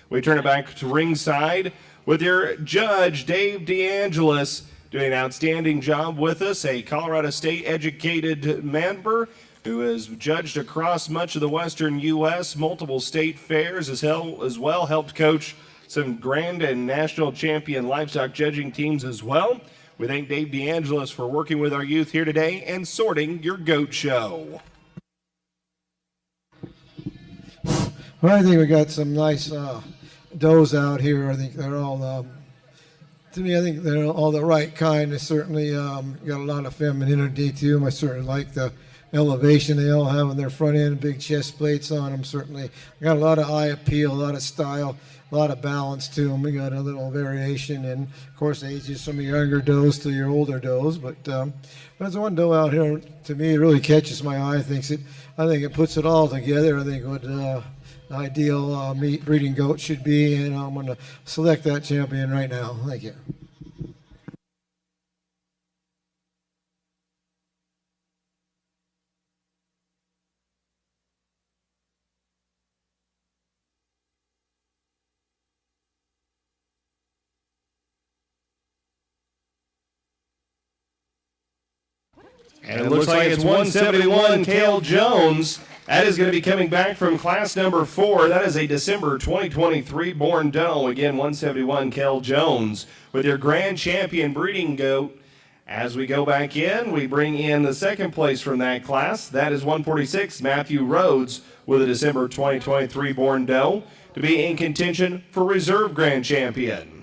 We turn it back to ringside with your judge, Dave DeAngelis, doing an outstanding job with us, a Colorado State educated member who has judged across much of the western U.S., multiple state fairs, as well helped coach some grand and national champion livestock judging teams as well. We thank Dave DeAngelis for working with our youth here today and sorting your goat show. Well, I think we got some nice does out here. I think they're all, to me, I think they're all the right kind. They certainly got a lot of femininity to them. I certainly like the elevation they all have on their front end, big chest plates on them. Certainly got a lot of eye appeal, a lot of style, a lot of balance to them. We got a little variation, and of course ages from your younger does to your older does. But there's one doe out here to me really catches my eye. I think it puts it all together. I think what ideal meat breeding goat should be, and I'm going to select that champion right now. Thank you. And it looks like it's 171 Cale Jones. That is going to be coming back from class number 4. That is a December 2023 born doe. Again, 171 Cale Jones with your grand champion breeding goat. As we go back in, we bring in the second place from that class. That is 146 Matthew Rhodes with a December 2023 born doe to be in contention for reserve grand champion.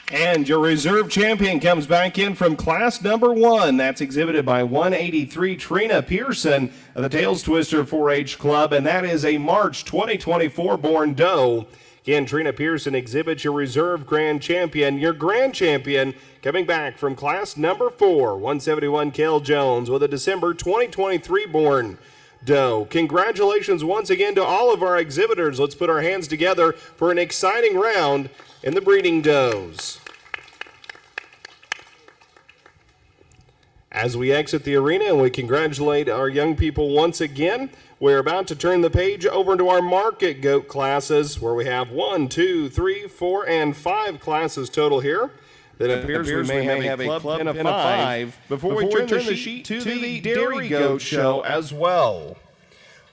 And your reserve champion comes back in from class number 1. That's exhibited by 183 Trina Pearson of the Tails Twister 4-H Club, and that is a March 2024 born doe. Again, Trina Pearson exhibits your reserve grand champion. Your grand champion coming back from class number 4, 171 Kel Jones with a December 2023 born doe. Congratulations once again to all of our exhibitors. Let's put our hands together for an exciting round in the breeding does. As we exit the arena and we congratulate our young people once again, we're about to turn the page over to our market goat classes, where we have 1, 2, 3, 4, and 5 classes total here. Then it appears we may have a club in a 5 before we turn the sheet to the dairy goat show as well.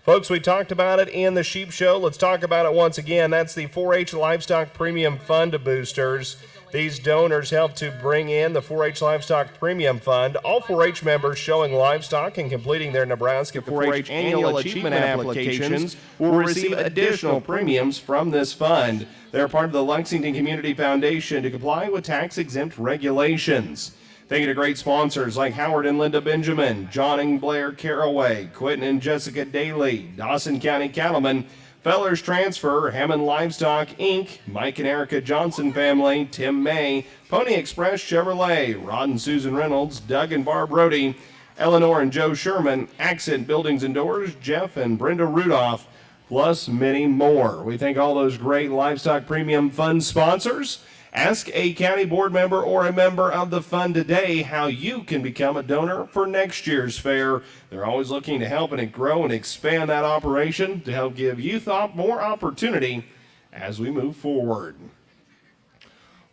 Folks, we talked about it in the sheep show. Let's talk about it once again. That's the 4-H Livestock Premium Fund Boosters. These donors help to bring in the 4-H Livestock Premium Fund. All 4-H members showing livestock and completing their Nebraska 4-H Annual Achievement applications will receive additional premiums from this fund. They're part of the Lexington Community Foundation to comply with tax-exempt regulations. Thank you to great sponsors like Howard and Linda Benjamin, John and Blair Caraway, Quentin and Jessica Daly, Dawson County Cattlemen, Fellers Transfer, Hammond Livestock, Inc., Mike and Erica Johnson family, Tim May, Pony Express Chevrolet, Rod and Susan Reynolds, Doug and Barb Rohde, Eleanor and Joe Sherman, Accent Buildings and Doors, Jeff and Brenda Rudolph, plus many more. We thank all those great Livestock Premium Fund sponsors. Ask a county board member or a member of the fund today how you can become a donor for next year's fair. They're always looking to help and grow and expand that operation to help give youth more opportunity as we move forward.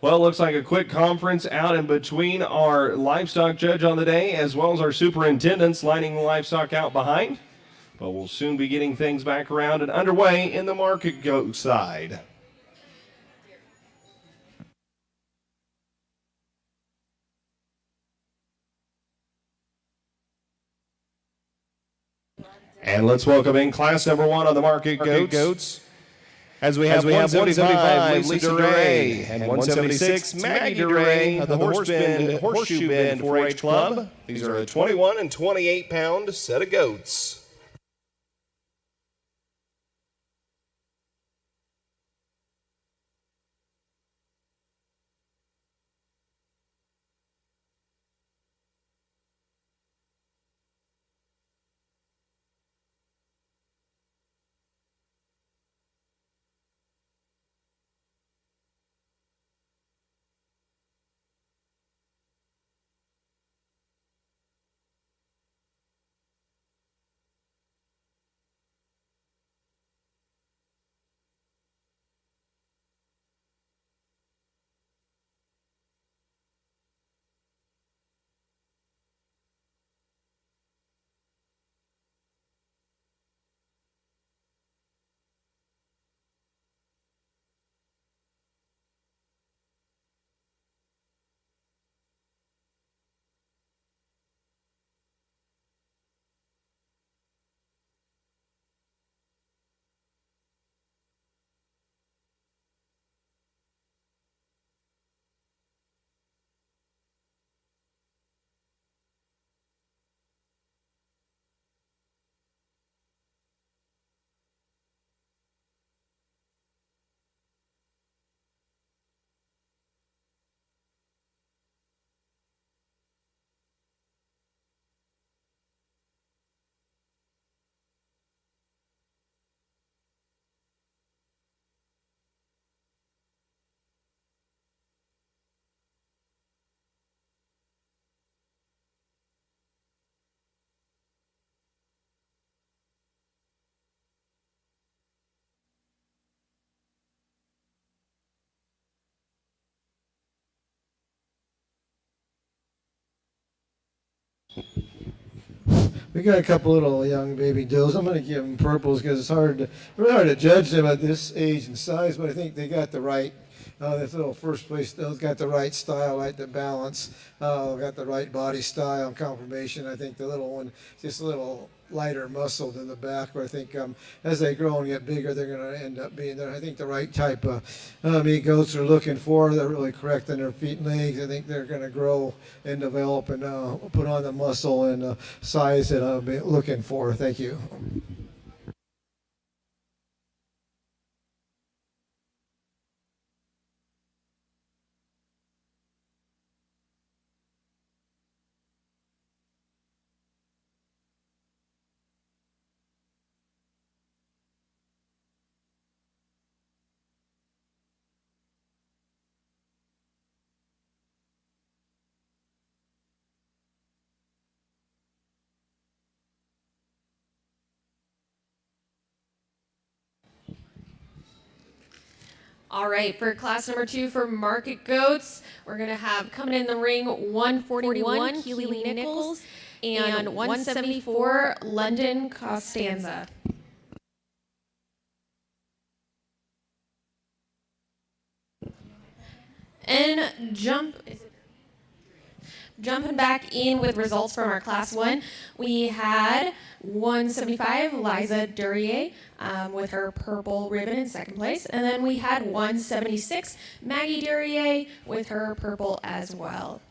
Well, it looks like a quick conference out in between our livestock judge on the day as well as our superintendents lining the livestock out behind. But we'll soon be getting things back around and underway in the market goat side. And let's welcome in class number 1 on the market goats. As we have 175 Lisa DeRay and 176 Maggie DeRay of the Horseshoe Bend 4-H Club. These are a 21 and 28 pound set of goats. We got a couple little young baby does. I'm going to give them purples because it's really hard to judge them at this age and size, but I think they got the right, this little first place doe's got the right style, right the balance, got the right body style and conformation. I think the little one just a little lighter muscle than the back, but I think as they grow and get bigger, they're going to end up being there. I think the right type of meat goats are looking for. They're really correct in their feet and legs. I think they're going to grow and develop and put on the muscle and size that I'll be looking for. Thank you. All right, for class number 2 for Market Goats, we're going to have coming in the ring 141 Keely Nichols and 174 London Costanza. And jumping back in with results from our class 1, we had 175 Liza Duryea with her purple ribbon in second place, and then we had 176 Maggie Duryea with her purple as well.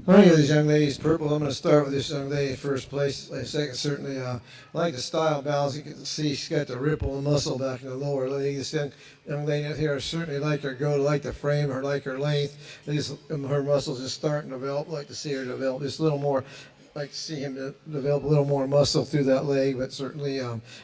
How many of these young ladies purple? I'm going to start with this young lady first place. Second, certainly like the style balance. You can see she's got the ripple and muscle back in the lower leg. This young lady here, I certainly like her go, like the frame, her like her length. Her muscles just starting to develop. Like to see her develop just a little more. Like to see him develop a little more muscle through that leg, but certainly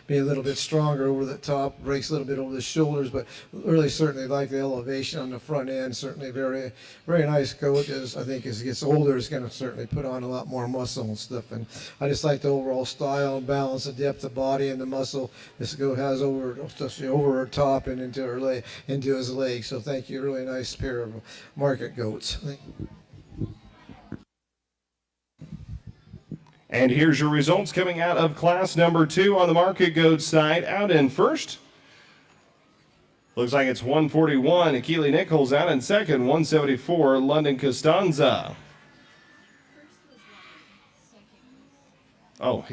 be a little bit stronger over the top, breaks a little bit over the shoulders, but really certainly like the elevation on the front end. Certainly very, very nice goat. I think as he gets older, it's going to certainly put on a lot more muscle and stuff. And I just like the overall style and balance, the depth of body and the muscle this goat has especially over her top and into her leg, into his leg. So thank you. Really nice pair of market goats. And here's your results coming out of class number 2 on the Market Goat side. Out in first, looks like it's 141 Keely Nichols. Out in second, 174 London Costanza. All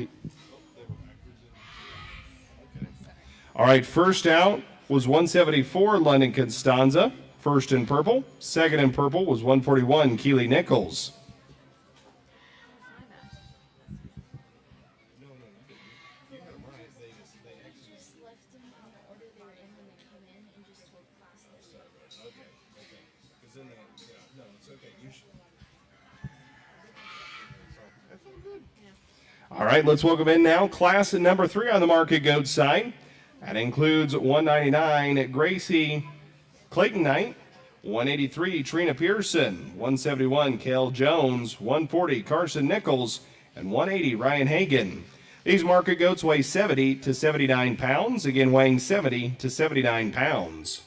right, first out was 174 London Costanza, first in purple. Second in purple was 141 Keely Nichols. All right, let's welcome in now class number 3 on the Market Goat side. That includes 199 Gracie Clayton Knight, 183 Trina Pearson, 171 Kale Jones, 140 Carson Nichols, and 180 Ryan Hagan. These Market Goats weigh 70 to 79 pounds, again weighing 70 to 79 pounds.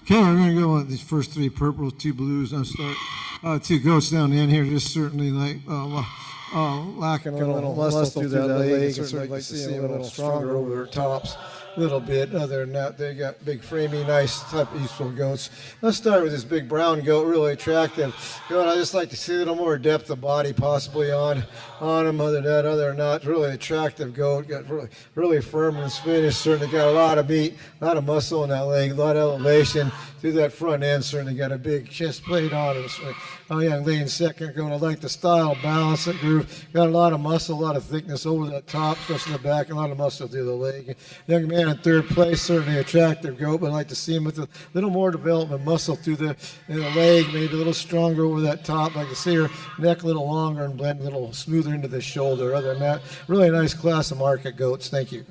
Okay, we're going to go with these first three purples, two blues. I'll start two goats down the end here. Just certainly lacking a little muscle through that leg. And certainly like to see them a little stronger over their tops a little bit. Other than that, they got big, framey, nice type of useful goats. Let's start with this big brown goat, really attractive goat. I just like to see a little more depth of body possibly on them. Other than that, really attractive goat. Got really firm in its finish. Certainly got a lot of meat, a lot of muscle in that leg, a lot of elevation through that front end. Certainly got a big chest plate on it. Young lady in second goat. I like the style, balance, that groove. Got a lot of muscle, a lot of thickness over that top, especially the back, and a lot of muscle through the leg. Young man in third place, certainly attractive goat, but I like to see him with a little more development muscle through the leg, maybe a little stronger over that top. I like to see her neck a little longer and blend a little smoother into the shoulder. Other than that, really nice class of market goats. Thank you.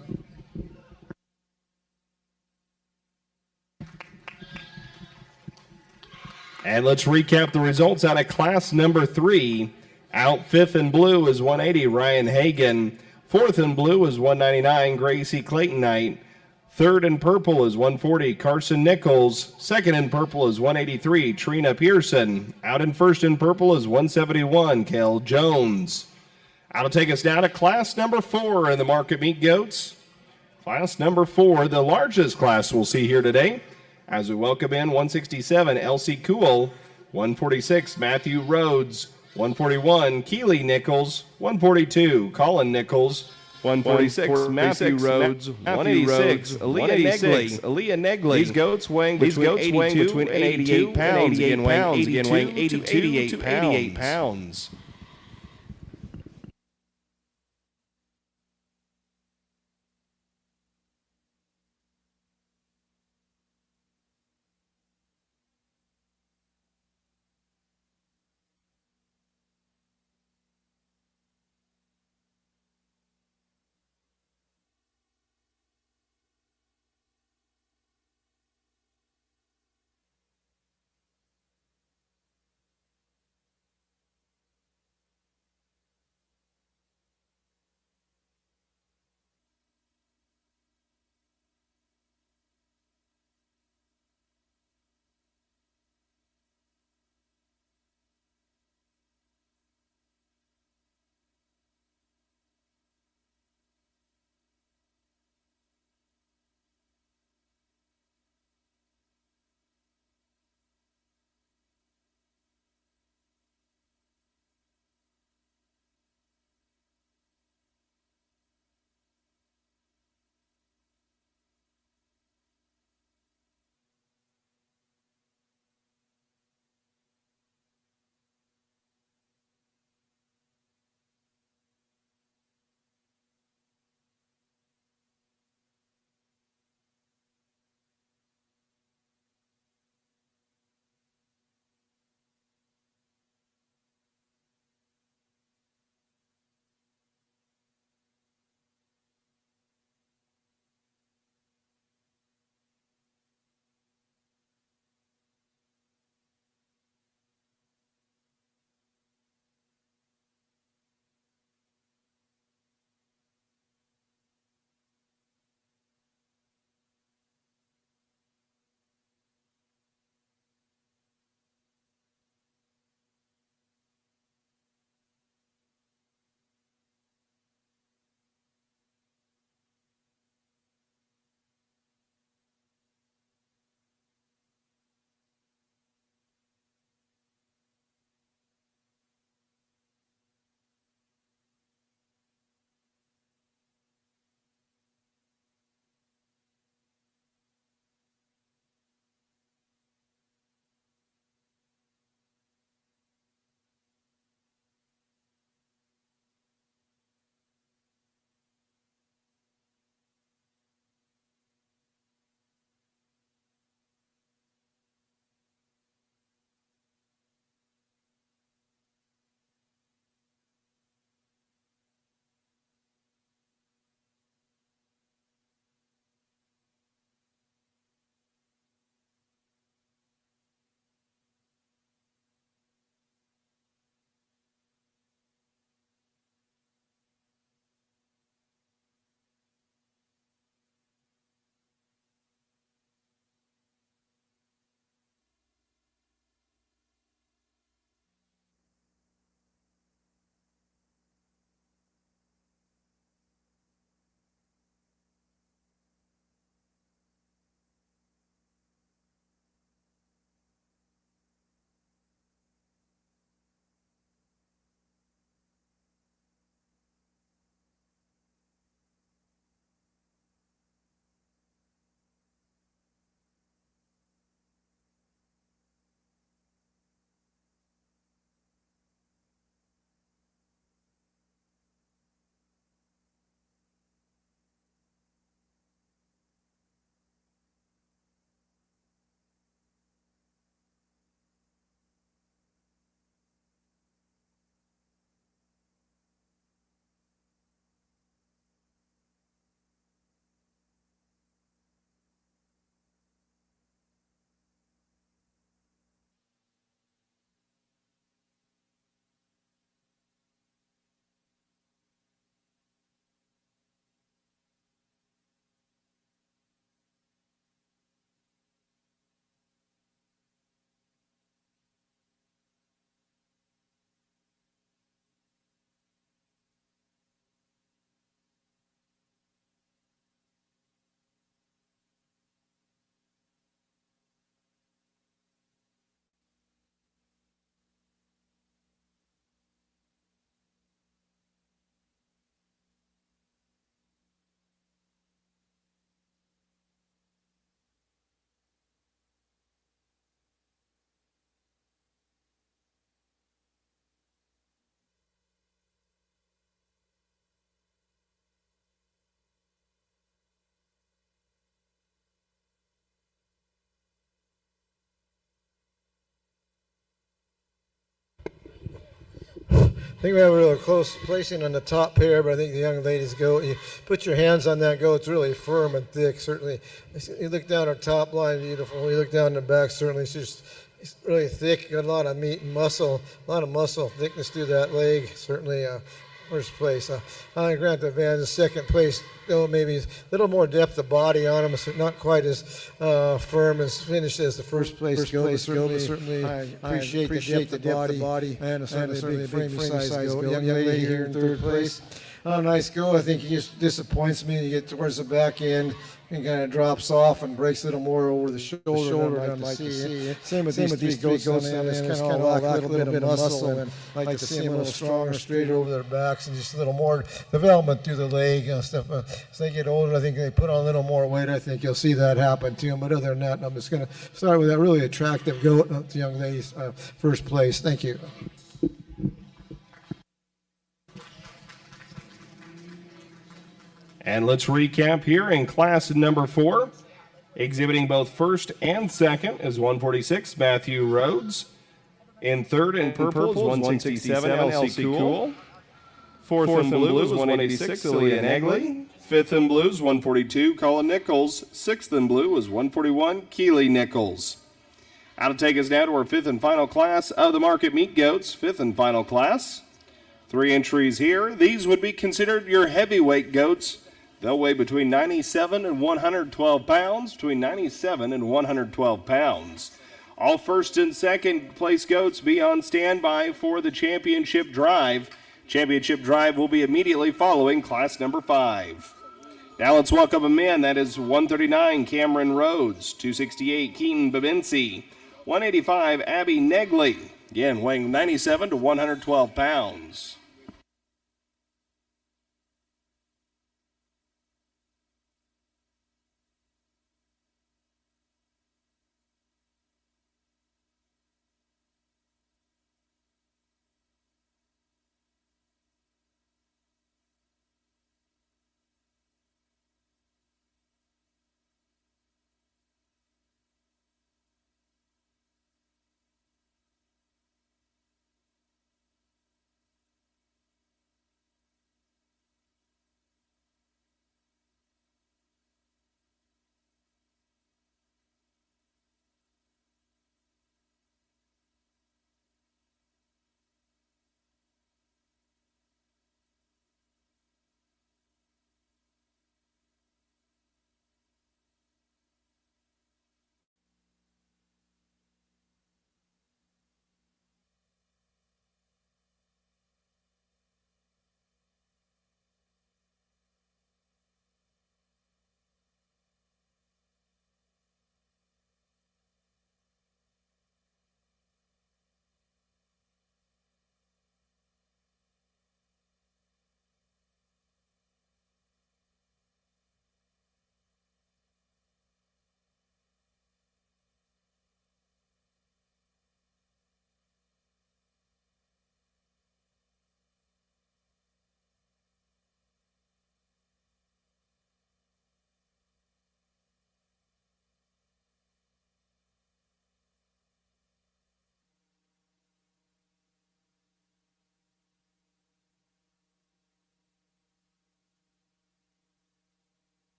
And let's recap the results out of class number 3. Out fifth in blue is 180, Ryan Hagan. Fourth in blue is 199, Gracie Clayton Knight. Third in purple is 140, Carson Nichols. Second in purple is 183, Trina Pearson. Out in first in purple is 171, Kel Jones. That'll take us down to class number 4 in the market meat goats. Class number 4, the largest class we'll see here today. As we welcome in 167, Elsie Cool, 146, Matthew Rhodes, 141, Keely Nichols, 142, Colin Nichols, 146, Matthew Rhodes, 186, Aaliyah Negley. These goats weighing between 88 pounds, again weighing 82 to 88 pounds. think we have a real close placing on the top pair, but I think the young lady's goat, you put your hands on that goat, it's really firm and thick, certainly. You look down her top line, beautiful. You look down the back, certainly it's really thick, got a lot of meat and muscle, a lot of muscle thickness through that leg, certainly first place. I grant the advantage. Second place, though, maybe a little more depth of body on him, so not quite as firm as finished as the first place goat. Certainly, I appreciate the depth of body and certainly a big frame size goat. Young lady here in third place. Nice go. I think he just disappoints me. You get towards the back end and kind of drops off and breaks a little more over the shoulder. I'd like to see it. Same with these three goats on the end. It's kind of lack a little bit of muscle, and I'd like to see them a little stronger, straighter over their backs, and just a little more development through the leg and stuff. As they get older, I think they put on a little more weight. I think you'll see that happen to them. But other than that, I'm just going to start with that really attractive goat, the young lady's first place. Thank you. And let's recap here in class number 4. Exhibiting both first and second is 146, Matthew Rhodes. In third in purple is 167, Elsie Cool. Fourth in blue is 186, Celia Negley. Fifth in blue is 142, Colin Nichols. Sixth in blue is 141, Keely Nichols. Now to take us now to our fifth and final class of the market meat goats. Fifth and final class. 3 entries here. These would be considered your heavyweight goats. They'll weigh between 97 and 112 pounds, between 97 and 112 pounds. All first and second place goats be on standby for the championship drive. Championship drive will be immediately following class number 5. Now let's welcome him in. That is 139, Cameron Rhodes, 268, Keaton Babinci, 185, Abby Negley, again weighing 97 to 112 pounds.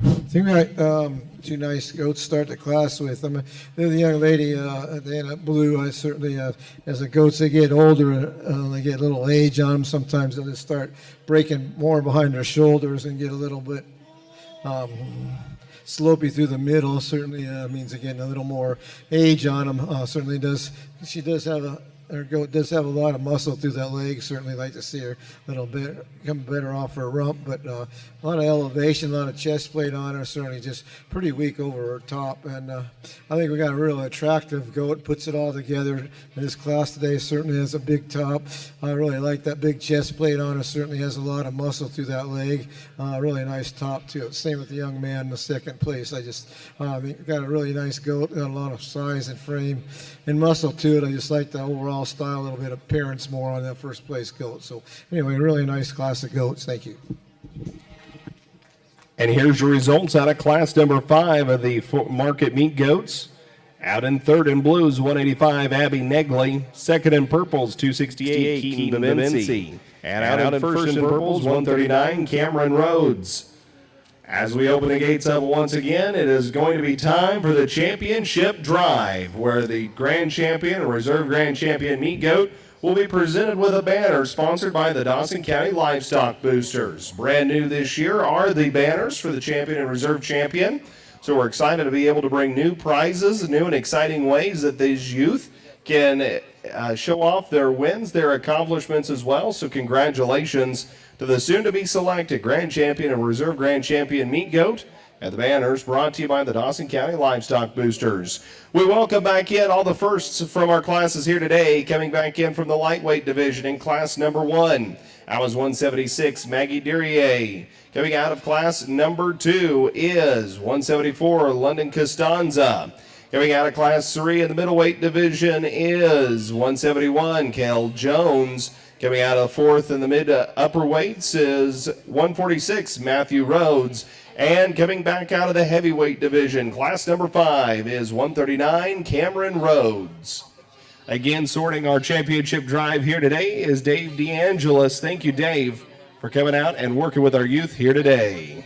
I think two nice goats to start the class with. They're the young lady at the end of blue. I certainly, as the goats, they get older, they get a little age on them. Sometimes they'll just start breaking more behind their shoulders and get a little bit slopey through the middle. Certainly means they're getting a little more age on them. Certainly does. She does have her goat does have a lot of muscle through that leg. Certainly like to see her a little bit come better off her rump, but a lot of elevation, a lot of chest plate on her. Certainly just pretty weak over her top, and I think we got a real attractive goat. Puts it all together in this class today. Certainly has a big top. I really like that big chest plate on her. Certainly has a lot of muscle through that leg. Really nice top too. Same with the young man in the second place. I just think got a really nice goat. Got a lot of size and frame and muscle to it. I just like the overall style, a little bit of appearance more on that first place goat. So anyway, really nice class of goats. Thank you. And here's your results out of class number 5 of the market meat goats. Out in third in blues, 185, Abby Negley. Second in purples, 268, Keaton Beminci. And out in first in purples, 139, Cameron Rhodes. As we open the gates up once again, it is going to be time for the championship drive, where the grand champion and reserve grand champion meat goat will be presented with a banner sponsored by the Dawson County Livestock Boosters. Brand new this year are the banners for the champion and reserve champion. So we're excited to be able to bring new prizes, new and exciting ways that these youth can show off their wins, their accomplishments as well. So congratulations to the soon-to-be selected Grand Champion and Reserve Grand Champion Meat Goat. And the banners brought to you by the Dawson County Livestock Boosters. We welcome back in all the firsts from our classes here today. Coming back in from the lightweight division in class number 1. That was 176, Maggie Durier. Coming out of class number 2 is 174, London Costanza. Coming out of class 3 in the middleweight division is 171, Kel Jones. Coming out of fourth in the mid-upper weights is 146, Matthew Rhodes. And coming back out of the heavyweight division, class number 5 is 139, Cameron Rhodes. Again, sorting our championship drive here today is Dave DeAngelis. Thank you, Dave, for coming out and working with our youth here today.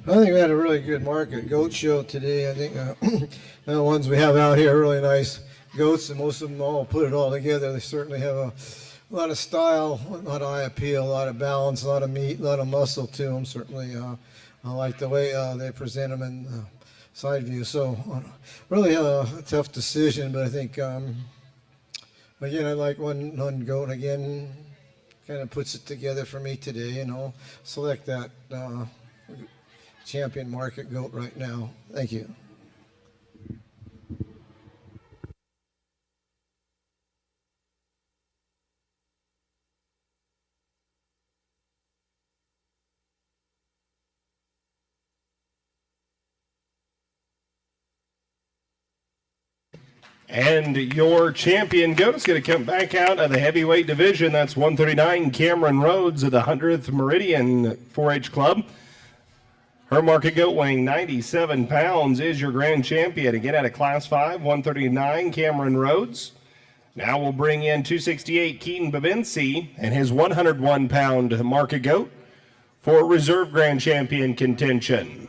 I think we had a really good market goat show today. I think the ones we have out here are really nice goats, and most of them all put it all together. They certainly have a lot of style, a lot of eye appeal, a lot of balance, a lot of meat, a lot of muscle to them. Certainly, I like the way they present them in side view. So, really a tough decision, but I think, again, I like one goat. Again, kind of puts it together for me today, and I'll select that champion market goat right now. Thank you. And your champion goat is going to come back out of the heavyweight division. That's 139 Cameron Rhodes of the 100th Meridian 4-H Club. Her market goat weighing 97 pounds is your grand champion. Again, out of Class 5, 139 Cameron Rhodes. Now we'll bring in 268 Keaton Babinci and his 101-pound market goat for reserve grand champion contention.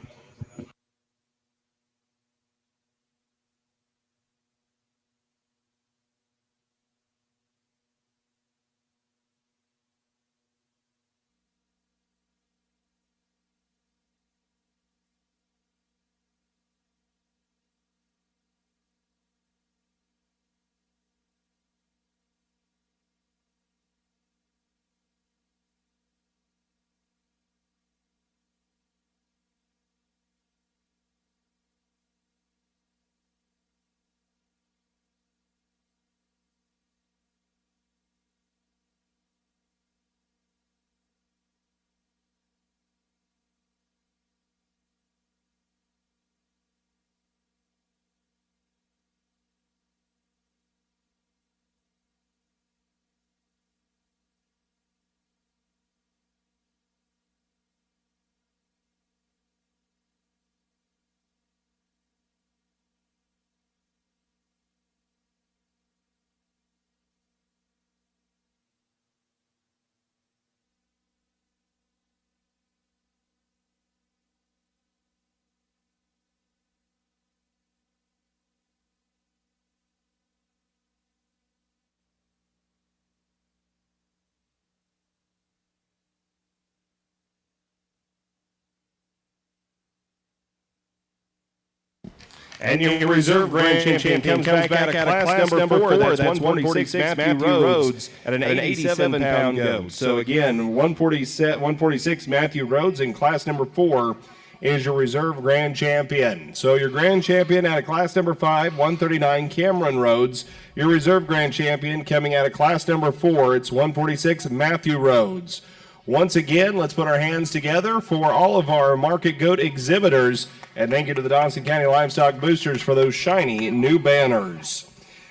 And your reserve grand champion comes back out of class number 4. That's 146 Matthew Rhodes at an 87-pound goat. So again, 146 Matthew Rhodes in class number 4 is your reserve grand champion. So your grand champion out of class number 5, 139 Cameron Rhodes. Your reserve grand champion coming out of class number 4, it's 146 Matthew Rhodes. Once again, let's put our hands together for all of our market goat exhibitors. And thank you to the Dawson County Livestock Boosters for those shiny new banners.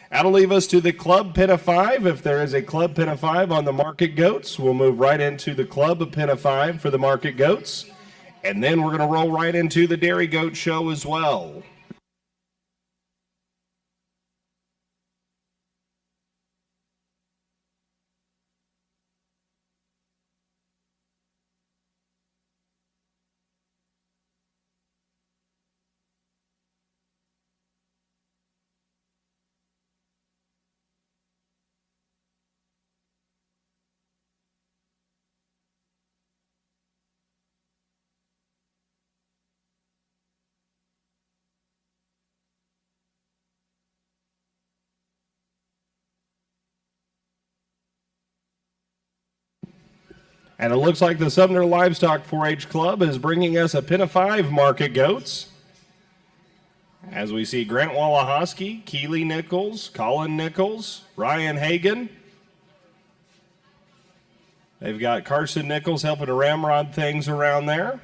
That'll leave us to the club pin of 5. If there is a club pin of 5 on the market goats, we'll move right into the club pin of 5 for the market goats. And then we're going to roll right into the dairy goat show as well. And it looks like the Sumner Livestock 4-H Club is bringing us a pin of 5 market goats. As we see Grant Wallahosky, Keely Nichols, Colin Nichols, Ryan Hagan. They've got Carson Nichols helping to ramrod things around there.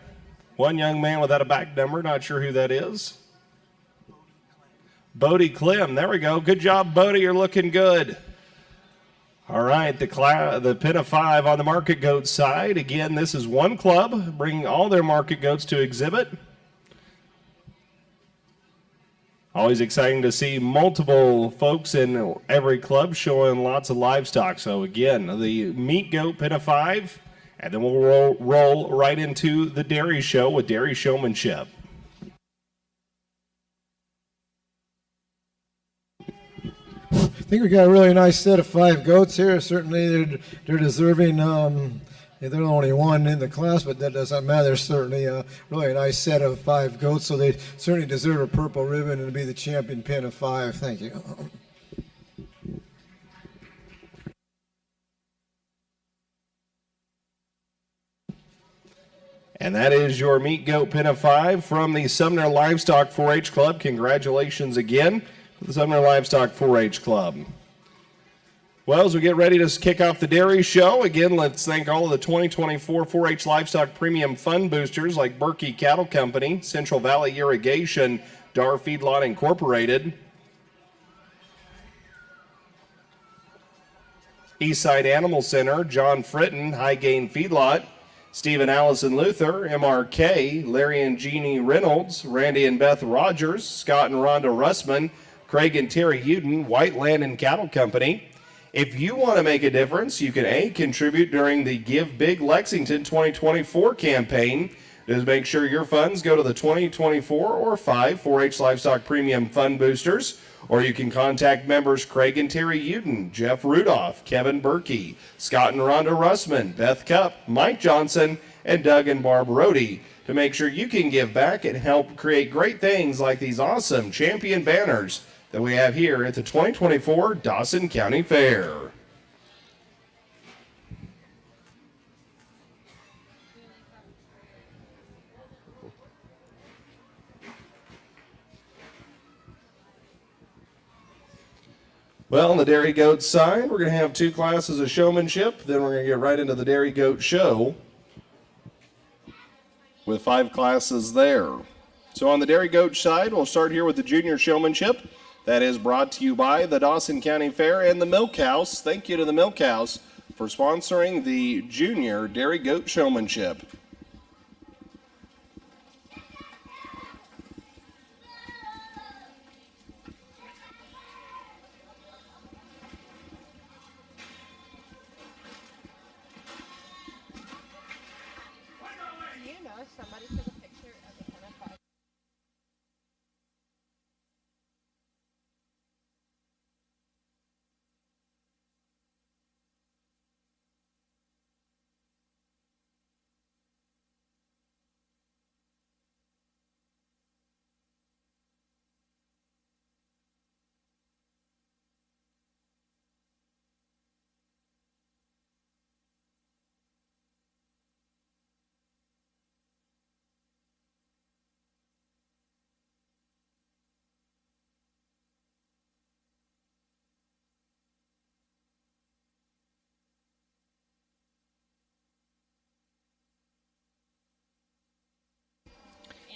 One young man without a back number, not sure who that is. Bodie Clem, there we go. Good job, Bodie, you're looking good. All right, the pin of 5 on the market goat side. Again, this is one club bringing all their market goats to exhibit. Always exciting to see multiple folks in every club showing lots of livestock. So again, the meat goat pin of 5 And then we'll roll right into the dairy show with dairy showmanship. I think we got a really nice set of 5 goats here. Certainly, they're deserving. They're the only one in the class, but that doesn't matter. Certainly, really a nice set of 5 goats. So they certainly deserve a purple ribbon and to be the champion pin of 5. Thank you. And that is your meat goat pin of 5 from the Sumner Livestock 4-H Club. Congratulations again to the Sumner Livestock 4-H Club. Well, as we get ready to kick off the dairy show, again, let's thank all of the 2024 4-H Livestock Premium Fund Boosters like Berkey Cattle Company, Central Valley Irrigation, Dar Feedlot Incorporated, Eastside Animal Center, John Fritton, High Gain Feedlot, Stephen Allison Luther, MRK, Larry and Jeannie Reynolds, Randy and Beth Rogers, Scott and Rhonda Russman, Craig and Terry Huden, White Land and Cattle Company. If you want to make a difference, you can contribute during the Give Big Lexington 2024 campaign. Just make sure your funds go to the 2024 or 5 4-H Livestock Premium Fund Boosters, or you can contact members Craig and Terry Uden, Jeff Rudolph, Kevin Berkey, Scott and Rhonda Russman, Beth Cup, Mike Johnson, and Doug and Barb Rohde to make sure you can give back and help create great things like these awesome champion banners that we have here at the 2024 Dawson County Fair. Well, on the dairy goat side, we're going to have 2 classes of showmanship. Then we're going to get right into the dairy goat show with 5 classes there. So on the dairy goat side, we'll start here with the junior showmanship. That is brought to you by the Dawson County Fair and the Milk House. Thank you to the Milk House for sponsoring the junior dairy goat showmanship.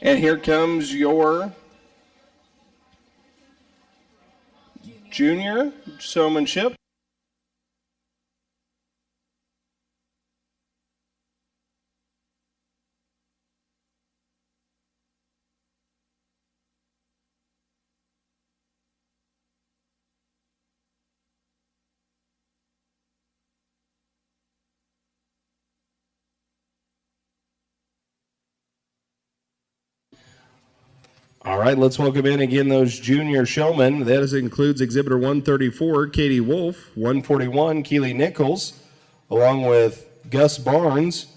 And here comes your junior showmanship. All right, let's welcome in again those junior showmen. That includes Exhibitor 134, Katie Wolf, 141, Keely Nichols, along with Gus Barnes,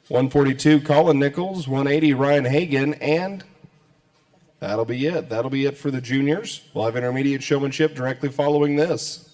142, Colin Nichols, 180, Ryan Hagan, and that'll be it. That'll be it for the juniors. We'll have intermediate showmanship directly following this.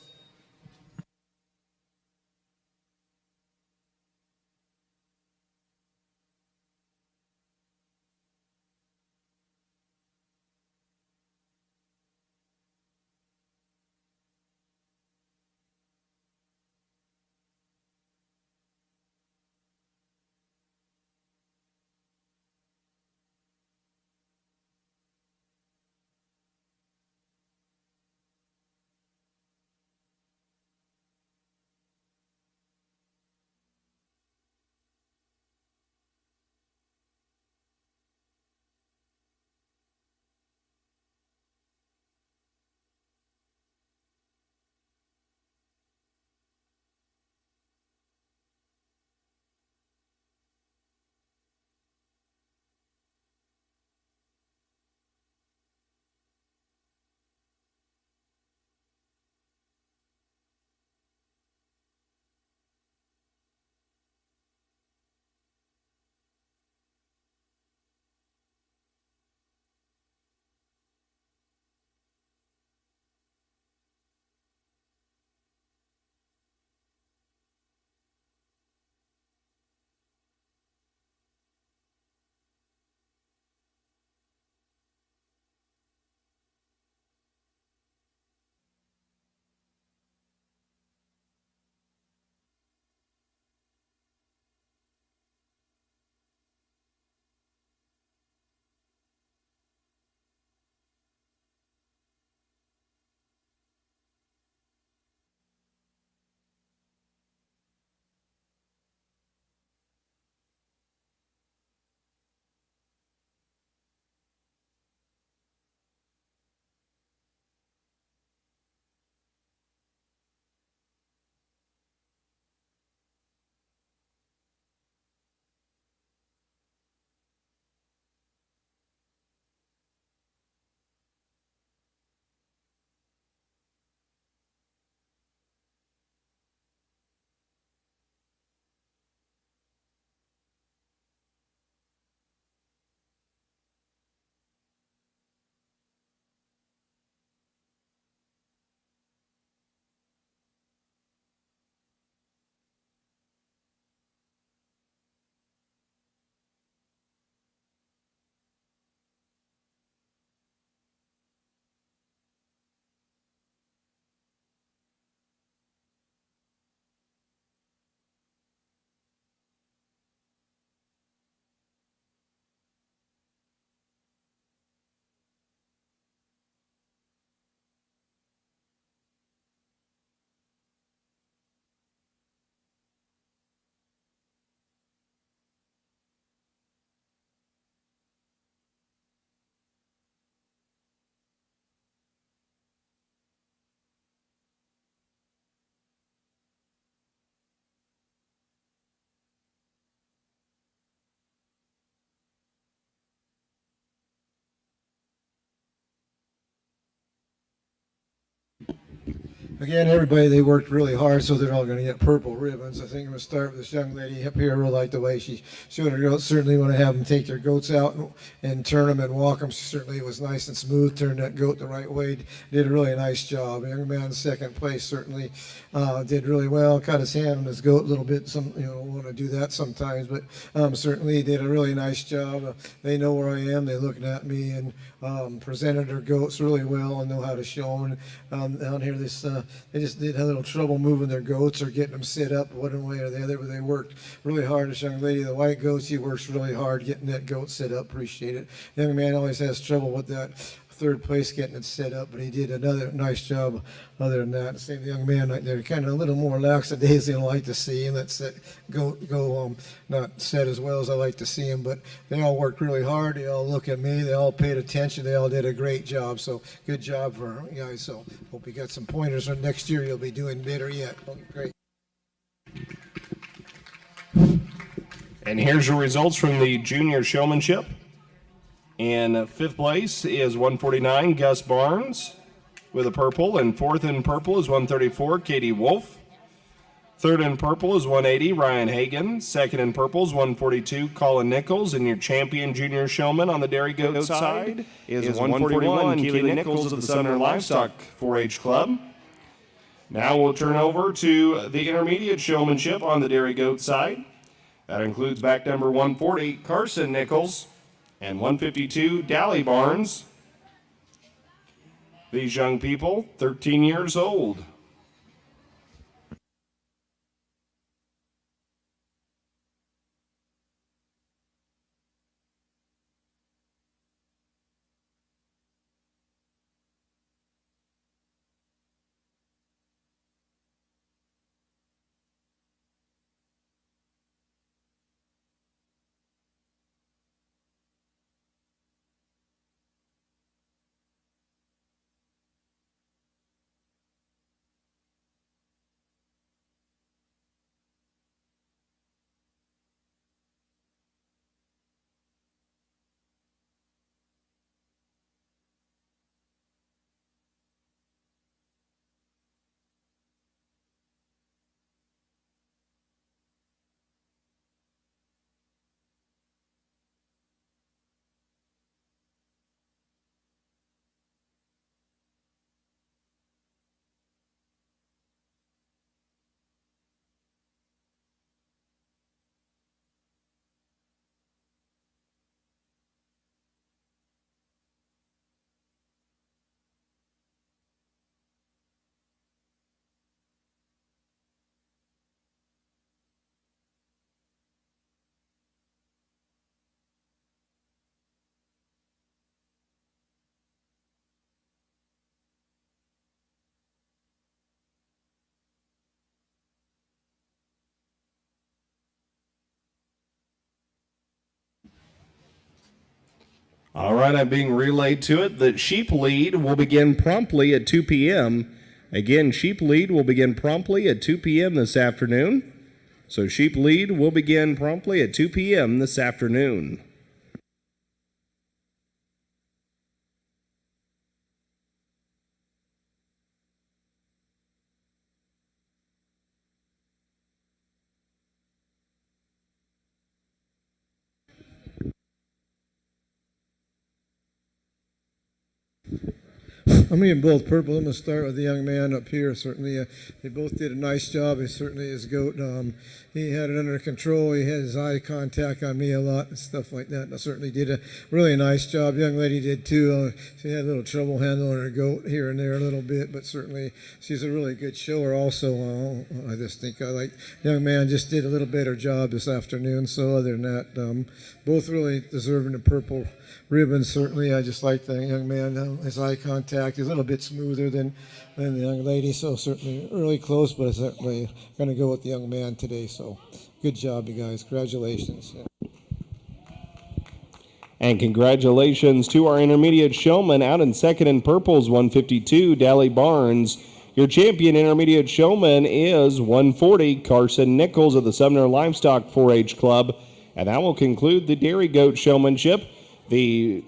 Again, everybody, they worked really hard, so they're all going to get purple ribbons. I think I'm going to start with this young lady up here. I really like the way she showed her goats. Certainly want to have them take their goats out and turn them and walk them. She certainly was nice and smooth, turned that goat the right way. Did a really nice job. The young man in second place certainly did really well. Cut his hand on his goat a little bit. Some, want to do that sometimes, but certainly did a really nice job. They know where I am. They're looking at me and presented their goats really well and know how to show them. Down here, they just did have a little trouble moving their goats or getting them set up one way or the other, but they worked really hard. This young lady, the white goat, she works really hard getting that goat set up. Appreciate it. The young man always has trouble with that third place getting it set up, but he did another nice job other than that. Same young man right there, kind of a little more lackadaisical. I like to see him. That's that go not set as well as I like to see him, but they all worked really hard. They all look at me. They all paid attention. They all did a great job. So good job for you guys. So hope you got some pointers for next year. You'll be doing better yet. Great. And here's your results from the junior showmanship. In fifth place is 149 Gus Barnes with a purple, and fourth in purple is 134 Katie Wolf. Third in purple is 180 Ryan Hagan. Second in purple is 142 Colin Nichols, and your champion junior showman on the dairy goat side is 141 Keely Nichols of the Sumner Livestock 4-H Club. Now we'll turn over to the intermediate showmanship on the dairy goat side. That includes back number 140 Carson Nichols and 152 Dally Barnes. These young people, 13 years old. All right, I'm being relayed to it that sheep lead will begin promptly at 2 p.m. Again, sheep lead will begin promptly at 2 p.m. this afternoon. So sheep lead will begin promptly at 2 p.m. this afternoon. I'm going to both purple. I'm going to start with the young man up here. Certainly, they both did a nice job. He certainly, his goat, he had it under control. He had his eye contact on me a lot and stuff like that. And I certainly did a really nice job. The young lady did too. She had a little trouble handling her goat here and there a little bit, but certainly she's a really good shower also. I just think the young man just did a little better job this afternoon. So other than that, both really deserving the purple ribbon. Certainly, I just like the young man. His eye contact is a little bit smoother than the young lady, so certainly really close, but I'm certainly going to go with the young man today. So good job, you guys. Congratulations. And congratulations to our intermediate showman out in second in purples, 152, Dally Barnes. Your champion intermediate showman is 140, Carson Nichols of the Sumner Livestock 4-H Club. And that will conclude the dairy goat showmanship. The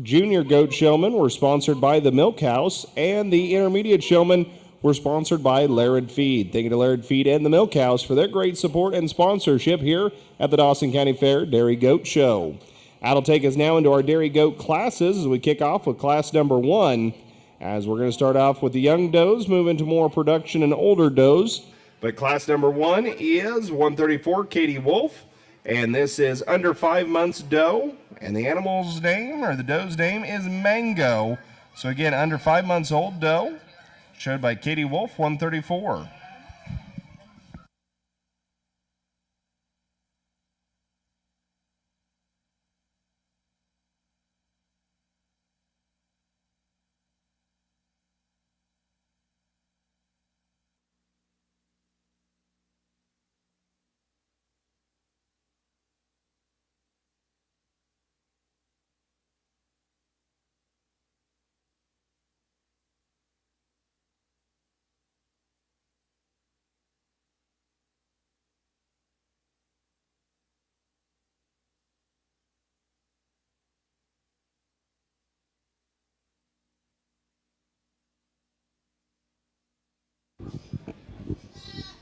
junior goat showmen were sponsored by the Milk House, and the intermediate showmen We're sponsored by Laird Feed. Thank you to Laird Feed and the Milk House for their great support and sponsorship here at the Dawson County Fair Dairy Goat Show. That'll take us now into our dairy goat classes as we kick off with class number 1. As we're going to start off with the young does, move into more production and older does. But class number 1 is 134 Katie Wolf, and this is under 5 months doe, and the animal's name or the doe's name is Mango. So again, under 5 months old doe, showed by Katie Wolf, 134.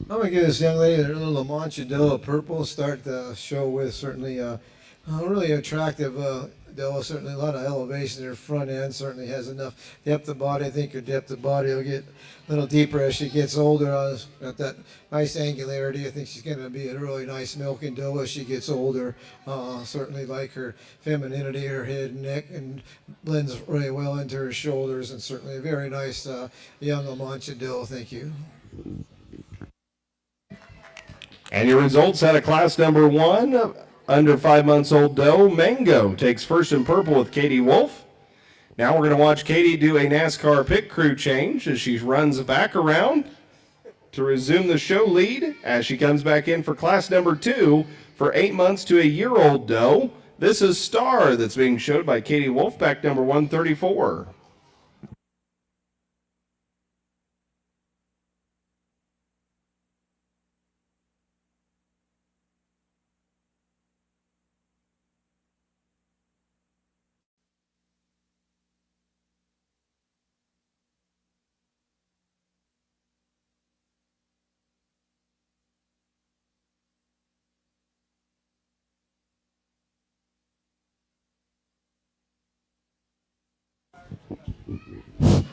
I'm going to give this young lady a little La Mancha doe, purple, start the show with. Certainly a really attractive doe, certainly a lot of elevation in her front end, certainly has enough depth of body. I think her depth of body will get a little deeper as she gets older. Got that nice angularity. I think she's going to be a really nice milking doe as she gets older. Certainly like her femininity, her head and neck, and blends really well into her shoulders, and certainly a very nice young La Mancha doe. Thank you. And your results out of class number 1, under 5 months old doe, Mango takes first in purple with Katie Wolf. Now we're going to watch Katie do a NASCAR pit crew change as she runs back around to resume the show lead as she comes back in for class number 2 for 8 months to a year-old doe. This is Star that's being showed by Katie Wolf, back number 134.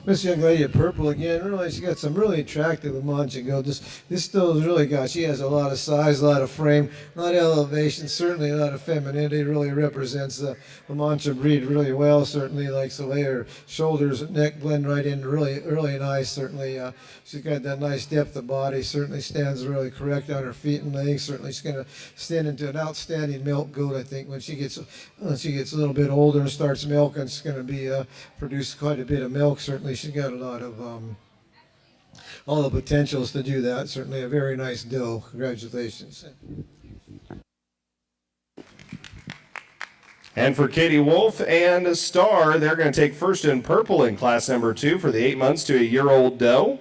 This young lady at purple again, really, she got some really attractive La Mancha goat. This still has really got, she has a lot of size, a lot of frame, a lot of elevation, certainly a lot of femininity. Really represents the La Mancha breed really well. Certainly likes the way her shoulders and neck blend right in, really nice. Certainly she's got that nice depth of body, certainly stands really correct on her feet and legs. Certainly she's going to stand into an outstanding milk goat, I think, when she gets a little bit older and starts milking. She's going to be produce quite a bit of milk. Certainly she's got a lot of all the potentials to do that. Certainly a very nice doe. Congratulations. And for Katie Wolf and Star, they're going to take first in purple in class number 2 for the 8 months to a year-old doe.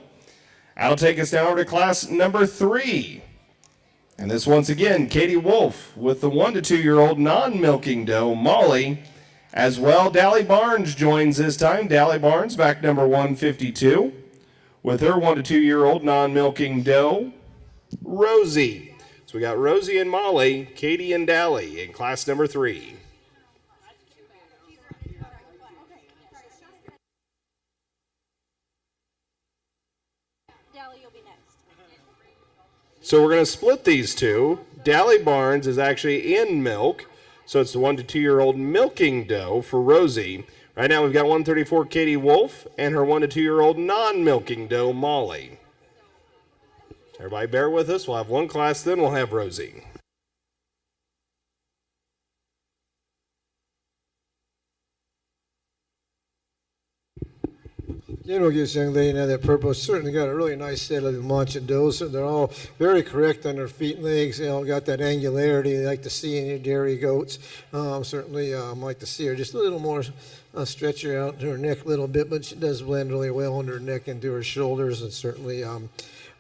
That'll take us now over to class number 3. And this once again, Katie Wolf with the 1 to 2 year old non-milking doe, Molly. As well, Dally Barnes joins this time. Dally Barnes, back number 152, with her 1 to 2 year old non-milking doe, Rosie. So we got Rosie and Molly, Katie and Dally in class number 3. Dally, you'll be next. So we're going to split these two. Dally Barnes is actually in milk. So it's the 1 to 2 year old milking doe for Rosie. Right now we've got 134 Katie Wolf and her 1 to 2 year old non-milking doe, Molly. Everybody bear with us. We'll have one class, then we'll have Rosie. You know, this young lady now, that purple, certainly got a really nice set of La Mancha does. They're all very correct on their feet and legs. They all got that angularity they like to see in your dairy goats. Certainly like to see her just a little more stretch her out to her neck a little bit, but she does blend really well under her neck into her shoulders. And certainly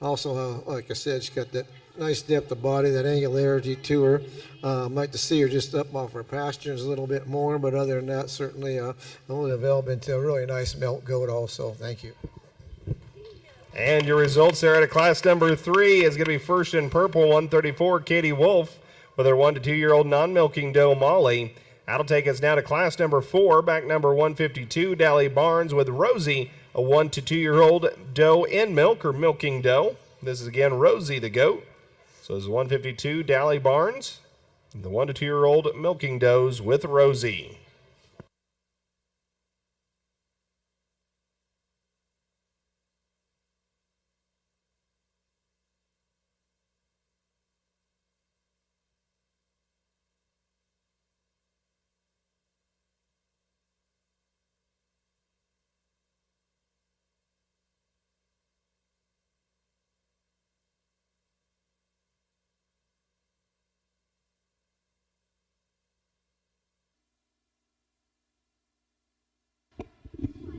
also, like I said, she's got that nice depth of body, that angularity to her. Like to see her just up off her pastures a little bit more, but other than that, certainly will develop into a really nice milk goat also. Thank you. And your results there out of class number 3 is going to be first in purple, 134, Katie Wolf, with her 1 to 2 year old non-milking doe, Molly. That'll take us now to class number 4, back number 152, Dally Barnes, with Rosie, a 1 to 2 year old doe in milk or milking doe. This is again Rosie the goat. So this is 152, Dally Barnes, the 1 to 2 year old milking does with Rosie.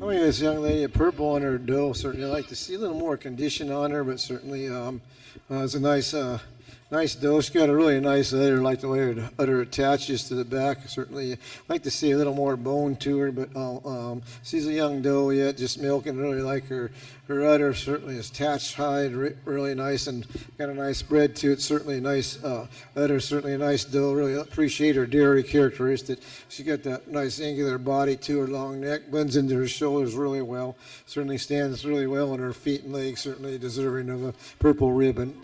I mean, this young lady at purple on her doe, certainly I like to see a little more condition on her, but certainly it's a nice doe. She's got a really nice udder, like the way her udder attaches to the back. Certainly like to see a little more bone to her, but she's a young doe yet, just milking. Really like her udder. Certainly is attached hide, really nice, and got a nice spread to it. Certainly a nice udder, certainly a nice doe. Really appreciate her dairy characteristic. She got that nice angular body to her, long neck, blends into her shoulders really well. Certainly stands really well on her feet and legs. Certainly deserving of a purple ribbon.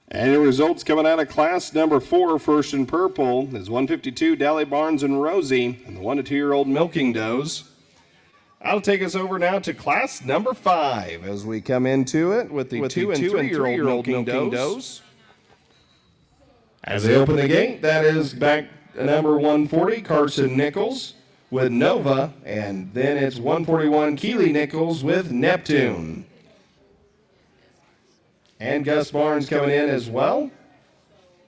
And your results coming out of class number 4, first in purple, is 152, Dally Barnes and Rosie, and the 1 to 2 year old milking does. That'll take us over now to class number 5 as we come into it with the 2 and 3 year old milking does. As they open the gate, that is back number 140, Carson Nichols with Nova, and then it's 141, Keely Nichols with Neptune. And Gus Barnes coming in as well.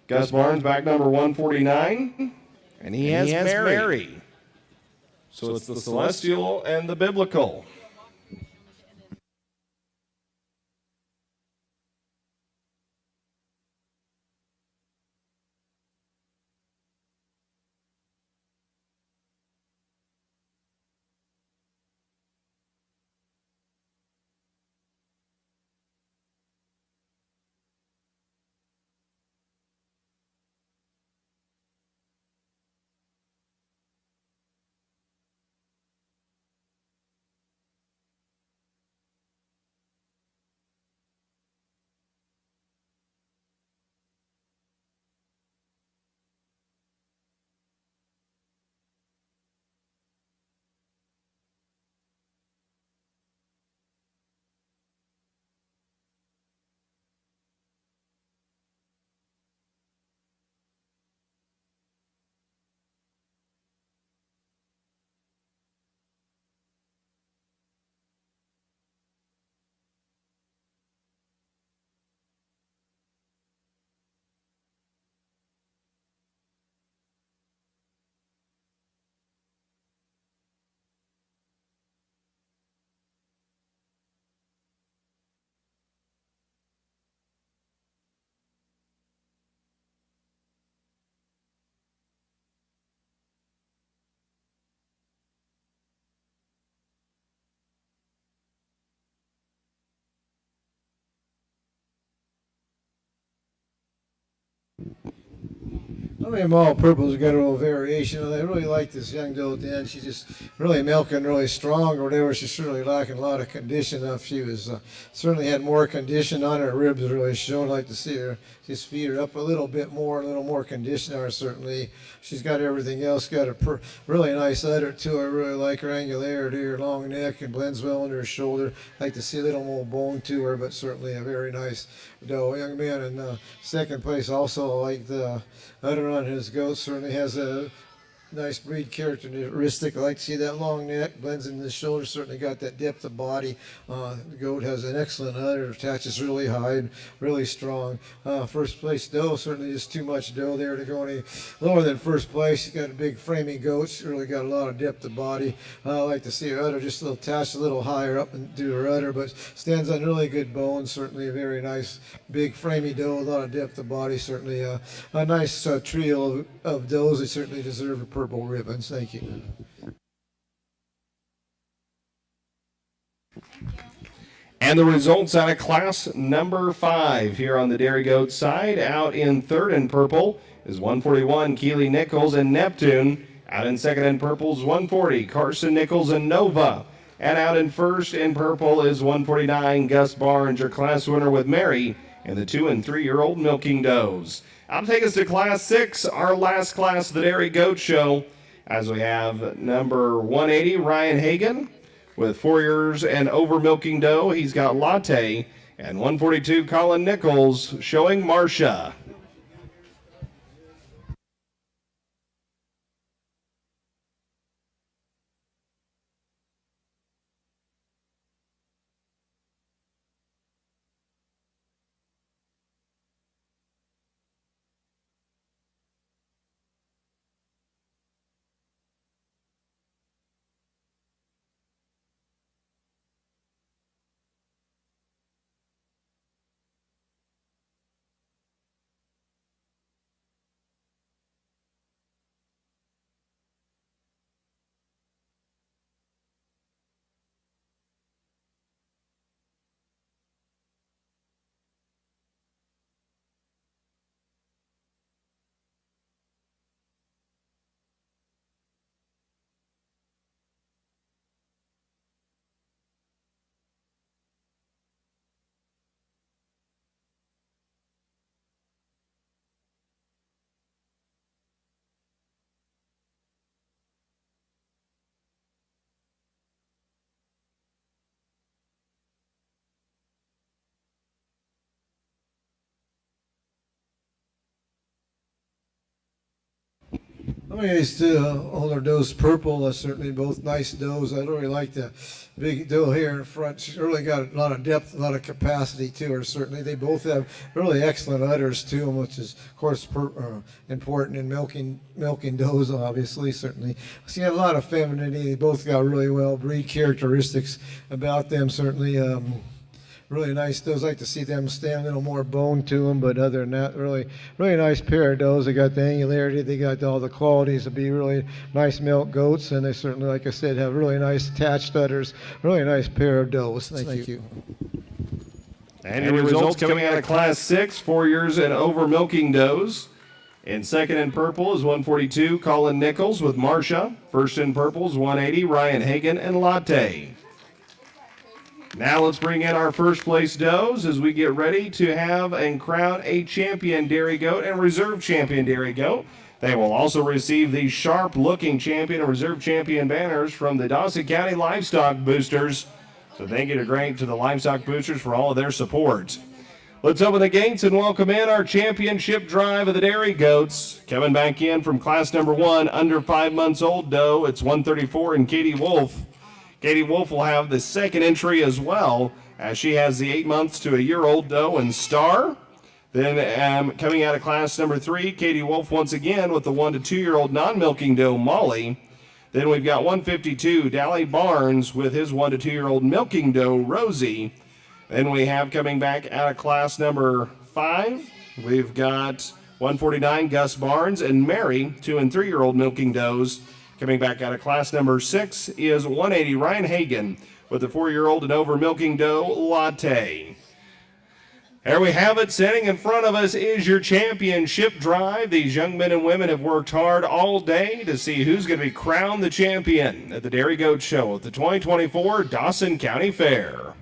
Gus Barnes back number 149. And he has Mary. So it's the Celestial and the Biblical. I mean, all purples got a little variation. I really like this young doe at the end. She's just really milking really strong or whatever. She's really lacking a lot of condition. She was certainly had more condition on her. Ribs really shown. I'd like to see her just feed her up a little bit more, a little more condition on her. Certainly, she's got everything else. Got a really nice udder too. I really like her angularity, her long neck, and blends well into her shoulder. I'd like to see a little more bone to her, but certainly a very nice doe. Young man in second place also like the udder on his goat. Certainly has a nice breed characteristic. I like to see that long neck, blends into the shoulder, certainly got that depth of body. The goat has an excellent udder, attaches really high and really strong. First place doe, certainly just too much doe there to go any lower than first place. She's got a big framing goat. She's really got a lot of depth of body. I like to see her udder just a little attached a little higher up and do her udder, but stands on really good bones. Certainly a very nice big framey doe, a lot of depth of body. Certainly a nice trio of does. They certainly deserve a purple ribbons. Thank you. And the results out of class number 5 here on the Dairy Goat side. Out in third in purple is 141 Keely Nichols and Neptune. Out in second in purple is 140 Carson Nichols and Nova. And out in first in purple is 149 Gus Barnes, your class winner with Mary and the 2 and 3-year-old milking does. I'll take us to class 6, our last class of the Dairy Goat Show, as we have number 180 Ryan Hagan. With 4 years and over milking doe, he's got Latte, and 142 Colin Nichols showing Marcia. I'm going to use older does purple. That's certainly both nice does. I really like the big doe here in front. She's really got a lot of depth, a lot of capacity to her, certainly. They both have really excellent udders to them, which is, of course, important in milking does, obviously, certainly. So you have a lot of femininity. They both got really well breed characteristics about them, certainly. Really nice does. Like to see them stand a little more bone to them, but other than that, really nice pair of does. They got the angularity, they got all the qualities to be really nice milk goats, and they certainly, like I said, have really nice attached udders. Really nice pair of does. Thank you. And your results coming out of class 6, 4 years and over milking does. In second in purple is 142 Colin Nichols with Marcia. First in purple is 180 Ryan Hagan and Latte. Now let's bring in our first place does as we get ready to have and crown a champion dairy goat and reserve champion dairy goat. They will also receive these sharp-looking champion and reserve champion banners from the Dawson County Livestock Boosters. So thank you to the Livestock Boosters for all of their support. Let's open the gates and welcome in our championship drive of the dairy goats. Coming back in from class number 1, under 5 months old doe, it's 134 and Katie Wolf. Katie Wolf will have the second entry as well, as she has the 8 months to a year-old doe and Star. Then coming out of class number 3, Katie Wolf once again with the 1 to 2-year-old non-milking doe Molly. Then we've got 152 Dally Barnes with his 1 to 2-year-old milking doe Rosie. Then we have coming back out of class number 5, we've got 149 Gus Barnes and Mary, 2 and 3-year-old milking does. Coming back out of class number 6 is 180 Ryan Hagan with the 4-year-old and over milking doe Latte. There we have it. Sitting in front of us is your championship drive. These young men and women have worked hard all day to see who's going to be crowned the champion at the Dairy Goat Show at the 2024 Dawson County Fair.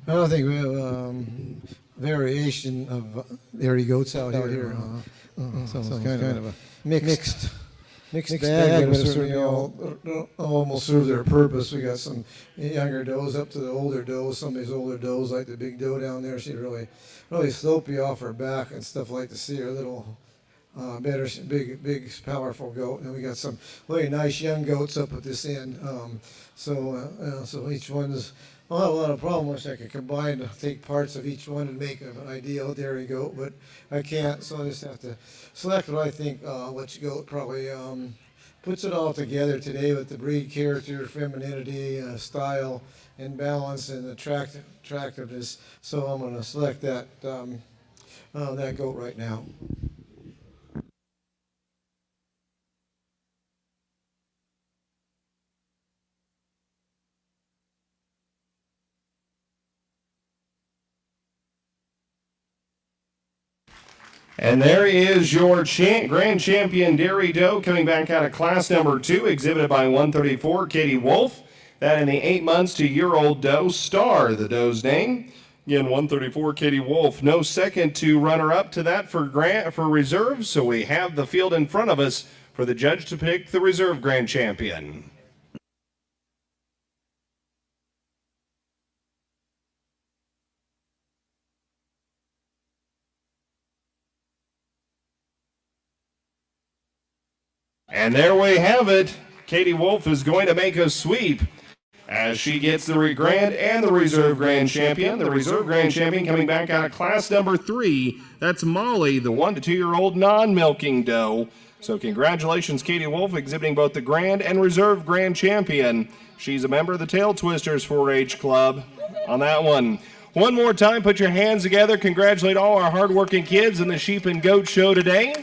I don't think we have variation of dairy goats out here. So it's kind of a mixed bag, but it's certainly almost serve their purpose. We got some younger does up to the older does. Some of these older does, like the big doe down there, she really slope you off her back and stuff. Like to see her little better, big, powerful goat. And we got some really nice young goats up at this end. So each one's. I'll have a lot of problems. I could combine, take parts of each one and make an ideal dairy goat, but I can't, so I just have to select what I think which goat probably puts it all together today with the breed character, femininity, style, and balance, and attractiveness. So I'm going to select that goat right now. And there is your grand champion dairy doe coming back out of class number 2, exhibited by 134, Katie Wolf. That in the 8 months to year-old doe, Star, the doe's name. Again, 134, Katie Wolf. No second to runner-up to that for reserve, so we have the field in front of us for the judge to pick the reserve grand champion. And there we have it. Katie Wolf is going to make a sweep as she gets the grand and the reserve grand champion. The reserve grand champion coming back out of class number 3. That's Molly, the 1 to 2 year old non-milking doe. So congratulations, Katie Wolf, exhibiting both the grand and reserve grand champion. She's a member of the Tail Twisters 4-H Club on that one. One more time, put your hands together. Congratulate all our hardworking kids in the Sheep and Goat Show today.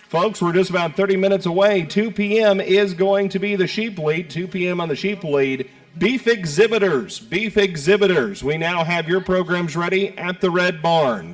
Folks, we're just about 30 minutes away. 2 p.m. is going to be the sheep lead. 2 p.m. on the sheep lead. Beef exhibitors. We now have your programs ready at the Red Barn.